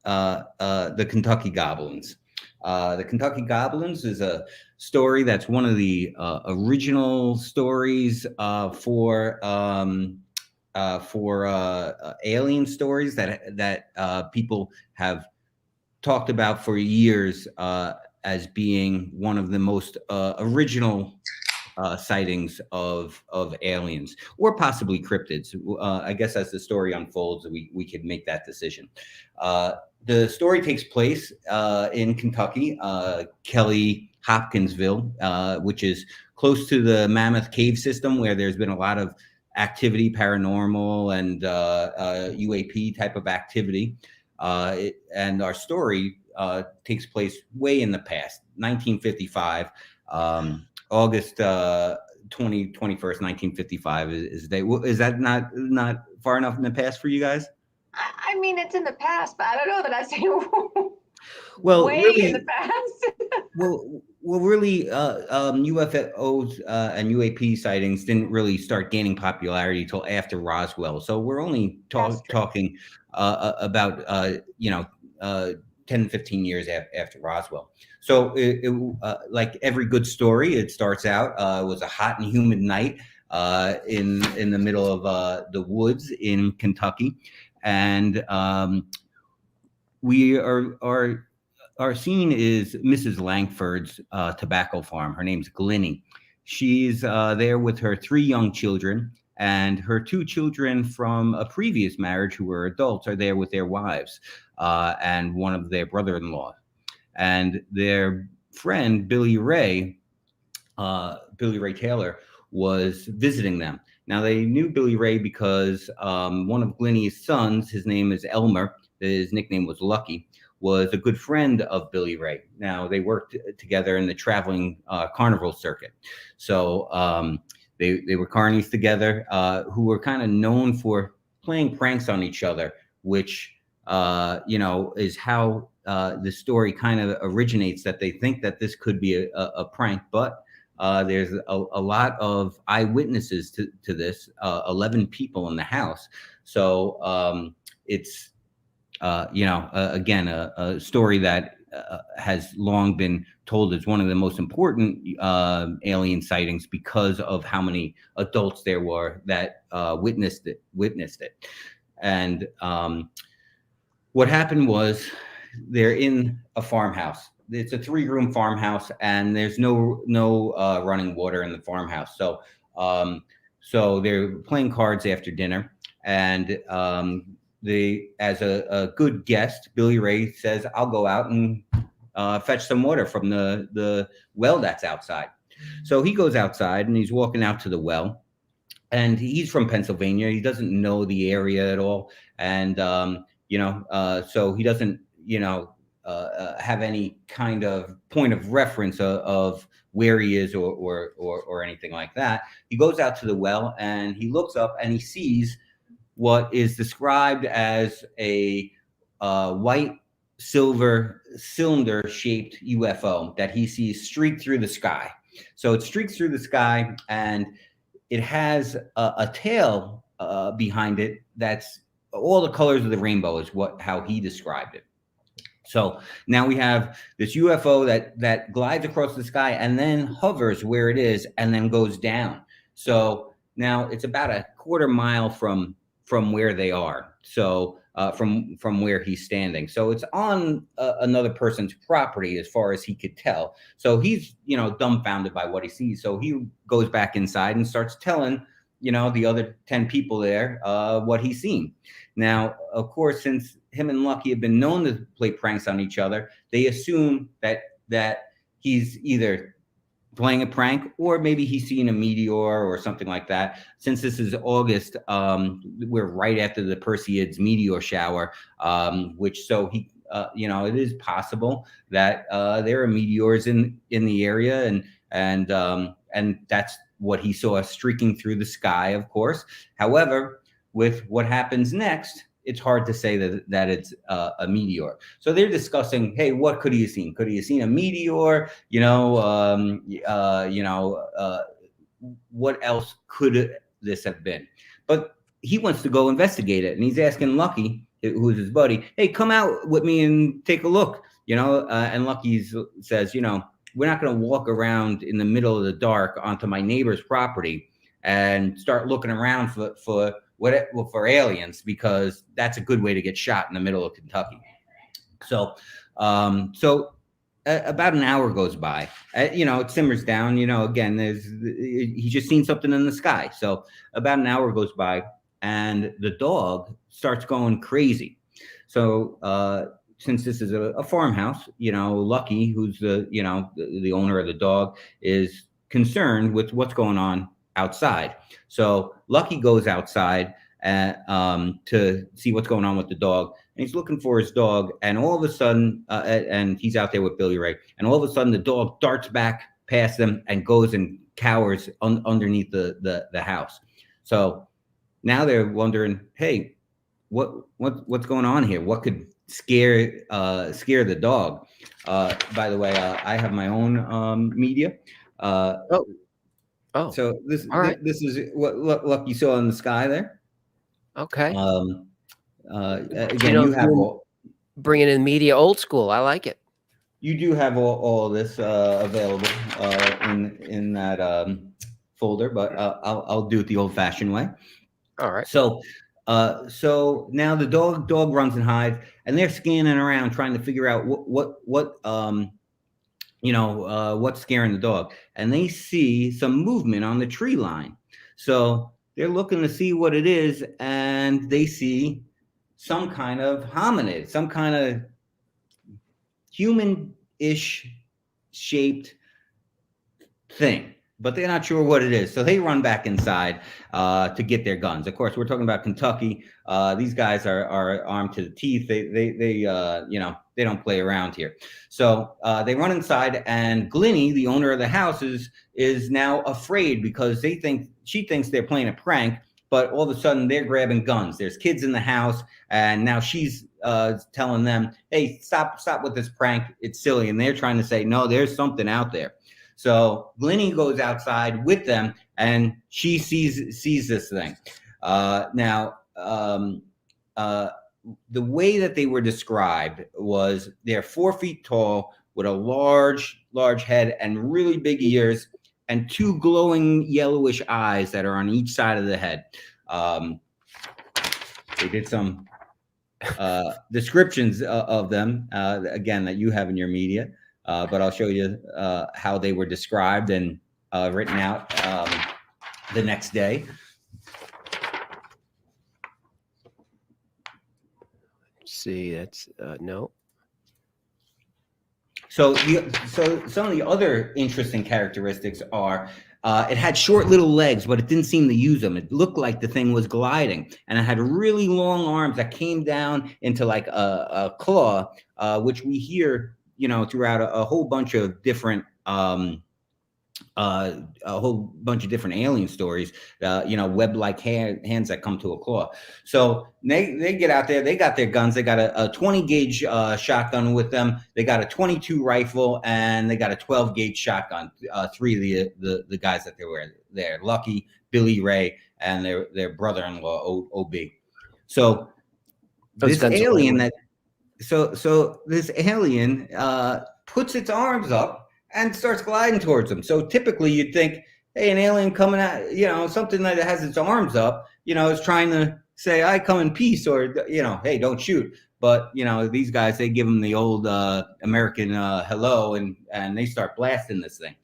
the Kentucky Goblins. The Kentucky Goblins is a story that's one of the original stories for alien stories that people have talked about for years as being one of the most original sightings of aliens, or possibly cryptids. I guess as the story unfolds, we could make that decision. The story takes place in Kentucky, Kelly Hopkinsville, which is close to the Mammoth Cave system, where there's been a lot of activity, paranormal and UAP type of activity. And our story takes place way in the past, 1955. August 21st, 1955 is day. Is that not far enough in the past for you guys? I mean, it's in the past, but I don't know that I'd say way really, in the past. well, really, UFOs and UAP sightings didn't really start gaining popularity till after Roswell. So we're only talking about 10, 15 years after Roswell. So like every good story, it starts out, it was a hot and humid night in the middle of the woods in Kentucky. And our scene is Mrs. Langford's tobacco farm. Her name's Glennie. She's there with her 3 young children, and her 2 children from a previous marriage who were adults are there with their wives and one of their brother-in-law. And their friend, Billy Ray Taylor, was visiting them. Now, they knew Billy Ray because one of Glennie's sons, his name is Elmer, his nickname was Lucky, was a good friend of Billy Ray. Now, they worked together in the traveling carnival circuit. So they were carnies together who were kind of known for playing pranks on each other, which, is how the story kind of originates, that they think that this could be a prank. But there's a lot of eyewitnesses to this, 11 people in the house. So it's, again, a story that has long been told as one of the most important alien sightings because of how many adults there were that witnessed it. And what happened was, they're in a farmhouse. It's a 3-room farmhouse, and there's no running water in the farmhouse. So they're playing cards after dinner, and as a good guest, Billy Ray says, "I'll go out and fetch some water from the well that's outside." So he goes outside, and he's walking out to the well, and he's from Pennsylvania. He doesn't know the area at all, and so he doesn't have any kind of point of reference of where he is or anything like that. He goes out to the well, and he looks up, and he sees what is described as a white silver cylinder shaped UFO that he sees streak through the sky. So it streaks through the sky, and it has a tail behind it that's all the colors of the rainbow, is how he described it. So now we have this UFO that glides across the sky and then hovers where it is and then goes down. So now it's about a quarter mile from where they are. So from where he's standing. So it's on another person's property as far as he could tell. So he's, dumbfounded by what he sees. So he goes back inside and starts telling the other 10 people there what he's seen. Now, of course, since him and Lucky have been known to play pranks on each other, they assume that he's either playing a prank or maybe he's seen a meteor or something like that. Since this is August, we're right after the Perseids meteor shower, which so he it is possible that there are meteors in the area, and that's what he saw streaking through the sky, of course. However, with what happens next, it's hard to say that it's a meteor. So they're discussing, hey, what could he have seen? Could he have seen a meteor? What else could this have been? But he wants to go investigate it, and he's asking Lucky, who's his buddy, hey, come out with me and take a look. And Lucky says, we're not going to walk around in the middle of the dark onto my neighbor's property and start looking around for aliens, because that's a good way to get shot in the middle of Kentucky. So about an hour goes by. It simmers down. Again, he's just seen something in the sky. So about an hour goes by, and the dog starts going crazy. So since this is a farmhouse, Lucky, who's the owner of the dog, is concerned with what's going on outside. So Lucky goes outside to see what's going on with the dog, and he's looking for his dog. And all of a sudden, and he's out there with Billy Ray, and all of a sudden the dog darts back past them and goes and cowers underneath the house. So now they're wondering, hey, what's going on here? What could scare the dog? By the way, I have my own media. So this is what Lucky saw in the sky there. Okay. Again, you have bringing in media old school. I like it. You do have all this available in that folder, but I'll do it the old-fashioned way. All right. So now the dog runs and hides, and they're scanning around trying to figure out what's scaring the dog, and they see some movement on the tree line. So they're looking to see what it is, and they see some kind of hominid, some kind of human-ish shaped thing, but they're not sure what it is. So they run back inside to get their guns. Of course, we're talking about Kentucky. These guys are armed to the teeth. They don't play around here. So they run inside, and Glinny, the owner of the house, is now afraid because she thinks they're playing a prank, but all of a sudden they're grabbing guns. There's kids in the house, and now she's telling them, hey, stop with this prank. It's silly. And they're trying to say, no, there's something out there. So Glinny goes outside with them, and she sees this thing. The way that they were described was they're 4 feet tall with a large head and really big ears and two glowing yellowish eyes that are on each side of the head. They did some descriptions of them, again, that you have in your media, but I'll show you how they were described and written out the next day. See, that's no. So some of the other interesting characteristics are it had short little legs, but it didn't seem to use them. It looked like the thing was gliding, and it had really long arms that came down into like a claw, which we hear, throughout a whole bunch of different alien stories, web-like hands that come to a claw. So they get out there, they got their guns, they got a 20 gauge shotgun with them, they got a 22 rifle, and they got a 12 gauge shotgun. Three of the guys that they were there, Lucky, Billy Ray, and their brother-in-law, OB. So this alien this alien puts its arms up and starts gliding towards them. So typically you'd think, hey, an alien coming out, something that has its arms up, is trying to say, I come in peace, or, hey, don't shoot. But, these guys, they give them the old American hello, and they start blasting this thing.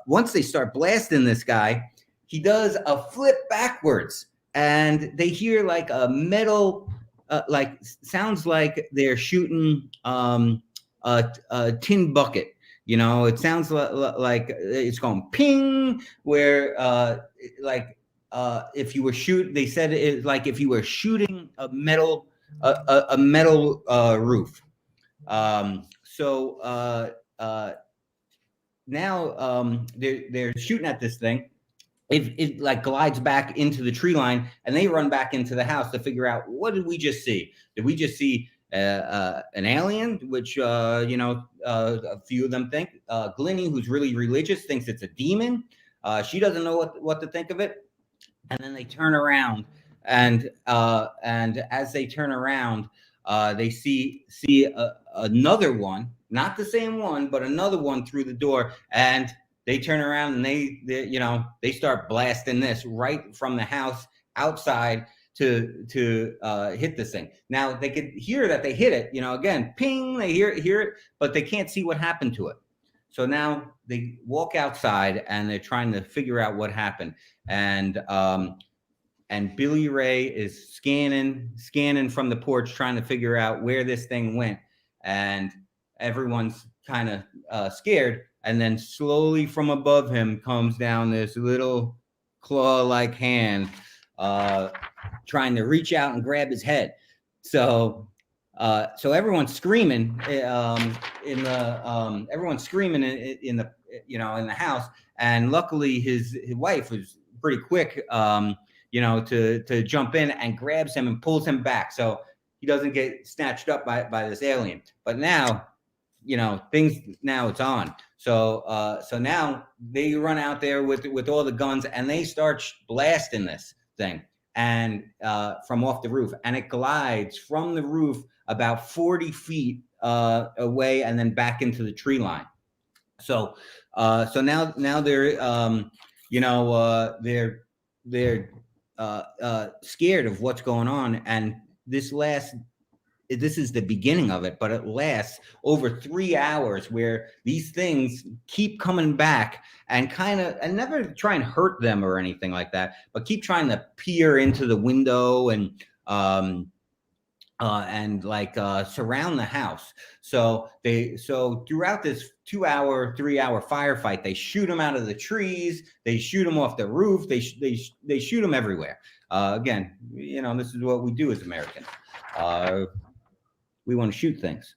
Once they start blasting this guy, he does a flip backwards, and they hear like a metal, like sounds like they're shooting a tin bucket. You know, it sounds like it's going ping, where if you were they said it like if you were shooting a metal roof. Now they're shooting at this thing. It like glides back into the tree line, and they run back into the house to figure out, what did we just see? Did we just see an alien? Which a few of them think. Glennie, who's really religious, thinks it's a demon. She doesn't know what to think of it. And then they turn around, and as they turn around, they see another one, not the same one, but another one through the door, and they turn around and they start blasting this right from the house outside to hit this thing. Now they could hear that they hit it, again, ping, they hear it, but they can't see what happened to it. So now they walk outside and they're trying to figure out what happened. And Billy Ray is scanning from the porch, trying to figure out where this thing went. And everyone's kind of scared. And then slowly from above him comes down this little claw-like hand, trying to reach out and grab his head. So everyone's screaming everyone's screaming in the house. And luckily his wife was pretty quick, to jump in and grabs him and pulls him back, so he doesn't get snatched up by this alien. But now, now it's on. So now they run out there with all the guns, and they start blasting this thing, and from off the roof, and it glides from the roof about 40 feet away, and then back into the tree line. So now they're they're scared of what's going on, and this is the beginning of it, but it lasts over 3 hours, where these things keep coming back and never try and hurt them or anything like that, but keep trying to peer into the window and surround the house. So throughout this 3-hour firefight, they shoot them out of the trees, they shoot them off the roof, they shoot them everywhere. Again, this is what we do as Americans. We want to shoot things.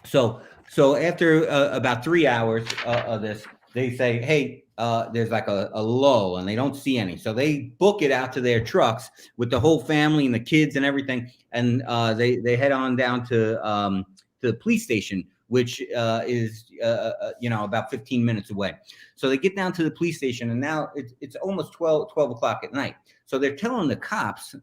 So after about 3 hours of this, they say, hey, there's like a lull, and they don't see any. So they book it out to their trucks with the whole family and the kids and everything. And they head on down to the police station, which is about 15 minutes away. So they get down to the police station, and now it's almost 12 o'clock at night. So they're telling the cops,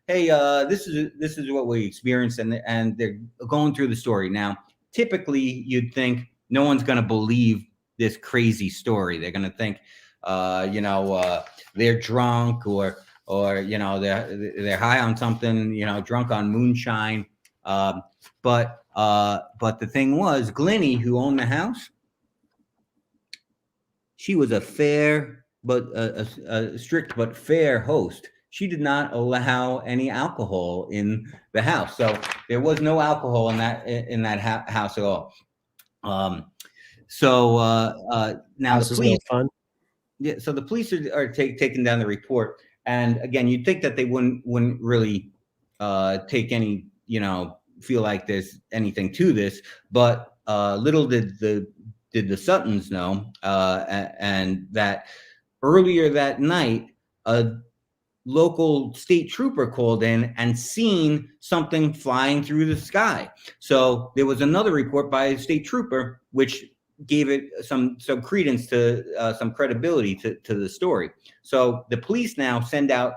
hey, this is what we experienced, and they're going through the story. Now, typically, you'd think no one's going to believe this crazy story. They're going to think, they're drunk, or they're high on something, drunk on moonshine. But the thing was, Glennie, who owned the house, she was a strict but fair host. She did not allow any alcohol in the house, so there was no alcohol in that house at all. Now the police, fun. Yeah, so the police are taking down the report, and again, you'd think that they wouldn't really take any, feel like there's anything to this, but little did the Suttons know, and that earlier that night, a local state trooper called in and seen something flying through the sky. So there was another report by a state trooper, which gave it some credence to some credibility to the story. So the police now send out,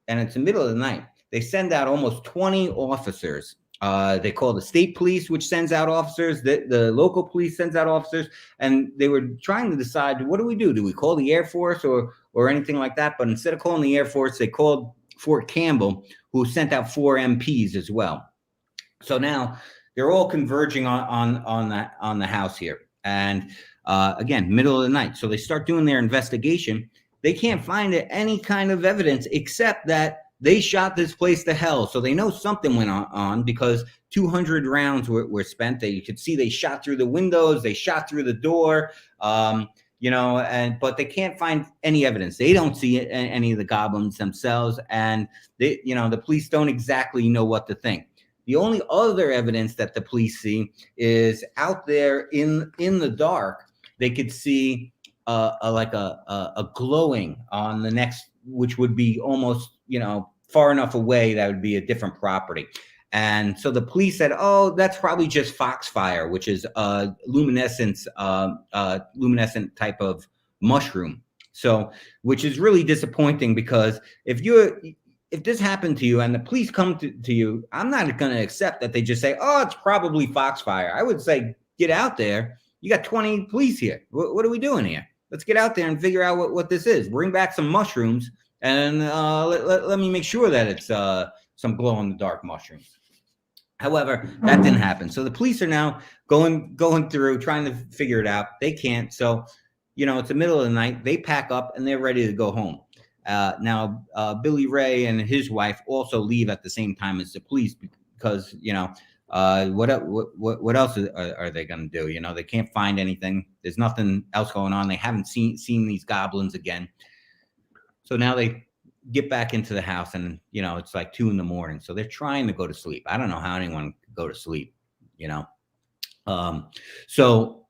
and it's the middle of the night, they send out almost 20 officers. They call the state police, which sends out officers. The local police sends out officers, and they were trying to decide, what do we do? Do we call the Air Force or anything like that? But instead of calling the Air Force, they called Fort Campbell, who sent out 4 MPs as well. So now they're all converging on the house here, and again, middle of the night. So they start doing their investigation, they can't find any kind of evidence except that they shot this place to hell. So they know something went on because 200 rounds were spent. You could see they shot through the windows, they shot through the door, but they can't find any evidence. They don't see any of the goblins themselves, and the police don't exactly know what to think. The only other evidence that the police see is out there in the dark. They could see a glowing on the next, which would be almost far enough away that would be a different property. And so the police said, oh, that's probably just foxfire, which is a luminescent type of mushroom. So, which is really disappointing, because if this happened to you and the police come to you, I'm not going to accept that they just say, oh, it's probably foxfire. I would say, get out there. You got 20 police here. What are we doing here? Let's get out there and figure out what this is. Bring back some mushrooms, and let me make sure that it's some glow-in-the-dark mushrooms. However, that didn't happen. So the police are now going through, trying to figure it out. They can't. So, it's the middle of the night. They pack up and they're ready to go home. Now, Billy Ray and his wife also leave at the same time as the police, because, what else are they going to do? They can't find anything. There's nothing else going on. They haven't seen these goblins again. So now they get back into the house, and it's like 2 a.m. So they're trying to go to sleep. I don't know how anyone could go to sleep. So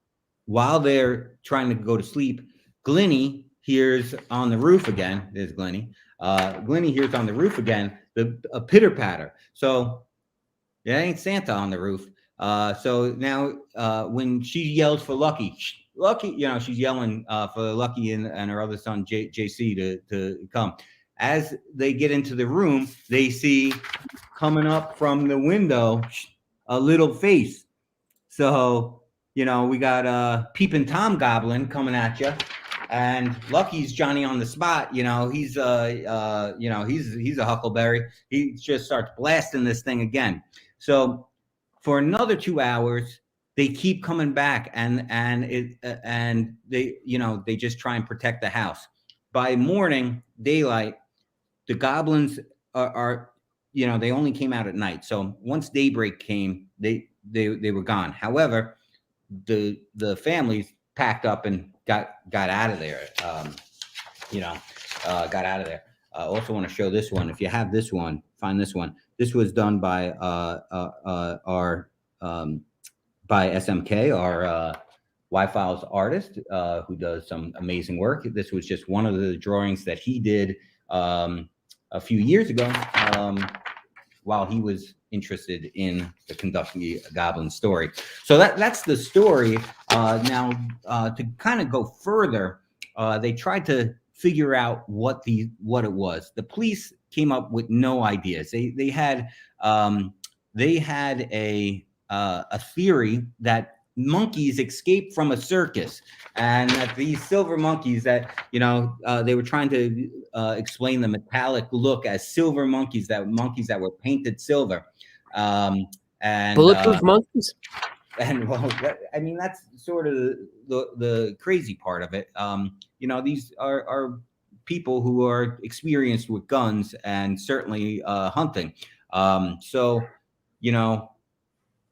while they're trying to go to sleep, Glennie hears on the roof again. There's Glennie. Glennie hears on the roof again a pitter patter. So it ain't Santa on the roof. So now when she yells for Lucky, she's yelling for Lucky and her other son JC to come. As they get into the room, they see coming up from the window a little face. So, we got Peeping Tom Goblin coming at you, and Lucky's Johnny on the spot. He's he's a huckleberry. He just starts blasting this thing again. So for another 2 hours, they keep coming back, and they just try and protect the house. By morning, daylight, the goblins are they only came out at night. So once daybreak came, they were gone. However, the families packed up and got out of there. Got out of there. I also want to show this one. If you have this one, find this one. This was done by by SMK, our Y-Files artist, who does some amazing work. This was just one of the drawings that he did a few years ago, while he was interested in the Kentucky Goblin story. So that's the story. Now, to kind of go further, they tried to figure out what it was. The police came up with no ideas. They had a theory that monkeys escaped from a circus, and that these silver monkeys that they were trying to explain the metallic look as silver monkeys that were painted silver, and bulletproof monkeys. And that's sort of the crazy part of it. These are people who are experienced with guns and certainly hunting. So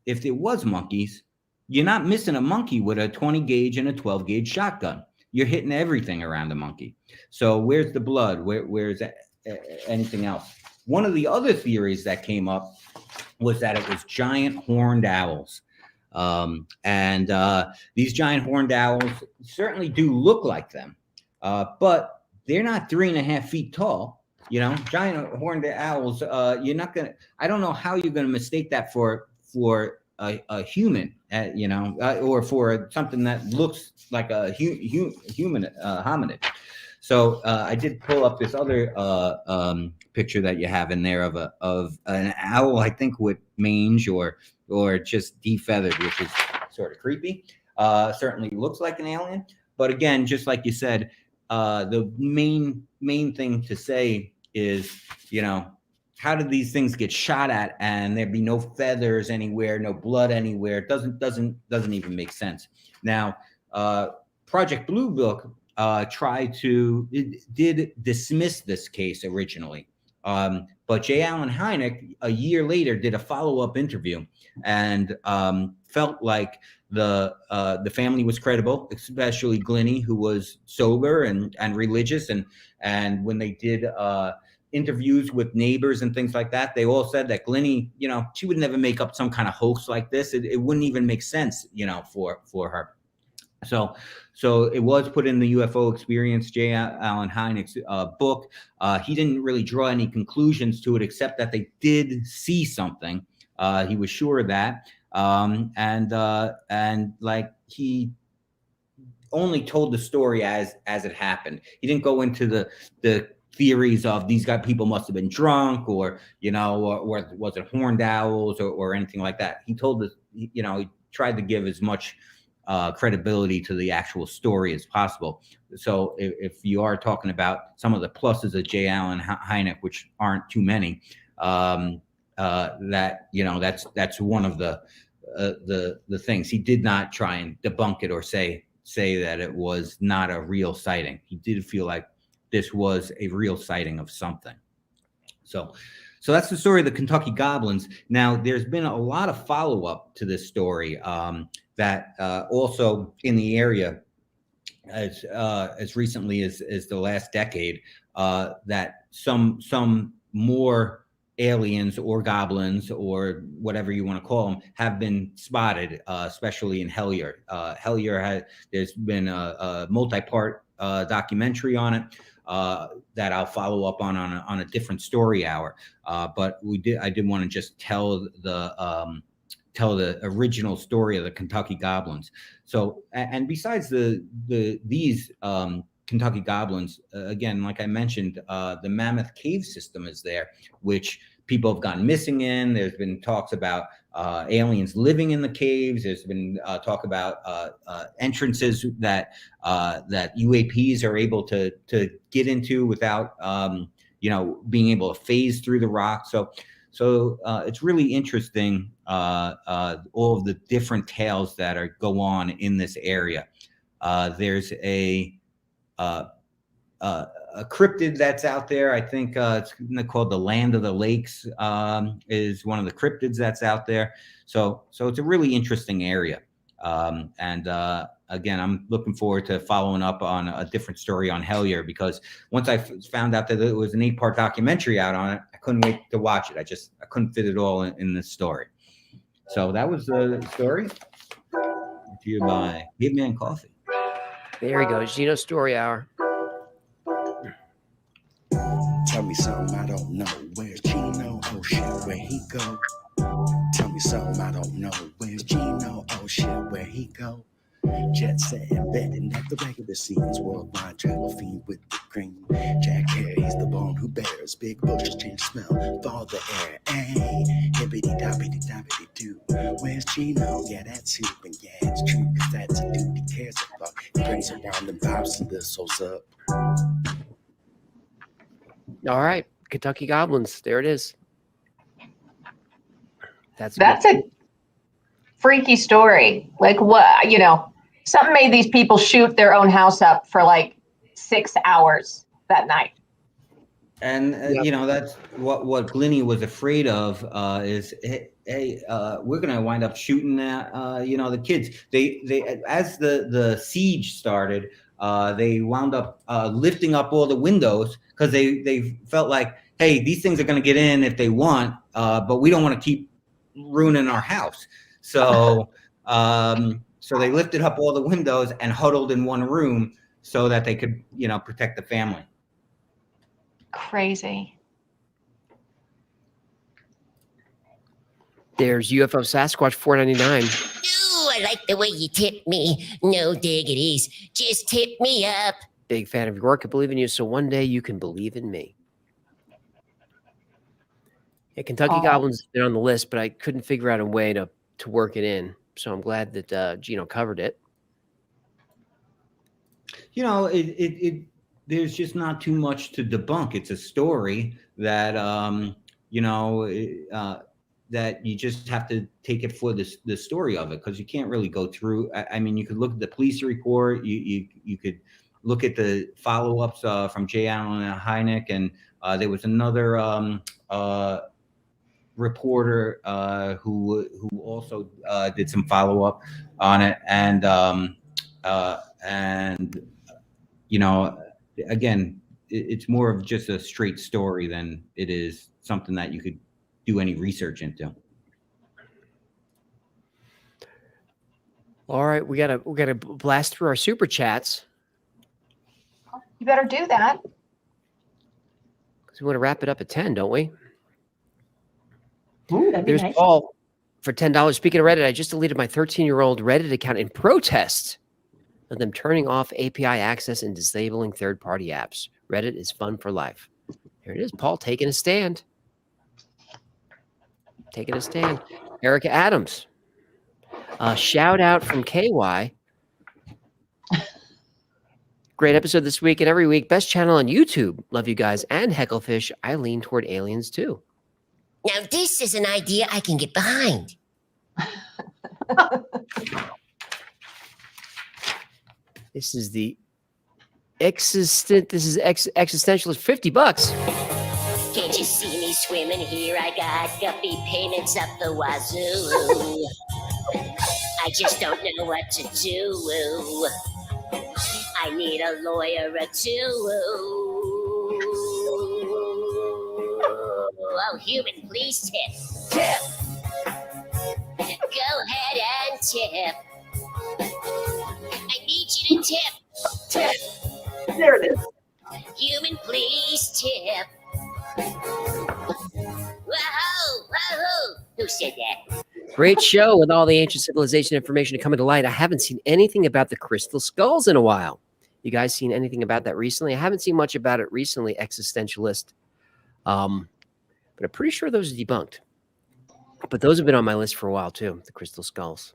if it was monkeys, you're not missing a monkey with a 20 gauge and a 12 gauge shotgun. You're hitting everything around the monkey. So where's the blood? Where's anything else? One of the other theories that came up was that it was giant horned owls. These giant horned owls certainly do look like them, but they're not 3.5 feet tall. Giant horned owls. You're not gonna. I don't know how you're gonna mistake that for a human, or for something that looks like a human hominid. So I did pull up this other picture that you have in there of an owl, I think with mange or just defeathered, which is sort of creepy. Certainly looks like an alien, but again, just like you said, the main thing to say is, how did these things get shot at and there'd be no feathers anywhere, no blood anywhere? It doesn't even make sense. Now, Project Blue Book did dismiss this case originally. But J. Allen Hynek, a year later, did a follow-up interview and felt like the family was credible, especially Glennie, who was sober and religious. And when they did interviews with neighbors and things like that, they all said that Glennie, she would never make up some kind of hoax like this. It wouldn't even make sense, for her. So it was put in the UFO Experience, J. Allen Hynek's book. He didn't really draw any conclusions to it, except that they did see something. He was sure of that. And like he only told the story as it happened. He didn't go into the theories of these people must have been drunk, or was it horned owls or anything like that. He told us, he tried to give as much credibility to the actual story as possible. So if you are talking about some of the pluses of J. Allen Hynek, which aren't too many, that's one of the things. He did not try and debunk it or say that it was not a real sighting. He did feel like this was a real sighting of something. So that's the story of the Kentucky Goblins. Now, there's been a lot of follow-up to this story that also in the area as recently as the last decade, that some more aliens or goblins or whatever you want to call them have been spotted, especially in Hellier. There's been a multi-part documentary on it that I'll follow up on a different story hour. But I did want to just tell the original story of the Kentucky Goblins. So, and besides these Kentucky Goblins, again, like I mentioned, the Mammoth Cave system is there, which people have gone missing in. There's been talks about aliens living in the caves. There's been talk about entrances that UAPs are able to get into without being able to phase through the rock. So it's really interesting, all of the different tales that go on in this area. There's a cryptid that's out there. I think it's called the Land of the Lakes, is one of the cryptids that's out there. So it's a really interesting area. Again, I'm looking forward to following up on a different story on Hellier, because once I found out that it was an 8-part documentary out on it, I couldn't wait to watch it. I couldn't fit it all in this story. So that was the story. To you by Hitman Coffee. There he goes, Gino Story Hour. Tell me something I don't know. Where's Gino? Oh shit, where he go? Tell me something I don't know. Where's Gino? Oh shit, where he go? Jet set embedded at the regular scenes. Worldwide travel fiend with the green. Jack hair, he's the bone who bears. Big bushes change smell, thaw the air. Ay, hibbity dobbity dobbity doo. Where's Gino? Yeah, that's who. And yeah, it's true, cause that's a dude he cares about. He brings around the vibes and the souls up. All right, Kentucky Goblins. There it is. That's a freaky story. Like, what, something made these people shoot their own house up for like 6 hours that night. And that's what Glennie was afraid of, is hey, we're gonna wind up shooting at the kids. They as the siege started, they wound up lifting up all the windows, because they felt like, hey, these things are gonna get in if they want, but we don't want to keep ruining our house. So so they lifted up all the windows and huddled in one room so that they could protect the family. Crazy. There's UFO Sasquatch 499. Ooh, I like the way you tip me. No diggities. Just tip me up. Big fan of your work. I believe in you, so one day you can believe in me. Yeah, Kentucky Goblins has been on the list, but I couldn't figure out a way to work it in. So I'm glad that Gino covered it. There's just not too much to debunk. It's a story that that you just have to take it for the story of it, because you can't really go through. I mean, you could look at the police report. You could look at the follow-ups from Jay Allen and Hynek, and there was another reporter who also did some follow-up on it, and you know, again, it's more of just a straight story than it is something that you could do any research into. All right, we gotta blast through our super chats. You better do that. Because we want to wrap it up at 10, don't we? Ooh, that'd be There's nice. Paul for $10. Speaking of Reddit, I just deleted my 13-year-old Reddit account in protest of them turning off API access and disabling third-party apps. Reddit is fun for life. Here it is, Paul taking a stand. Taking a stand. Erica Adams. Shout out from KY. Great episode this week and every week. Best channel on YouTube. Love you guys. And Hecklefish. I lean toward aliens too. Now this is an idea I can get behind. This is the existentialist $50. Can't you see me swimming here? I got guppy payments up the wazoo. I just don't know what to do. I need a lawyer or two. Oh, human, please tip. Tip. Go ahead and tip. I need you to tip. Tip. There it is. Human, please tip. Whoa, whoa, who said that? Great show with all the ancient civilization information coming to light. I haven't seen anything about the crystal skulls in a while. You guys seen anything about that recently? I haven't seen much about it recently, existentialist. But I'm pretty sure those are debunked. But those have been on my list for a while too, the crystal skulls.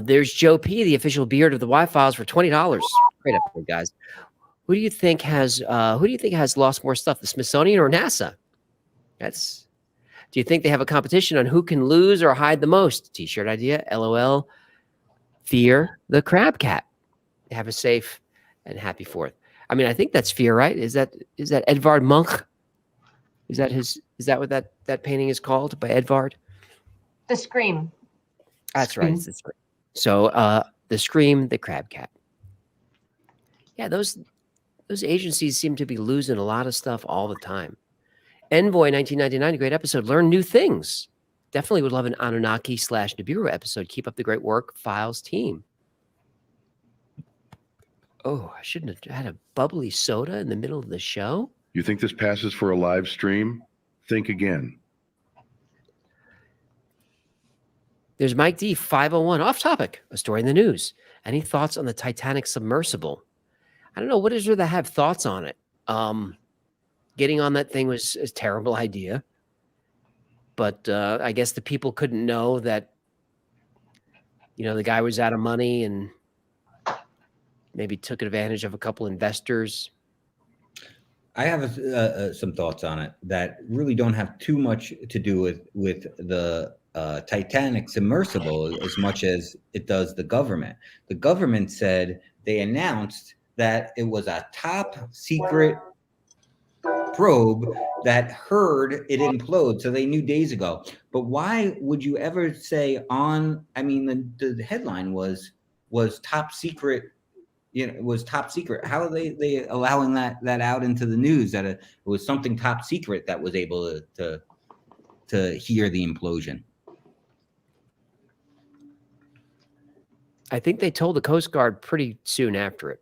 There's Joe P, the official beard of the Y-Files, for $20. Great episode, guys. Who do you think has lost more stuff, the Smithsonian or NASA? Do you think they have a competition on who can lose or hide the most? T-shirt idea, LOL. Fear the Crab Cat. Have a safe and happy 4th. I mean, I think that's Fear, right? Is that Edvard Munch? Is that what that painting is called by Edvard? The Scream. That's right. It's the Scream. So the Scream, the Crab Cat. Yeah, those agencies seem to be losing a lot of stuff all the time. Envoy 1999, great episode. Learn new things. Definitely would love an Anunnaki/Nibiru episode. Keep up the great work, Files team. Oh, I shouldn't have had a bubbly soda in the middle of the show. You think this passes for a live stream? Think again. There's Mike D, 501, off topic, a story in the news. Any thoughts on the Titanic submersible? I don't know. What is there to have thoughts on it? Getting on that thing was a terrible idea. But I guess the people couldn't know that, the guy was out of money and maybe took advantage of a couple investors. I have some thoughts on it that really don't have too much to do with the Titanic submersible as much as it does the government. The government said they announced that it was a top secret probe that heard it implode, so they knew days ago. But why would you ever say the headline was top secret? It was top secret. How are they allowing that out into the news that it was something top secret that was able to hear the implosion? I think they told the Coast Guard pretty soon after it,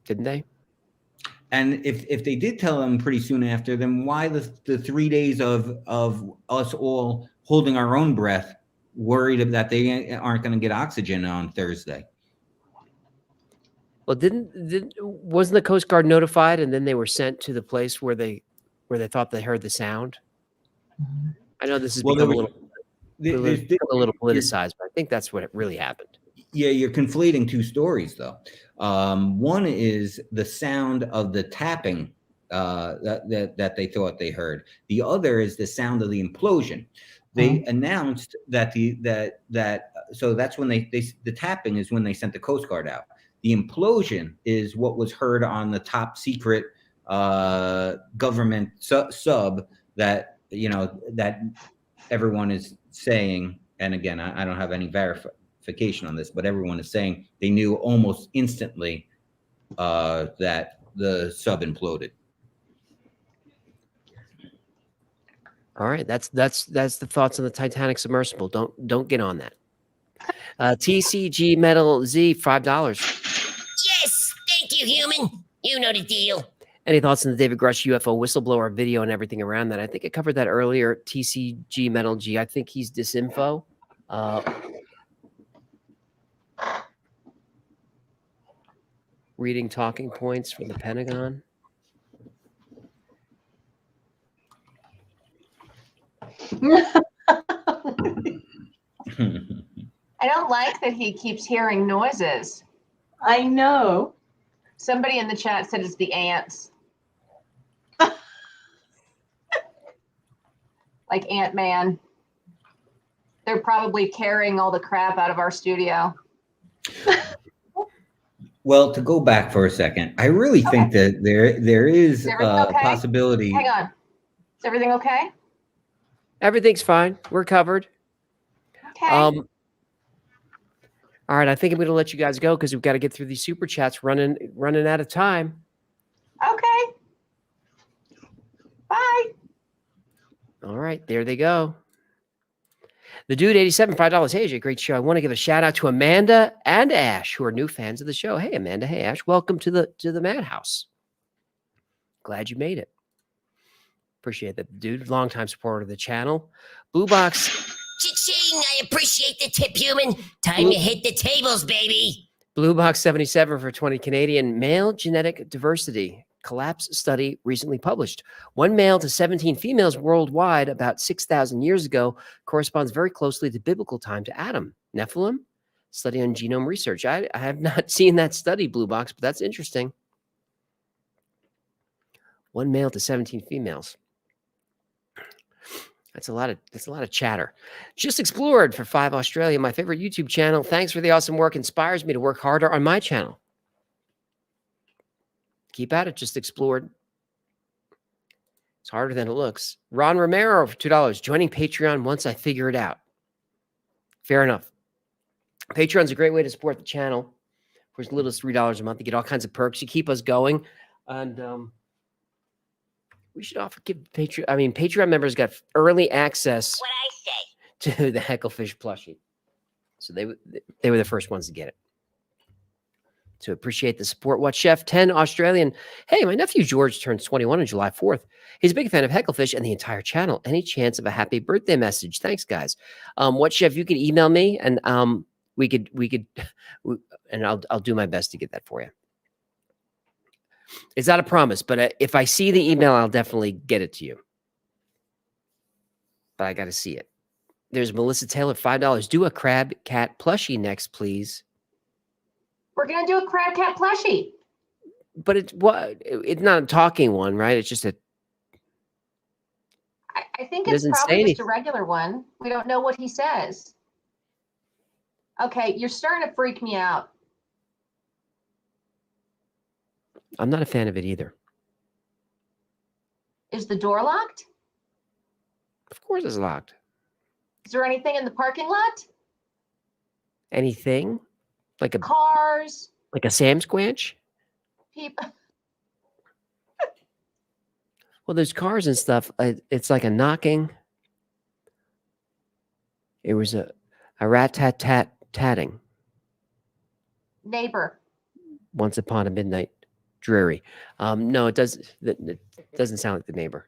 didn't they? And if they did tell them pretty soon after, then why the 3 days of us all holding our own breath, worried that they aren't going to get oxygen on Thursday? Well, wasn't the Coast Guard notified, and then they were sent to the place where they thought they heard the sound? I know this has become a little politicized, but I think that's what it really happened. Yeah, you're conflating two stories, though. One is the sound of the tapping that they thought they heard. The other is the sound of the implosion. They announced that so that's when the tapping is when they sent the Coast Guard out. The implosion is what was heard on the top secret government sub that, you know, that everyone is saying. And again, I don't have any verification on this, but everyone is saying they knew almost instantly that the sub imploded. All right, that's the thoughts on the Titanic submersible. Don't get on that. TCG Metal Z, $5. Yes, thank you, human. You know the deal. Any thoughts on the David Grush UFO whistleblower video and everything around that? I think I covered that earlier. TCG Metal G. I think he's disinfo. Reading talking points from the Pentagon. I don't like that he keeps hearing noises. I know. Somebody in the chat said it's the ants. Like Ant-Man. They're probably carrying all the crap out of our studio. Well, to go back for a second, I really think that there is a possibility. Hang on. Is everything okay? Everything's fine. We're covered. Okay. All right, I think I'm going to let you guys go because we've got to get through these super chats. Running out of time. Okay. Bye. All right, there they go. The Dude 87, $5. Hey, AJ, great show. I want to give a shout out to Amanda and Ash, who are new fans of the show. Hey, Amanda. Hey, Ash. Welcome to the Madhouse. Glad you made it. Appreciate that, dude. Longtime supporter of the channel. Blue Box. Cha-ching! I appreciate the tip, human. Time to hit the tables, baby. Blue Box 77 for 20 Canadian. Male genetic diversity collapse study recently published. 1 male to 17 females worldwide about 6,000 years ago corresponds very closely to biblical time to Adam. Nephilim? Study on genome research. I have not seen that study, Blue Box, but that's interesting. 1 male to 17 females. That's a lot of chatter. Just Explored for 5 Australia, my favorite YouTube channel. Thanks for the awesome work. Inspires me to work harder on my channel. Keep at it, Just Explored. It's harder than it looks. Ron Romero for $2. Joining Patreon once I figure it out. Fair enough. Patreon's a great way to support the channel. For as little as $3 a month, you get all kinds of perks. You keep us going. And we should give Patreon members got early access to the Hecklefish plushie. So they were the first ones to get it. So appreciate the support. What Chef 10 Australian. Hey, my nephew George turns 21 on July 4th. He's a big fan of Hecklefish and the entire channel. Any chance of a happy birthday message? Thanks, guys. What Chef, you could email me and we could and I'll do my best to get that for you. It's not a promise, but if I see the email, I'll definitely get it to you. But I got to see it. There's Melissa Taylor, $5. Do a Crab Cat plushie next, please. We're going to do a Crab Cat plushie. But it's not a talking one, right? It's just a... I think it's probably just a regular one. We don't know what he says. Okay, you're starting to freak me out. I'm not a fan of it either. Is the door locked? Of course it's locked. Is there anything in the parking lot? Anything? Like a cars? Like a Sam Squanch? People. Well, there's cars and stuff. It's like a knocking. It was a rat-tat-tat-tatting. Neighbor. Once upon a midnight dreary. No, it doesn't sound like the neighbor.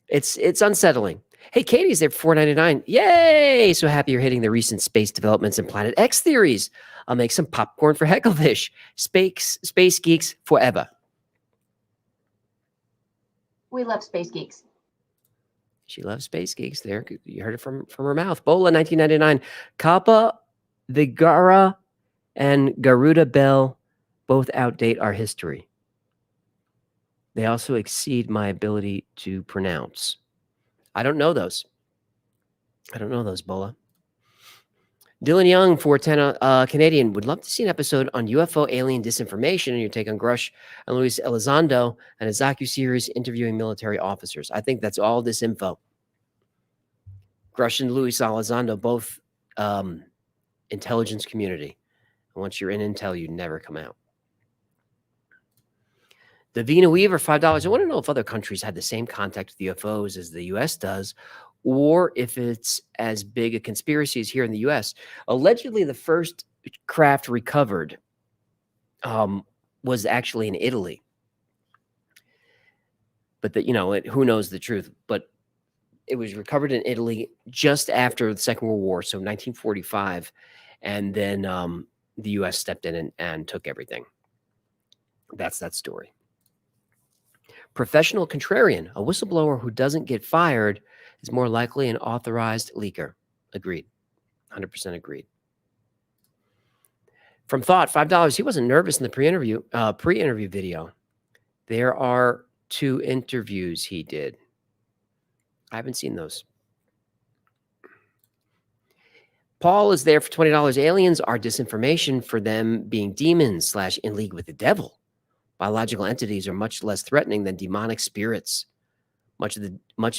It's unsettling. Hey, Katie's there for $4.99. Yay! So happy you're hitting the recent space developments and Planet X theories. I'll make some popcorn for Hecklefish. Space geeks forever. We love space geeks. She loves space geeks. There, you heard it from her mouth. Bola, 1999. Kappa, Vigara, and Garuda Bell both outdate our history. They also exceed my ability to pronounce. I don't know those. Bola. Dylan Young, 410 Canadian, would love to see an episode on UFO alien disinformation and your take on Grush and Luis Elizondo and a docu-series interviewing military officers. I think that's all disinfo. Grush and Luis Elizondo, both intelligence community. And once you're in intel, you never come out. Davina Weaver, $5. I want to know if other countries had the same contact with UFOs as the U.S. does, or if it's as big a conspiracy as here in the U.S. Allegedly, the first craft recovered was actually in Italy. But who knows the truth? But it was recovered in Italy just after the Second World War, so 1945, and then the U.S. stepped in and took everything. That's that story. Professional contrarian, a whistleblower who doesn't get fired is more likely an authorized leaker. Agreed. 100% agreed. From Thought, $5. He wasn't nervous in the pre-interview video. There are 2 interviews he did. I haven't seen those. Paul is there for $20. Aliens are disinformation for them being demons / in league with the devil. Biological entities are much less threatening than demonic spirits. Much of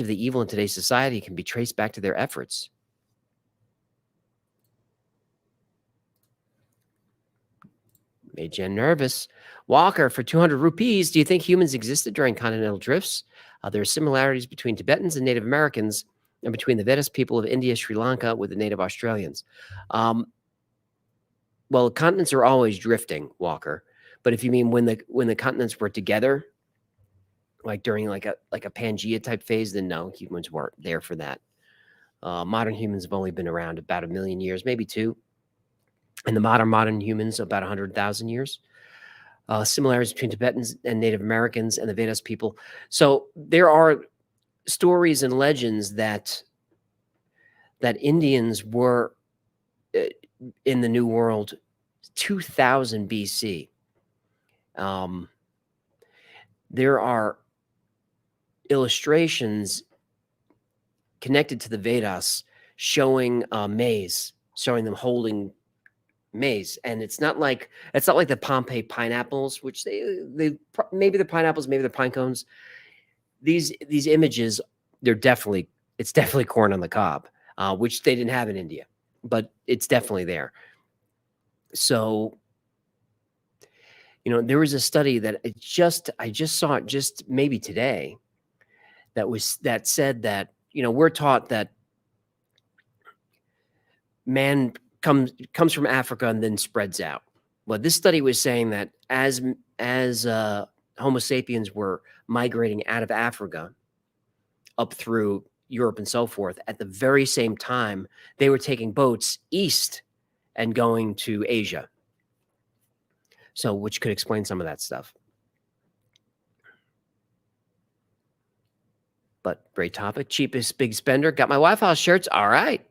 the evil in today's society can be traced back to their efforts. Made Jen nervous. Walker, for 200 rupees, do you think humans existed during continental drifts? There are similarities between Tibetans and Native Americans and between the Vedas people of India, Sri Lanka with the Native Australians. Well, continents are always drifting, Walker. But if you mean when the continents were together, like during like a Pangea type phase, then no, humans weren't there for that. Modern humans have only been around about 1 million years, maybe 2. And the modern humans, about 100,000 years. Similarities between Tibetans and Native Americans and the Vedas people. So there are stories and legends that Indians were in the New World 2000 BC. There are illustrations connected to the Vedas showing maize, showing them holding maize, and it's not like the Pompeii pineapples, which they maybe the pineapples, maybe the pine cones. These images, it's definitely corn on the cob, which they didn't have in India, but it's definitely there. So, there was a study that I just saw it just maybe today that said that, we're taught that man comes from Africa and then spreads out. Well, this study was saying that as Homo sapiens were migrating out of Africa up through Europe and so forth, at the very same time, they were taking boats east and going to Asia. So, which could explain some of that stuff. But great topic. Cheapest big spender. Got my Wi-Fi shirts. All right.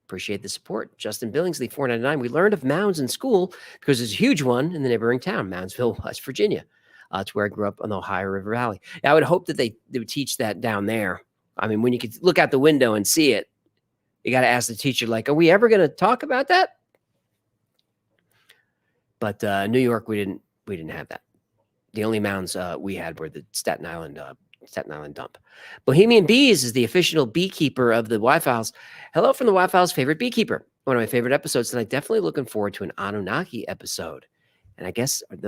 Appreciate the support. Justin Billingsley, $4.99. We learned of mounds in school because there's a huge one in the neighboring town, Moundsville, West Virginia. It's where I grew up on the Ohio River Valley. I would hope that they would teach that down there. I mean, when you could look out the window and see it, you got to ask the teacher, like, are we ever going to talk about that? But New York, we didn't have that. The only mounds we had were the Staten Island dump. Bohemian Bees is the official beekeeper of the Y-Files. Hello from the Y-Files' favorite beekeeper. One of my favorite episodes tonight. Definitely looking forward to an Anunnaki episode. And I guess what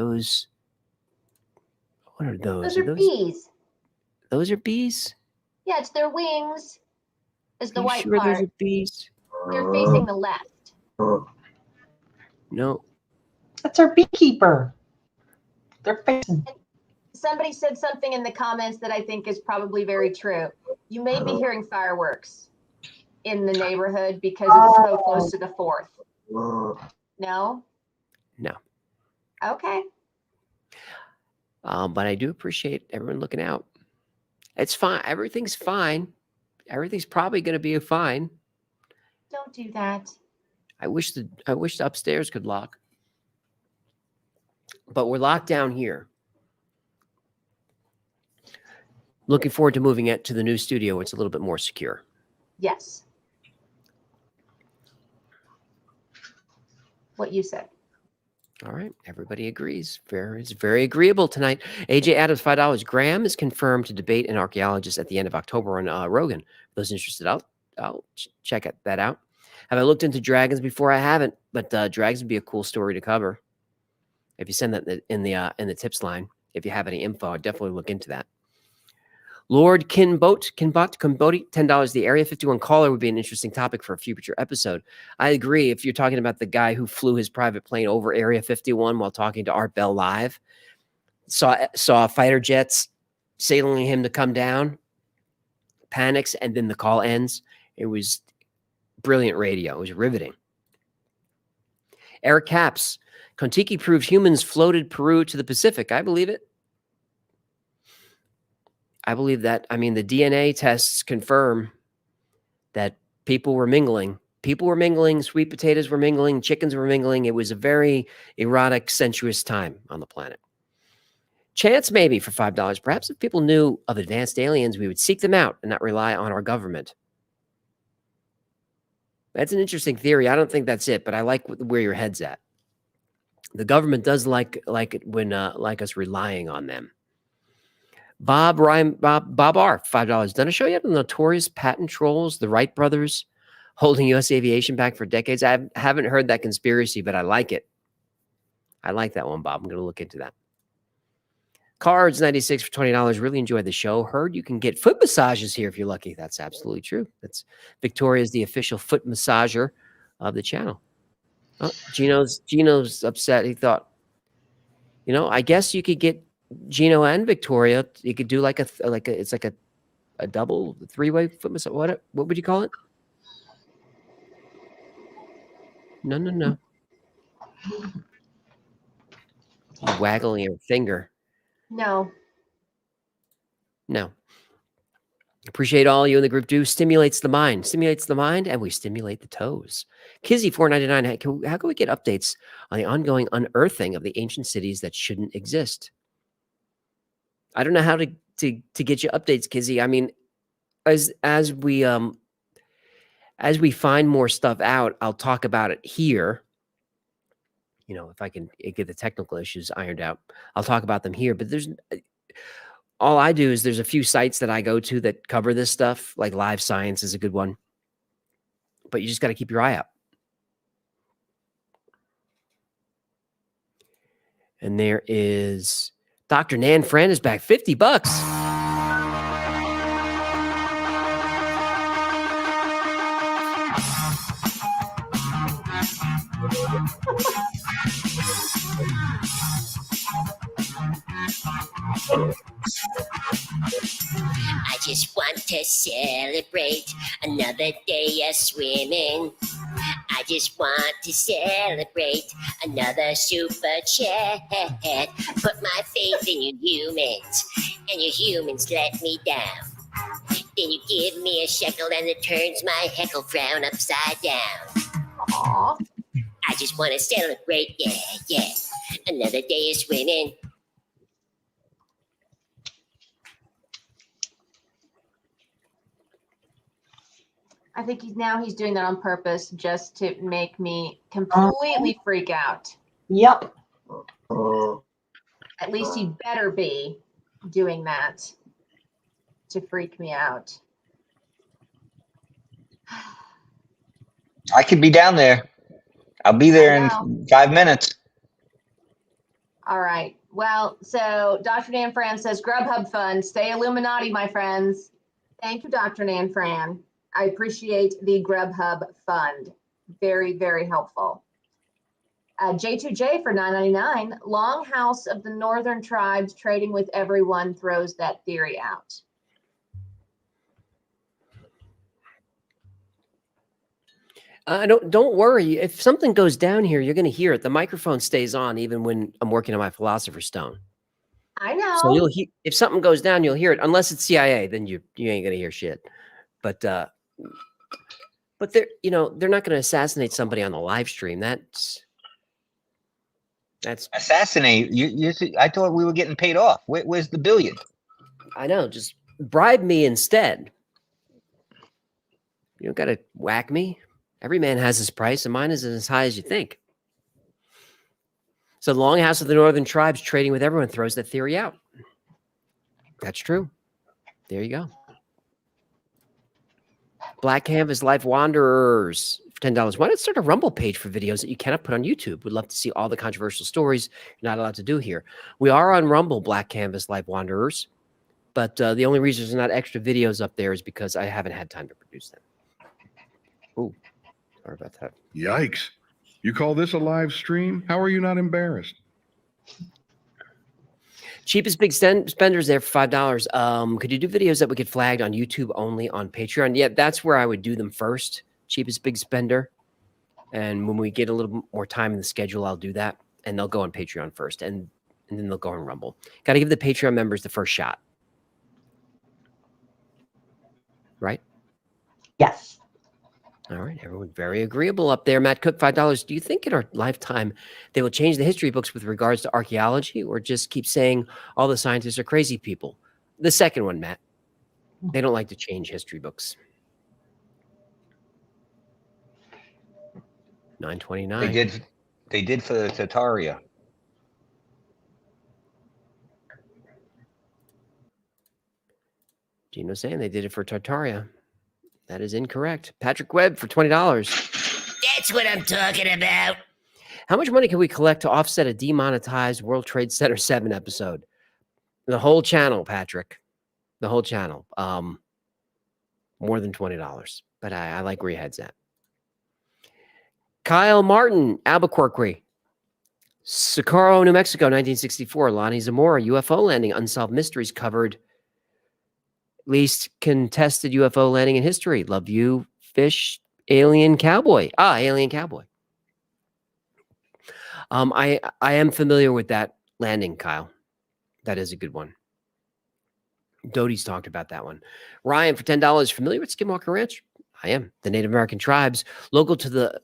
are those? Those are bees. Those are bees? Yeah, it's their wings. Is the white sure part. Those are bees? They're facing the left. No. That's our beekeeper. They're facing. Somebody said something in the comments that I think is probably very true. You may be hearing fireworks in the neighborhood because it's so close to the 4th. No? No. Okay. But I do appreciate everyone looking out. It's fine. Everything's fine. Everything's probably going to be fine. Don't do that. I wish the upstairs could lock. But we're locked down here. Looking forward to moving it to the new studio. It's a little bit more secure. Yes. what you said. All right. Everybody agrees. It's very agreeable tonight. AJ Adams, $5. Graham is confirmed to debate an archaeologist at the end of October on Rogan. For those interested, I'll check that out. Have I looked into dragons before? I haven't, but dragons would be a cool story to cover. If you send that in the tips line, if you have any info, I'd definitely look into that. Lord Kinbote, $10. The Area 51 caller would be an interesting topic for a future episode. I agree. If you're talking about the guy who flew his private plane over Area 51 while talking to Art Bell live, saw fighter jets signaling him to come down, panics, and then the call ends. It was brilliant radio. It was riveting. Eric Capps, Kontiki proves humans floated Peru to the Pacific. I believe it. I believe that. I mean, the DNA tests confirm that people were mingling. People were mingling. Sweet potatoes were mingling. Chickens were mingling. It was a very erotic, sensuous time on the planet. Chance maybe for $5. Perhaps if people knew of advanced aliens, we would seek them out and not rely on our government. That's an interesting theory. I don't think that's it, but I like where your head's at. The government does like it when like us relying on them. Bob R, $5. Done a show yet on the notorious patent trolls, the Wright brothers, holding U.S. aviation back for decades? I haven't heard that conspiracy, but I like it. I like that one, Bob. I'm going to look into that. Cards 96 for $20. Really enjoyed the show. Heard you can get foot massages here if you're lucky. That's absolutely true. That's Victoria's the official foot massager of the channel. Oh, Gino's upset. He thought, I guess you could get Gino and Victoria. You could do like a double three-way foot massage. What would you call it? No. You waggling your finger. No. Appreciate all you in the group do. Stimulates the mind, and we stimulate the toes. Kizzy $4.99. How can we get updates on the ongoing unearthing of the ancient cities that shouldn't exist? I don't know how to get you updates, Kizzy. I mean, as we find more stuff out, I'll talk about it here. If I can get the technical issues ironed out, I'll talk about them here. But all I do is there's a few sites that I go to that cover this stuff, like Live Science is a good one. But you just got to keep your eye out. And there is Dr. Nan Fran is back, $50. I just want to celebrate another day of swimming. I just want to celebrate another super chat. Put my faith in you humans, and you humans let me down. Then you give me a shekel and it turns my heckle frown upside down. Aww. I just want to celebrate, yeah. Another day of swimming. I think he's doing that on purpose just to make me completely freak out. Yep. At least he better be doing that to freak me out. I could be down there. I'll be there in 5 minutes. All right. Well, so Dr. Nan Fran says, Grubhub Fund, stay Illuminati, my friends. Thank you, Dr. Nan Fran. I appreciate the Grubhub Fund. Very, very helpful. J2J for $9.99. Longhouse of the Northern Tribes trading with everyone throws that theory out. Don't worry. If something goes down here, you're going to hear it. The microphone stays on even when I'm working on my Philosopher's Stone. I know. So you'll hear, if something goes down, you'll hear it. Unless it's CIA, then you ain't going to hear shit. But they're not going to assassinate somebody on the live stream. That's assassinate. I thought we were getting paid off. Where's the billion? I know. Just bribe me instead. You don't got to whack me. Every man has his price, and mine isn't as high as you think. So the Longhouse of the Northern Tribes trading with everyone throws that theory out. That's true. There you go. Black Canvas Life Wanderers for $10. Why not start a Rumble page for videos that you cannot put on YouTube? We'd love to see all the controversial stories you're not allowed to do here. We are on Rumble, Black Canvas Life Wanderers, but the only reason there's not extra videos up there is because I haven't had time to produce them. Ooh, sorry about that. Yikes. You call this a live stream? How are you not embarrassed? Cheapest big spenders there for $5. Could you do videos that would get flagged on YouTube only on Patreon? Yeah, that's where I would do them first. Cheapest big spender. And when we get a little more time in the schedule, I'll do that. And they'll go on Patreon first. And then they'll go on Rumble. Got to give the Patreon members the first shot. Right? Yes. All right, everyone very agreeable up there. Matt Cook, $5. Do you think in our lifetime they will change the history books with regards to archaeology or just keep saying all the scientists are crazy people? The second one, Matt. They don't like to change history books. 929. They did for the Tartaria. Gino saying they did it for Tartaria. That is incorrect. Patrick Webb for $20. That's what I'm talking about. How much money can we collect to offset a demonetized World Trade Center 7 episode? The whole channel, Patrick. The whole channel. More than $20. But I like where your head's at. Kyle Martin, Albuquerque. Socorro, New Mexico, 1964. Lonnie Zamora, UFO landing, unsolved mysteries covered. Least contested UFO landing in history. Love you, Fish, Alien Cowboy. Alien Cowboy. I am familiar with that landing, Kyle. That is a good one. Doty's talked about that one. Ryan for $10. Familiar with Skinwalker Ranch? I am. The Native American tribes local to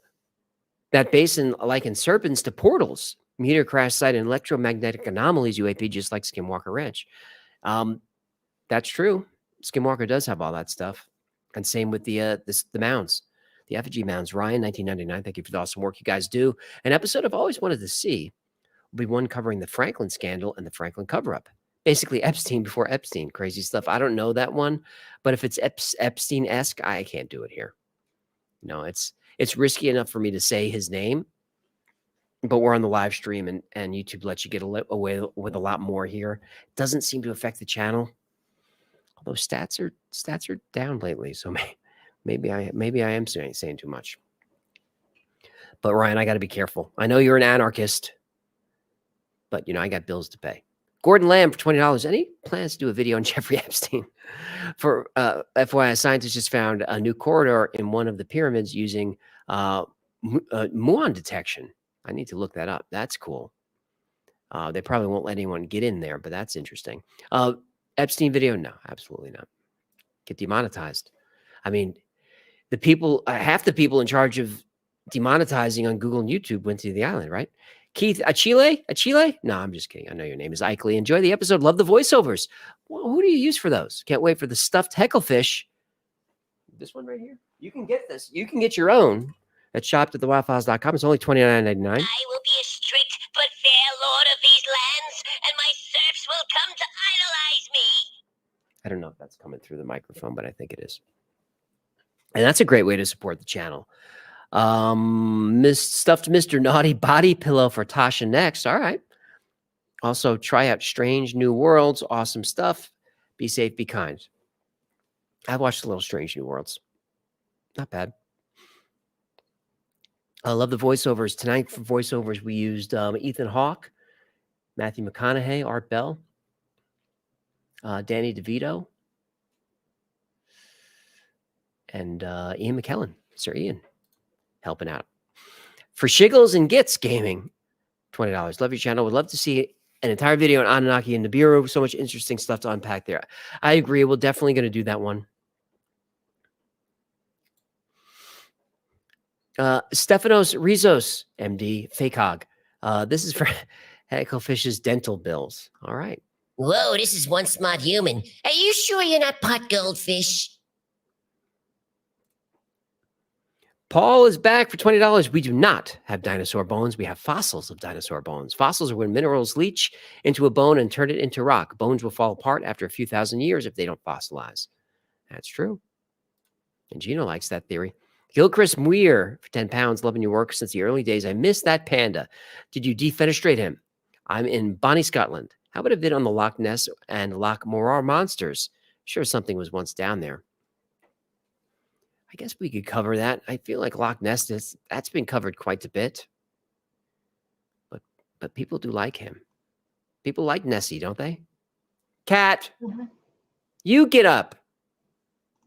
that basin liken serpents to portals. Meteor crash site and electromagnetic anomalies UAP just like Skinwalker Ranch. That's true. Skinwalker does have all that stuff. And same with the mounds, the effigy mounds. Ryan, 1999. Thank you for the awesome work you guys do. An episode I've always wanted to see will be one covering the Franklin scandal and the Franklin cover-up. Basically, Epstein before Epstein. Crazy stuff. I don't know that one, but if it's Epstein-esque, I can't do it here. No, it's risky enough for me to say his name, but we're on the live stream and YouTube lets you get away with a lot more here. It doesn't seem to affect the channel. Although stats are down lately, so maybe I am saying too much. But Ryan, I got to be careful. I know you're an anarchist, but I got bills to pay. Gordon Lamb for $20. Any plans to do a video on Jeffrey Epstein? For FYI, scientists just found a new corridor in one of the pyramids using muon detection. I need to look that up. That's cool. They probably won't let anyone get in there, but that's interesting. Epstein video? No, absolutely not. Get demonetized. I mean, the people, half the people in charge of demonetizing on Google and YouTube went to the island, right? Keith, Achille? No, I'm just kidding. I know your name is Ikley. Enjoy the episode. Love the voiceovers. Well, who do you use for those? Can't wait for the stuffed hecklefish. This one right here. You can get this. You can get your own at shop.thewildfiles.com. It's only $29.99. I will be a strict but fair lord of these lands, and my serfs will come to idolize me. I don't know if that's coming through the microphone, but I think it is. And that's a great way to support the channel. Stuffed Mr. Naughty Body Pillow for Tasha next. All right. Also, try out Strange New Worlds. Awesome stuff. Be safe, be kind. I've watched a little Strange New Worlds. Not bad. I love the voiceovers. Tonight for voiceovers, we used Ethan Hawke, Matthew McConaughey, Art Bell, Danny DeVito, and Ian McKellen, Sir Ian, helping out. For Shiggles and Gits Gaming, $20. Love your channel. Would love to see an entire video on Anunnaki and Nibiru. So much interesting stuff to unpack there. I agree. We're definitely going to do that one. Stefanos Rizos, MD, Fake Hog. This is for Hecklefish's dental bills. All right. Whoa, this is one smart human. Are you sure you're not pot goldfish? Paul is back for $20. We do not have dinosaur bones. We have fossils of dinosaur bones. Fossils are when minerals leach into a bone and turn it into rock. Bones will fall apart after a few thousand years if they don't fossilize. That's true. And Gino likes that theory. Gilchrist Muir for 10 pounds. Loving your work since the early days. I miss that panda. Did you defenestrate him? I'm in Bonnie, Scotland. How about a vid on the Loch Ness and Loch Morar monsters? Sure, something was once down there. I guess we could cover that. I feel like Loch Ness, that's been covered quite a bit. But people do like him. People like Nessie, don't they? Cat, you get up.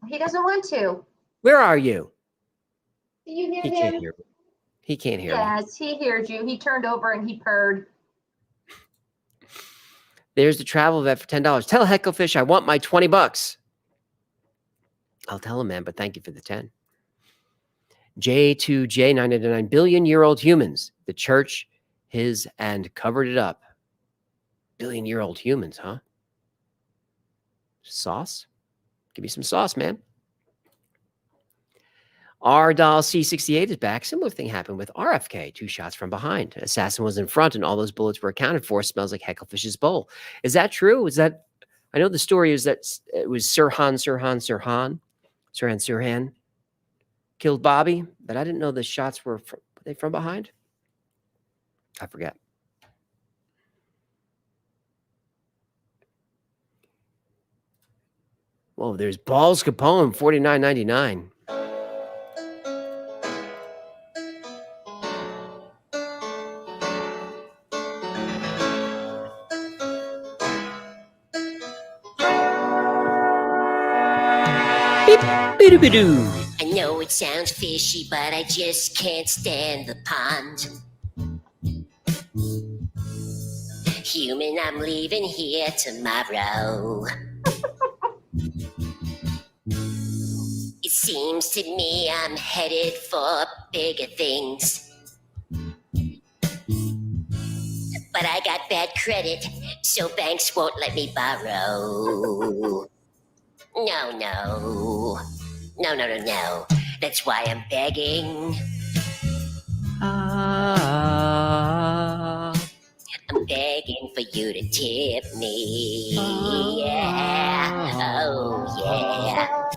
He doesn't want to. Where are you? Do you hear He him? can't hear me. He can't hear me. Yes, he hears you. He turned over and he purred. There's the travel vet for $10. Tell Hecklefish I want my $20. I'll tell him, man, but thank you for the 10. J2J 999 billion-year-old humans. The church, his, and covered it up. Billion-year-old humans, huh? Sauce? Give me some sauce, man. R-Doll C68 is back. Similar thing happened with RFK. 2 shots from behind. Assassin was in front, and all those bullets were accounted for. Smells like Hecklefish's bowl. Is that true? Is that? I know the story is that it was Sirhan killed Bobby, but I didn't know the shots were they from behind. I forget. Whoa, there's Balls Capone, $49.99. I know it sounds fishy, but I just can't stand the pond. Human, I'm leaving here tomorrow. It seems to me I'm headed for bigger things. But I got bad credit, so banks won't let me borrow. No. That's why I'm begging. I'm begging for you to tip me. Yeah. Oh, yeah.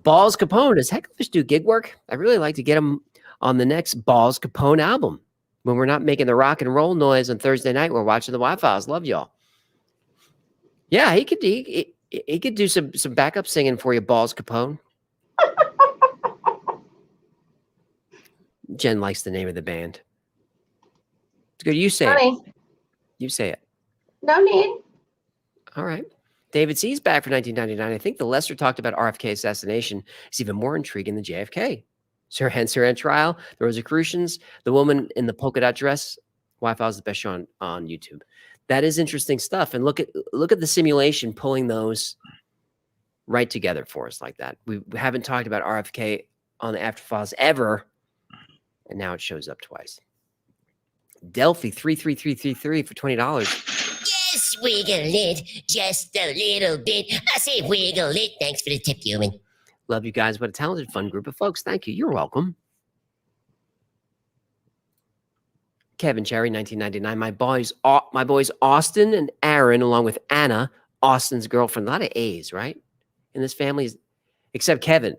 Balls Capone. Does Hecklefish do gig work? I'd really like to get him on the next Balls Capone album. When we're not making the rock and roll noise on Thursday night, we're watching the Wi-Fi's. Love y'all. Yeah, he could do some backup singing for you, Balls Capone. Jen likes the name of the band. It's good. You say it. You say it. No need. All right. David C's back for 1999. I think the lesser talked about RFK assassination is even more intriguing than JFK. Sirhan trial, the Rosicrucians, the woman in the polka dot dress. Wi-Fi is the best show on YouTube. That is interesting stuff. And look at the simulation pulling those right together for us like that. We haven't talked about RFK on the After Files ever, and now it shows up twice. Delphi 33333 for $20. Yes, wiggle it just a little bit. I say wiggle it. Thanks for the tip, human. Love you guys. What a talented, fun group of folks. Thank you. You're welcome. Kevin Cherry, 1999. My boys Austin and Aaron, along with Anna, Austin's girlfriend. A lot of A's, right? In this family, except Kevin.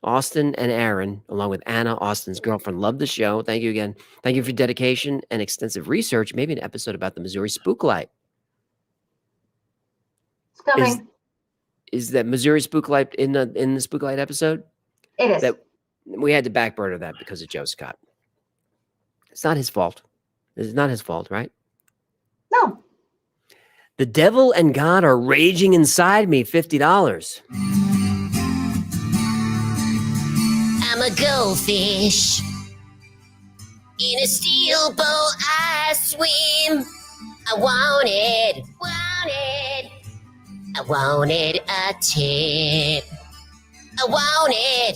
Austin and Aaron, along with Anna, Austin's girlfriend. Love the show. Thank you again. Thank you for dedication and extensive research. Maybe an episode about the Missouri Spooklight. It's coming. Is that Missouri Spooklight in the Spooklight episode? It is. That we had to backburner that because of Joe Scott. It's not his fault. It's not his fault, right? No. The devil and God are raging inside me. $50. I'm a goldfish. In a steel bowl I swim. I wanted a tip. I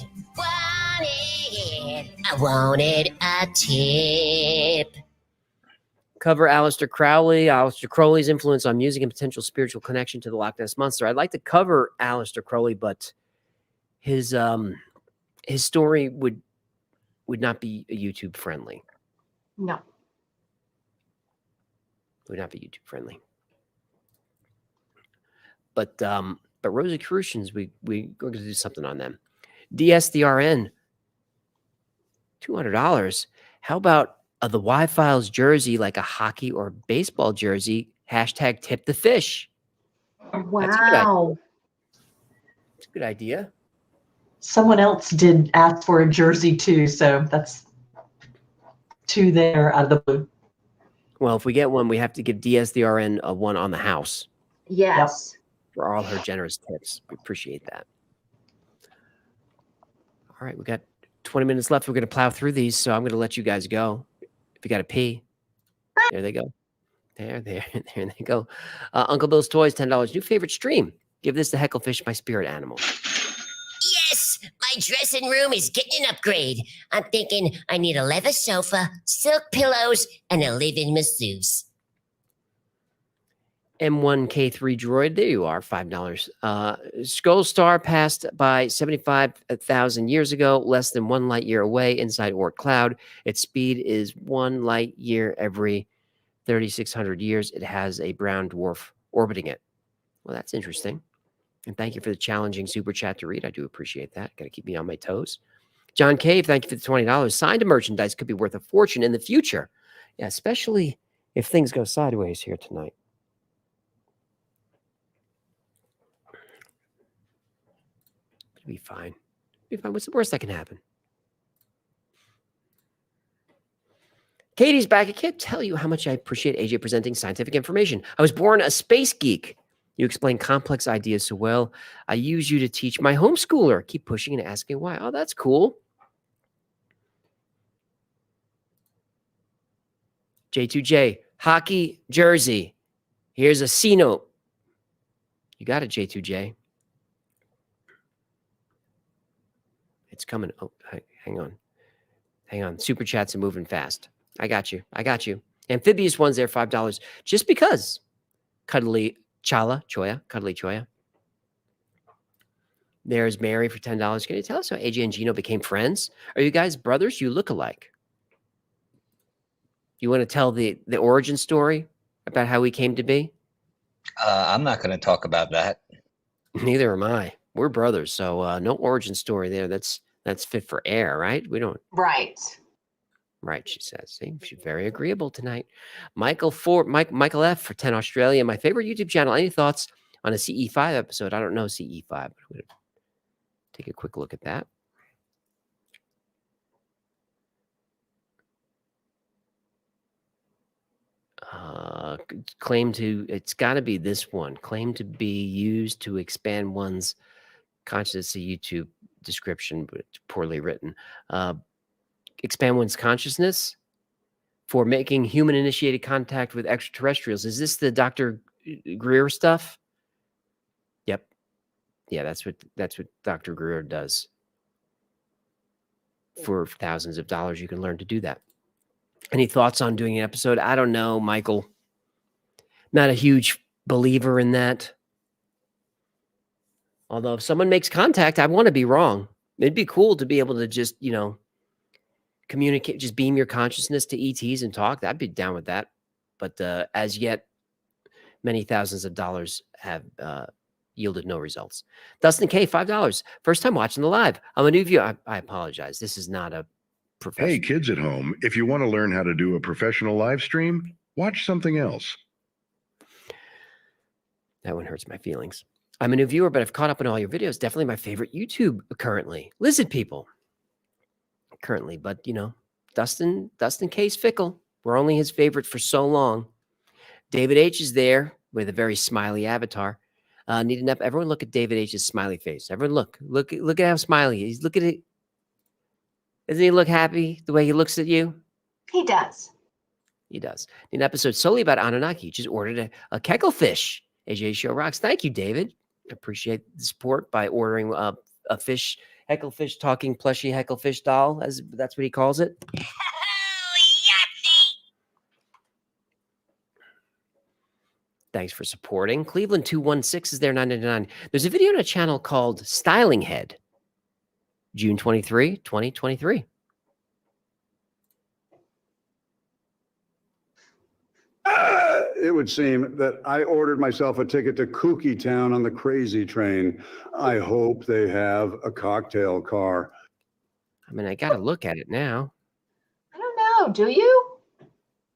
wanted a tip. cover Aleister Crowley's influence on music and potential spiritual connection to the Loch Ness Monster. I'd like to cover Aleister Crowley, but his story would not be YouTube friendly. No. Would not be YouTube friendly. But Rosicrucians, we're going to do something on them. DSDRN, $200. How about the Y-Files jersey, like a hockey or baseball jersey? Hashtag tip the fish. Wow. That's a good idea. Someone else did ask for a jersey too, so that's two there out of the blue. Well, if we get one, we have to give DSDRN a one on the house. Yes. For all her generous tips. We appreciate that. All right, we got 20 minutes left. We're going to plow through these, so I'm going to let you guys go. If you got to pee, there they go. There they go. Uncle Bill's Toys, $10. New favorite stream. Give this to Hecklefish, my spirit animal. Yes, my dressing room is getting an upgrade. I'm thinking I need a leather sofa, silk pillows, and a live-in masseuse. M1K3 droid, there you are, $5. Skull Star passed by 75,000 years ago, less than 1 light year away inside Oort Cloud. Its speed is 1 light year every 3,600 years. It has a brown dwarf orbiting it. Well, that's interesting. And thank you for the challenging super chat to read. I do appreciate that. Got to keep me on my toes. John Cave, thank you for the $20. Signed merchandise could be worth a fortune in the future. Yeah, especially if things go sideways here tonight. Be fine. Be fine. What's the worst that can happen? Katie's back. I can't tell you how much I appreciate AJ presenting scientific information. I was born a space geek. You explain complex ideas so well. I use you to teach my homeschooler. Keep pushing and asking why. Oh, that's cool. J2J, hockey jersey. Here's a C note. You got it, J2J. It's coming. Oh, hang on. Hang on. Super chats are moving fast. I got you. Amphibious ones there, $5. Just because. Cuddly Choya. There's Mary for $10. Can you tell us how AJ and Gino became friends? Are you guys brothers? You look alike. You want to tell the origin story about how we came to be? I'm not going to talk about that. Neither am I. We're brothers, so no origin story there. That's fit for air, right? We don't. Right. Right, she says. See, she's very agreeable tonight. Michael F for 10 Australia. My favorite YouTube channel. Any thoughts on a CE5 episode? I don't know CE5, but I'm going to take a quick look at that. It's got to be this one. Claim to be used to expand one's consciousness. A YouTube description, but it's poorly written. Expand one's consciousness for making human-initiated contact with extraterrestrials. Is this the Dr. Greer stuff? Yep. Yeah, that's what Dr. Greer does. For thousands of dollars, you can learn to do that. Any thoughts on doing an episode? I don't know, Michael. Not a huge believer in that. Although if someone makes contact, I want to be wrong. It'd be cool to be able to just, communicate, just beam your consciousness to ETs and talk. I'd be down with that. But as yet, many thousands of dollars have yielded no results. Dustin K, $5. First time watching the live. I'm a new viewer. I apologize. This is not a professional. Hey, kids at home, if you want to learn how to do a professional live stream, watch something else. That one hurts my feelings. I'm a new viewer, but I've caught up on all your videos. Definitely my favorite YouTube currently. Lizard People. Currently, but Dustin K's fickle. We're only his favorite for so long. David H is there with a very smiley avatar. Need enough. Everyone look at David H's smiley face. Everyone look at how smiley he is. Look at it. Doesn't he look happy the way he looks at you? He does. He does. An episode solely about Anunnaki. Just ordered a kecklefish. AJ Show rocks. Thank you, David. Appreciate the support by ordering a fish. Hecklefish talking plushy Hecklefish doll, as that's what he calls it. Thanks for supporting. Cleveland 216 is there, 999. There's a video on a channel called Styling Head, June 23, 2023. It would seem that I ordered myself a ticket to Kooky Town on the Crazy Train. I hope they have a cocktail car. I mean, I got to look at it now. I don't know. Do you?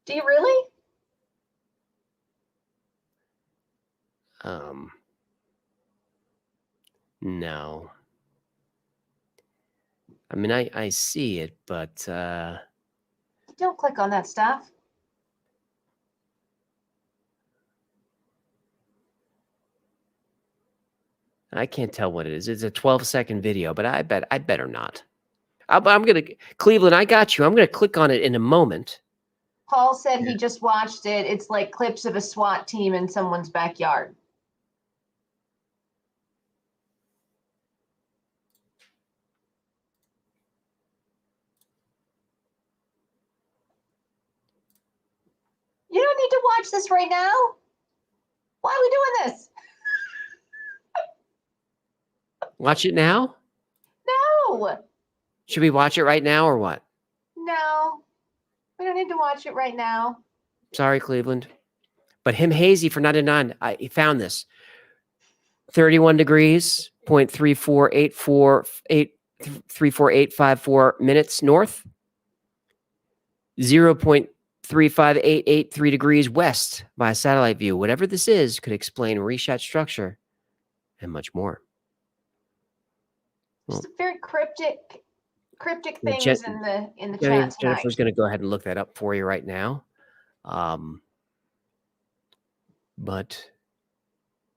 Do you really? No. I mean, I see it, but Don't click on that stuff. I can't tell what it is. It's a 12-second video, but I better not. I'm gonna Cleveland. I got you. I'm gonna click on it in a moment. Paul said he just watched it. It's like clips of a SWAT team in someone's backyard. You don't need to watch this right now. Why are we doing this? Watch it now? No. Should we watch it right now or what? No. We don't need to watch it right now. Sorry, Cleveland. But him hazy for 99. He found this. 31 degrees, 0.34854 minutes north. 0.35883 degrees west by satellite view. Whatever this is could explain reshot structure and much more. Just very cryptic things in the chat tonight. Jennifer's going to go ahead and look that up for you right now. But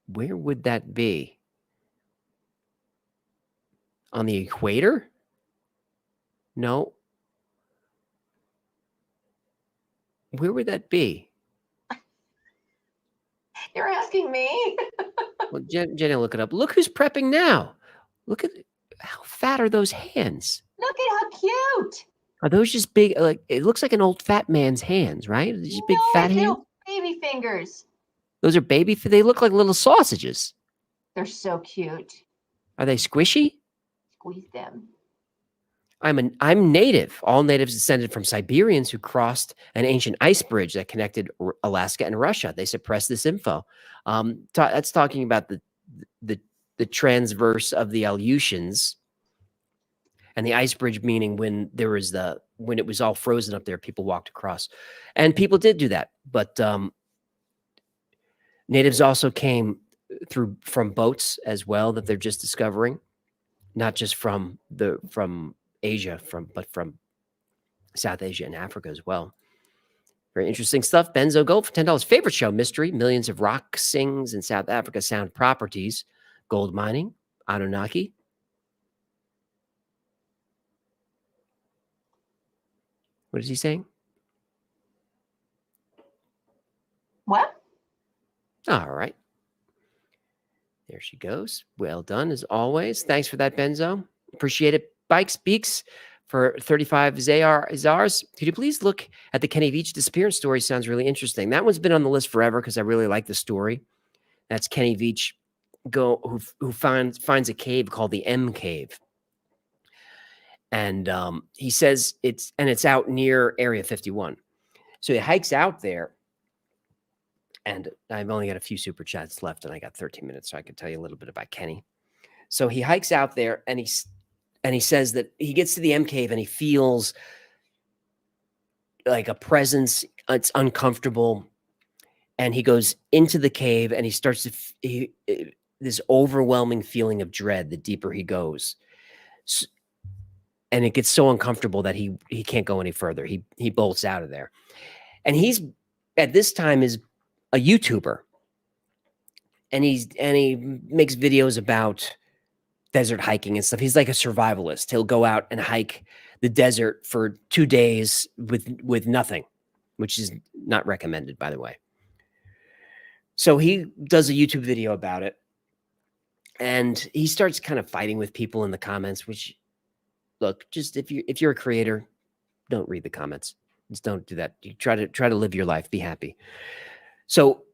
where would that be? On the equator? No. Where would that be? You're asking me? Well, Jenny, look it up. Look who's prepping now. Look at how fat are those hands? Look at how cute. Are those just big? Like it looks like an old fat man's hands, right? Are these big fat hands? Little baby fingers. Those are baby. They look like little sausages. They're so cute. Are they squishy? Squeeze them. I'm native. All natives descended from Siberians who crossed an ancient ice bridge that connected Alaska and Russia. They suppressed this info. That's talking about the transverse of the Aleutians, and the ice bridge meaning when it was all frozen up there, people walked across, and people did do that. But natives also came from boats as well that they're just discovering, not just from Asia, but from South Asia and Africa as well. Very interesting stuff. Benzo Gold for $10. Favorite show, mystery, millions of rock sings in South Africa, sound properties, gold mining, Anunnaki. What is he saying? What? All right. There she goes. Well done, as always. Thanks for that, Benzo. Appreciate it. Bikes Beaks for 35 Zars. Could you please look at the Kenny Veach disappearance story? Sounds really interesting. That one's been on the list forever because I really like the story. That's Kenny Veach who finds a cave called the M Cave. And he says it's out near Area 51. So he hikes out there. And I've only got a few super chats left, and I got 13 minutes, so I can tell you a little bit about Kenny. So he hikes out there, and he says that he gets to the M Cave, and he feels like a presence. It's uncomfortable, and he goes into the cave, and he starts to this overwhelming feeling of dread the deeper he goes. And it gets so uncomfortable that he can't go any further. He bolts out of there, and he's at this time is a YouTuber, and he makes videos about desert hiking and stuff. He's like a survivalist. He'll go out and hike the desert for 2 days with nothing, which is not recommended, by the way. So he does a YouTube video about it, and he starts kind of fighting with people in the comments, which, look, just if you're a creator, don't read the comments. Just don't do that. You try to live your life, be happy. So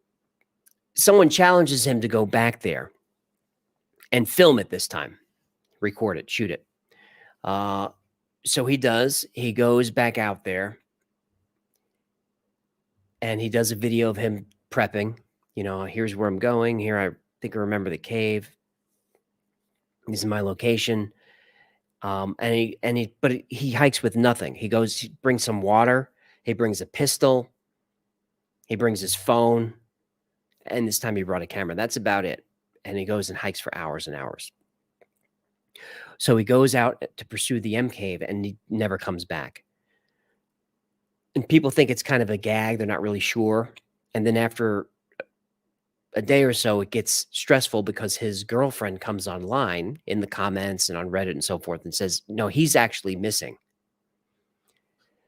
someone challenges him to go back there and film it this time, record it, shoot it. So he does. He goes back out there and he does a video of him prepping. You know, here's where I'm going. Here, I think I remember the cave. This is my location. But he hikes with nothing. He brings some water. He brings a pistol. He brings his phone. And this time he brought a camera. That's about it. And he goes and hikes for hours and hours. So he goes out to pursue the M cave and he never comes back. And people think it's kind of a gag. They're not really sure. And then after a day or so, it gets stressful because his girlfriend comes online in the comments and on Reddit and so forth and says, no, he's actually missing.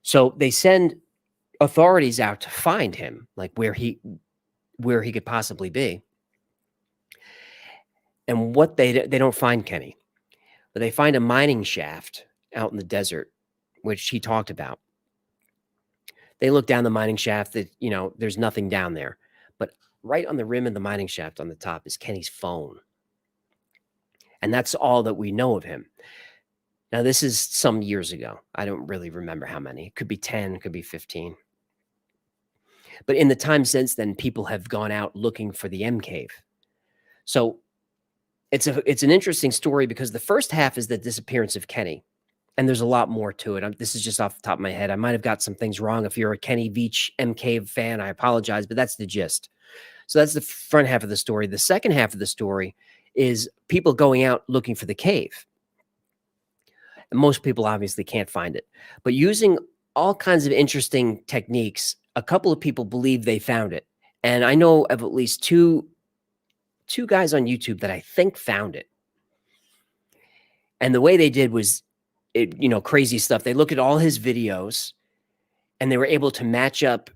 So they send authorities out to find him, like where he could possibly be. And what they don't find Kenny, but they find a mining shaft out in the desert, which he talked about. They look down the mining shaft that, you know, there's nothing down there. But right on the rim of the mining shaft on the top is Kenny's phone. And that's all that we know of him. Now, this is some years ago. I don't really remember how many. It could be 10, it could be 15. But in the time since then, people have gone out looking for the M cave. So it's an interesting story because the first half is the disappearance of Kenny. And there's a lot more to it. This is just off the top of my head. I might have got some things wrong. If you're a Kenny Veach M cave fan, I apologize, but that's the gist. So that's the front half of the story. The second half of the story is people going out looking for the cave. And most people obviously can't find it. But using all kinds of interesting techniques, a couple of people believe they found it. And I know of at least two guys on YouTube that I think found it. And the way they did was, crazy stuff. They look at all his videos and they were able to match up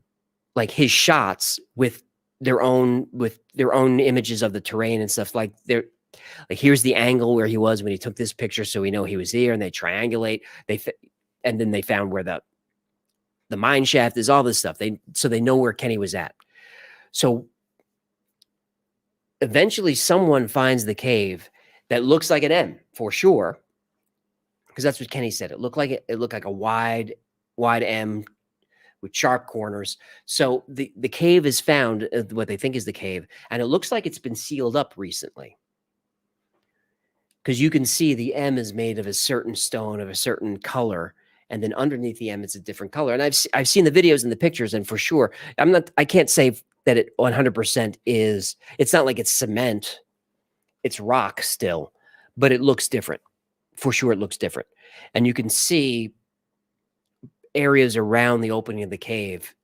like his shots with their own images of the terrain and stuff. Like here's the angle where he was when he took this picture. So we know he was here, and they triangulate. And then they found where the mine shaft is, all this stuff. So they know where Kenny was at. So eventually someone finds the cave that looks like an M for sure. Because that's what Kenny said. It looked like a wide M with sharp corners. So the cave is found, what they think is the cave, and it looks like it's been sealed up recently. Because you can see the M is made of a certain stone of a certain color, and then underneath the M it's a different color. And I've seen the videos and the pictures, and for sure, I can't say that it 100% is. It's not like it's cement. It's rock still, but it looks different. For sure, it looks different. And you can see areas around the opening of the cave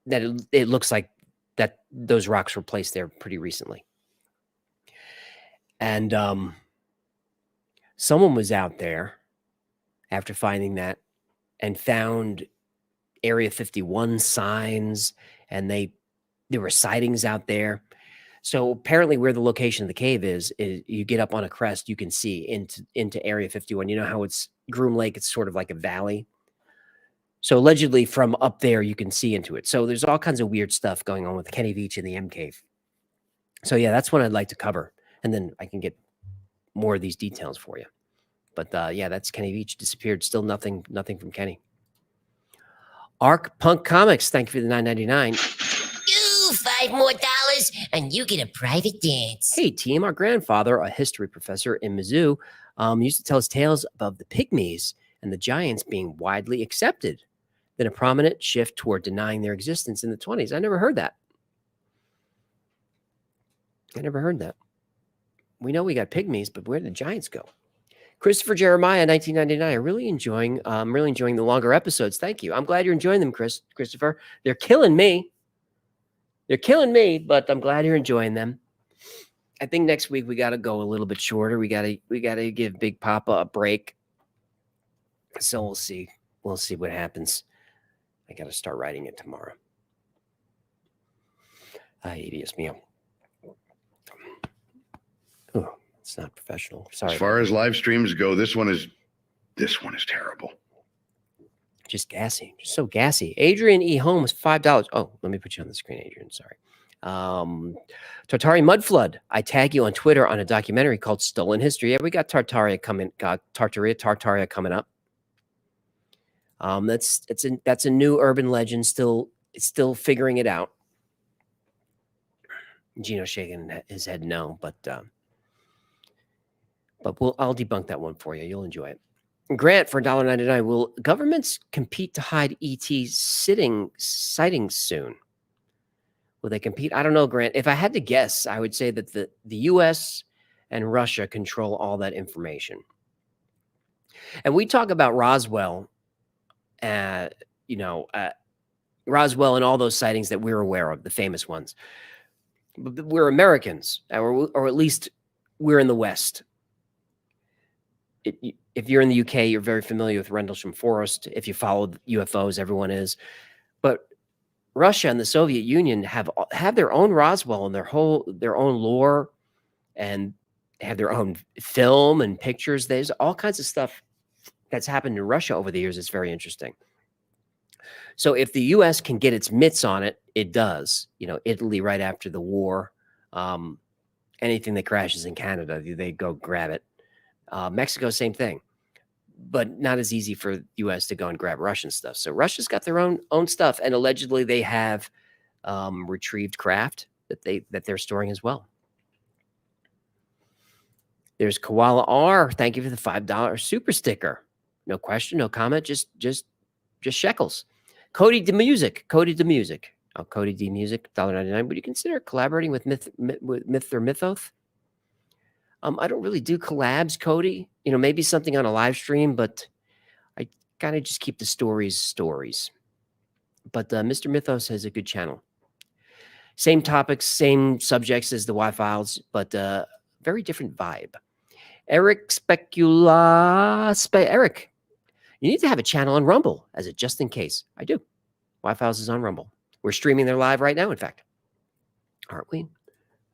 that it looks like that those rocks were placed there pretty recently. And someone was out there after finding that and found Area 51 signs, and there were sightings out there. So apparently where the location of the cave is you get up on a crest, you can see into Area 51. You know how it's Groom Lake, it's sort of like a valley. So allegedly from up there, you can see into it. So there's all kinds of weird stuff going on with Kenny Veach and the M cave. So yeah, that's what I'd like to cover. And then I can get more of these details for you. But yeah, that's Kenny Veach, disappeared. Still nothing from Kenny. Arc Punk Comics, thank you for the $9.99. $5 more and you get a private dance. Hey team, our grandfather, a history professor in Mizzou, used to tell us tales about the pygmies and the giants being widely accepted. Then a prominent shift toward denying their existence in the 1920s. I never heard that. We know we got pygmies, but where did the giants go? Christopher Jeremiah, 1999. I'm really enjoying the longer episodes. Thank you. I'm glad you're enjoying them, Christopher. They're killing me. But I'm glad you're enjoying them. I think next week we got to go a little bit shorter. We got to give Big Papa a break. So we'll see. We'll see what happens. I got to start writing it tomorrow. Ay, Dios mío. Oh, it's not professional. Sorry. As far as live streams go, this one is terrible. Just gassy. Just so gassy. Adrian E. Holmes, $5. Oh, let me put you on the screen, Adrian. Sorry. Tartarian mud flood. I tag you on Twitter on a documentary called Stolen History. Yeah, we got Tartaria coming up. That's a new urban legend. Still figuring it out. Gino shaking his head no, but I'll debunk that one for you. You'll enjoy it. Grant for $1.99. Will governments compete to hide ET sightings soon? Will they compete? I don't know, Grant. If I had to guess, I would say that the U.S. and Russia control all that information. And we talk about Roswell, Roswell and all those sightings that we're aware of, the famous ones. But we're Americans, or at least we're in the West. If you're in the UK, you're very familiar with Rendlesham Forest. If you follow UFOs, everyone is. But Russia and the Soviet Union have their own Roswell and their own lore, and have their own film and pictures. There's all kinds of stuff that's happened in Russia over the years. It's very interesting. So if the U.S. can get its mitts on it, it does. Italy right after the war, anything that crashes in Canada, they go grab it. Mexico, same thing, but not as easy for the U.S. to go and grab Russian stuff. So Russia's got their own stuff, and allegedly they have retrieved craft that they're storing as well. There's Koala R. Thank you for the $5 super sticker. No question, no comment, just shekels. Cody D Music. Oh, Cody D Music, $1.99. Would you consider collaborating with Myth or Mythoth? I don't really do collabs, Cody. Maybe something on a live stream, but I kind of just keep the stories. But Mr. Mythos has a good channel. Same topics, same subjects as the Y-Files, but very different vibe. Eric Eric, you need to have a channel on Rumble as a just in case. I do. Y-Files is on Rumble. We're streaming there live right now, in fact. Aren't we?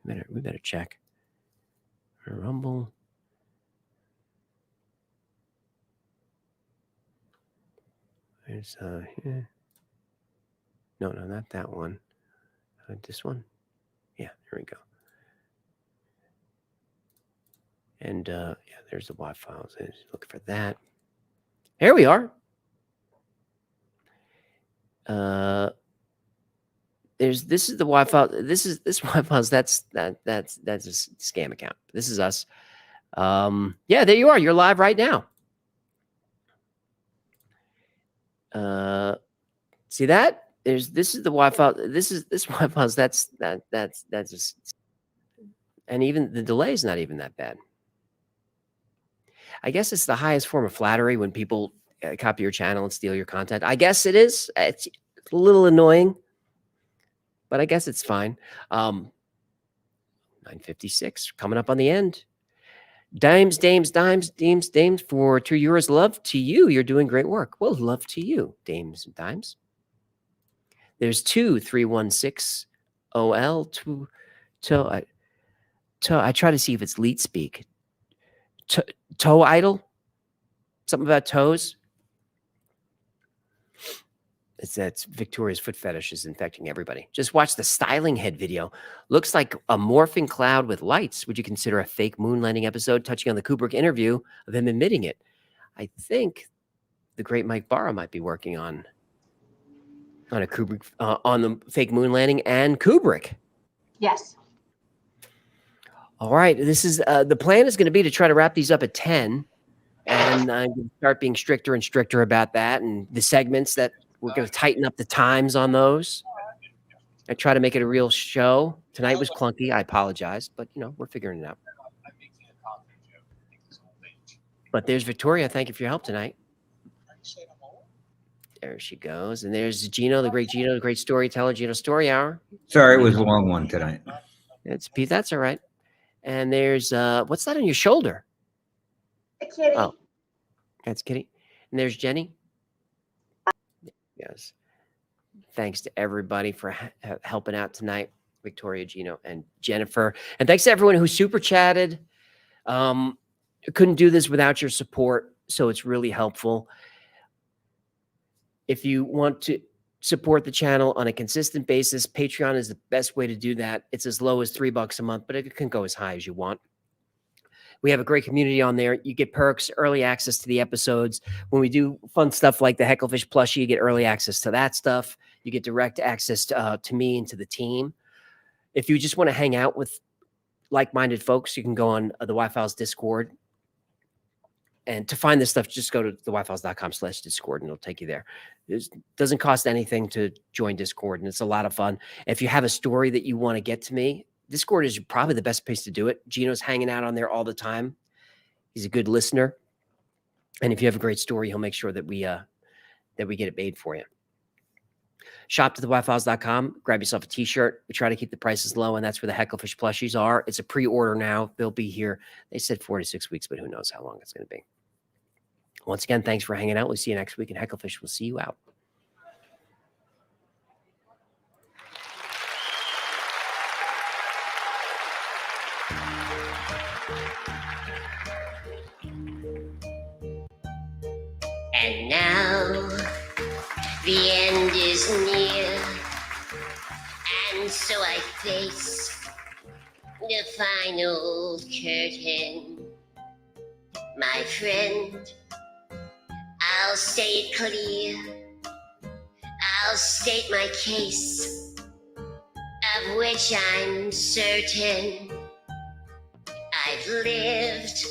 We better check. Rumble. There's here. No, not that one. This one. Yeah, there we go. And yeah, there's the Y-Files. Looking for that. Here we are. This is the Y-File. This Y-Files. That's a scam account. This is us. Yeah, there you are. You're live right now. See that? This is the Wi-Fi. This Wi-Fi's. That's just, and even the delay is not even that bad. I guess it's the highest form of flattery when people copy your channel and steal your content. I guess it is. It's a little annoying, but I guess it's fine. 9:56 coming up on the end. Dames for €2. Love to you. You're doing great work. Well, love to you, dames and dimes. There's 2316 OL I try to see if it's leet speak. Toe idol? Something about toes? That's Victoria's foot fetish is infecting everybody. Just watch the styling head video. Looks like a morphing cloud with lights. Would you consider a fake moon landing episode touching on the Kubrick interview of him admitting it? I think the great Mike Barra might be working on a Kubrick on the fake moon landing and Kubrick. Yes. All right. This is the plan is going to be to try to wrap these up at 10, and I'm going to start being stricter and stricter about that, and the segments that we're going to tighten up the times on those. I try to make it a real show. Tonight was clunky. I apologize, but we're figuring it out. But there's Victoria. Thank you for your help tonight. There she goes. And there's Gino, the great storyteller, Gino Story Hour. Sorry, it was a long one tonight. It's Pete. That's all right. And there's what's that on your shoulder? A kitty. Oh, that's Kitty. And there's Jenny. Yes. Thanks to everybody for helping out tonight. Victoria, Gino, and Jennifer. And thanks to everyone who super chatted. Couldn't do this without your support, so it's really helpful. If you want to support the channel on a consistent basis, Patreon is the best way to do that. It's as low as $3 a month, but it can go as high as you want. We have a great community on there. You get perks, early access to the episodes. When we do fun stuff like the Hecklefish plushie, you get early access to that stuff. You get direct access to me and to the team. If you just want to hang out with like-minded folks, you can go on the Wi-Files Discord. And to find this stuff, just go to thewifiles.com/Discord and it'll take you there. It doesn't cost anything to join Discord, and it's a lot of fun. If you have a story that you want to get to me, Discord is probably the best place to do it. Gino's hanging out on there all the time. He's a good listener. And if you have a great story, he'll make sure that we get it made for you. Shop to thewifiles.com. Grab yourself a t-shirt. We try to keep the prices low, and that's where the Hecklefish plushies are. It's a pre-order now. They'll be here. They said 4 to 6 weeks, but who knows how long it's going to be. Once again, thanks for hanging out. We'll see you next week, and Hecklefish will see you out. And now the end is near, and so I face the final curtain. My friend, I'll say it clear. I'll state my case, of which I'm certain. I've lived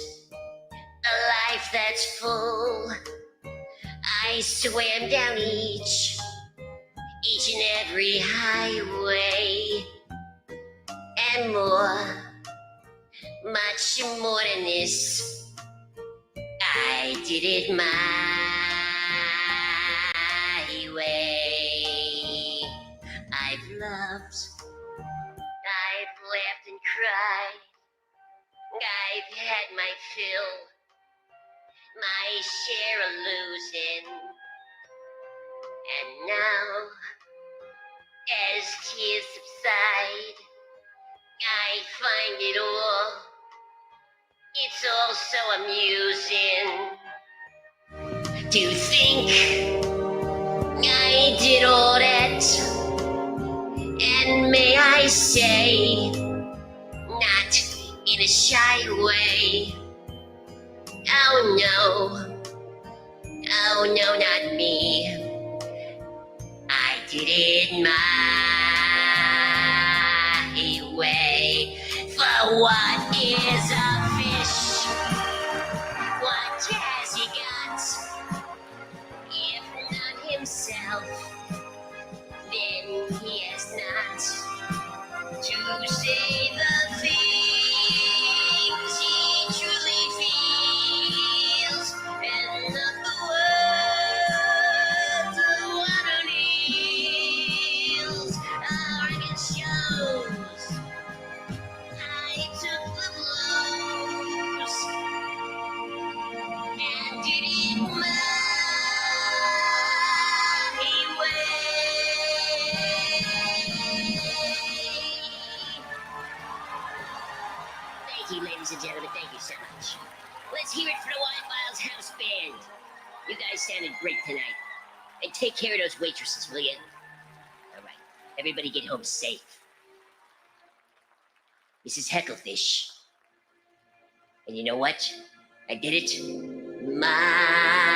a life that's full. I swam down each and every highway, and more, much more than this. I did it my way. I've loved, I've laughed and cried. I've had my fill, my share of losing. And now, as tears subside, I find it all, it's all so amusing. To think I did all that, and may I say, not in a shy way. Oh no, not me. I did it my way. For what is a fish? What has he got? If not himself, then he has not to say the things he truly feels, and not the words of water kneels. Our record shows I took the blows and did it my way. Thank you, ladies and gentlemen. Thank you so much. Let's hear it for the Wi-Files house band. You guys sounded great tonight. And take care of those waitresses, will you? All right. Everybody get home safe. This is Hecklefish. And you know what? I did it my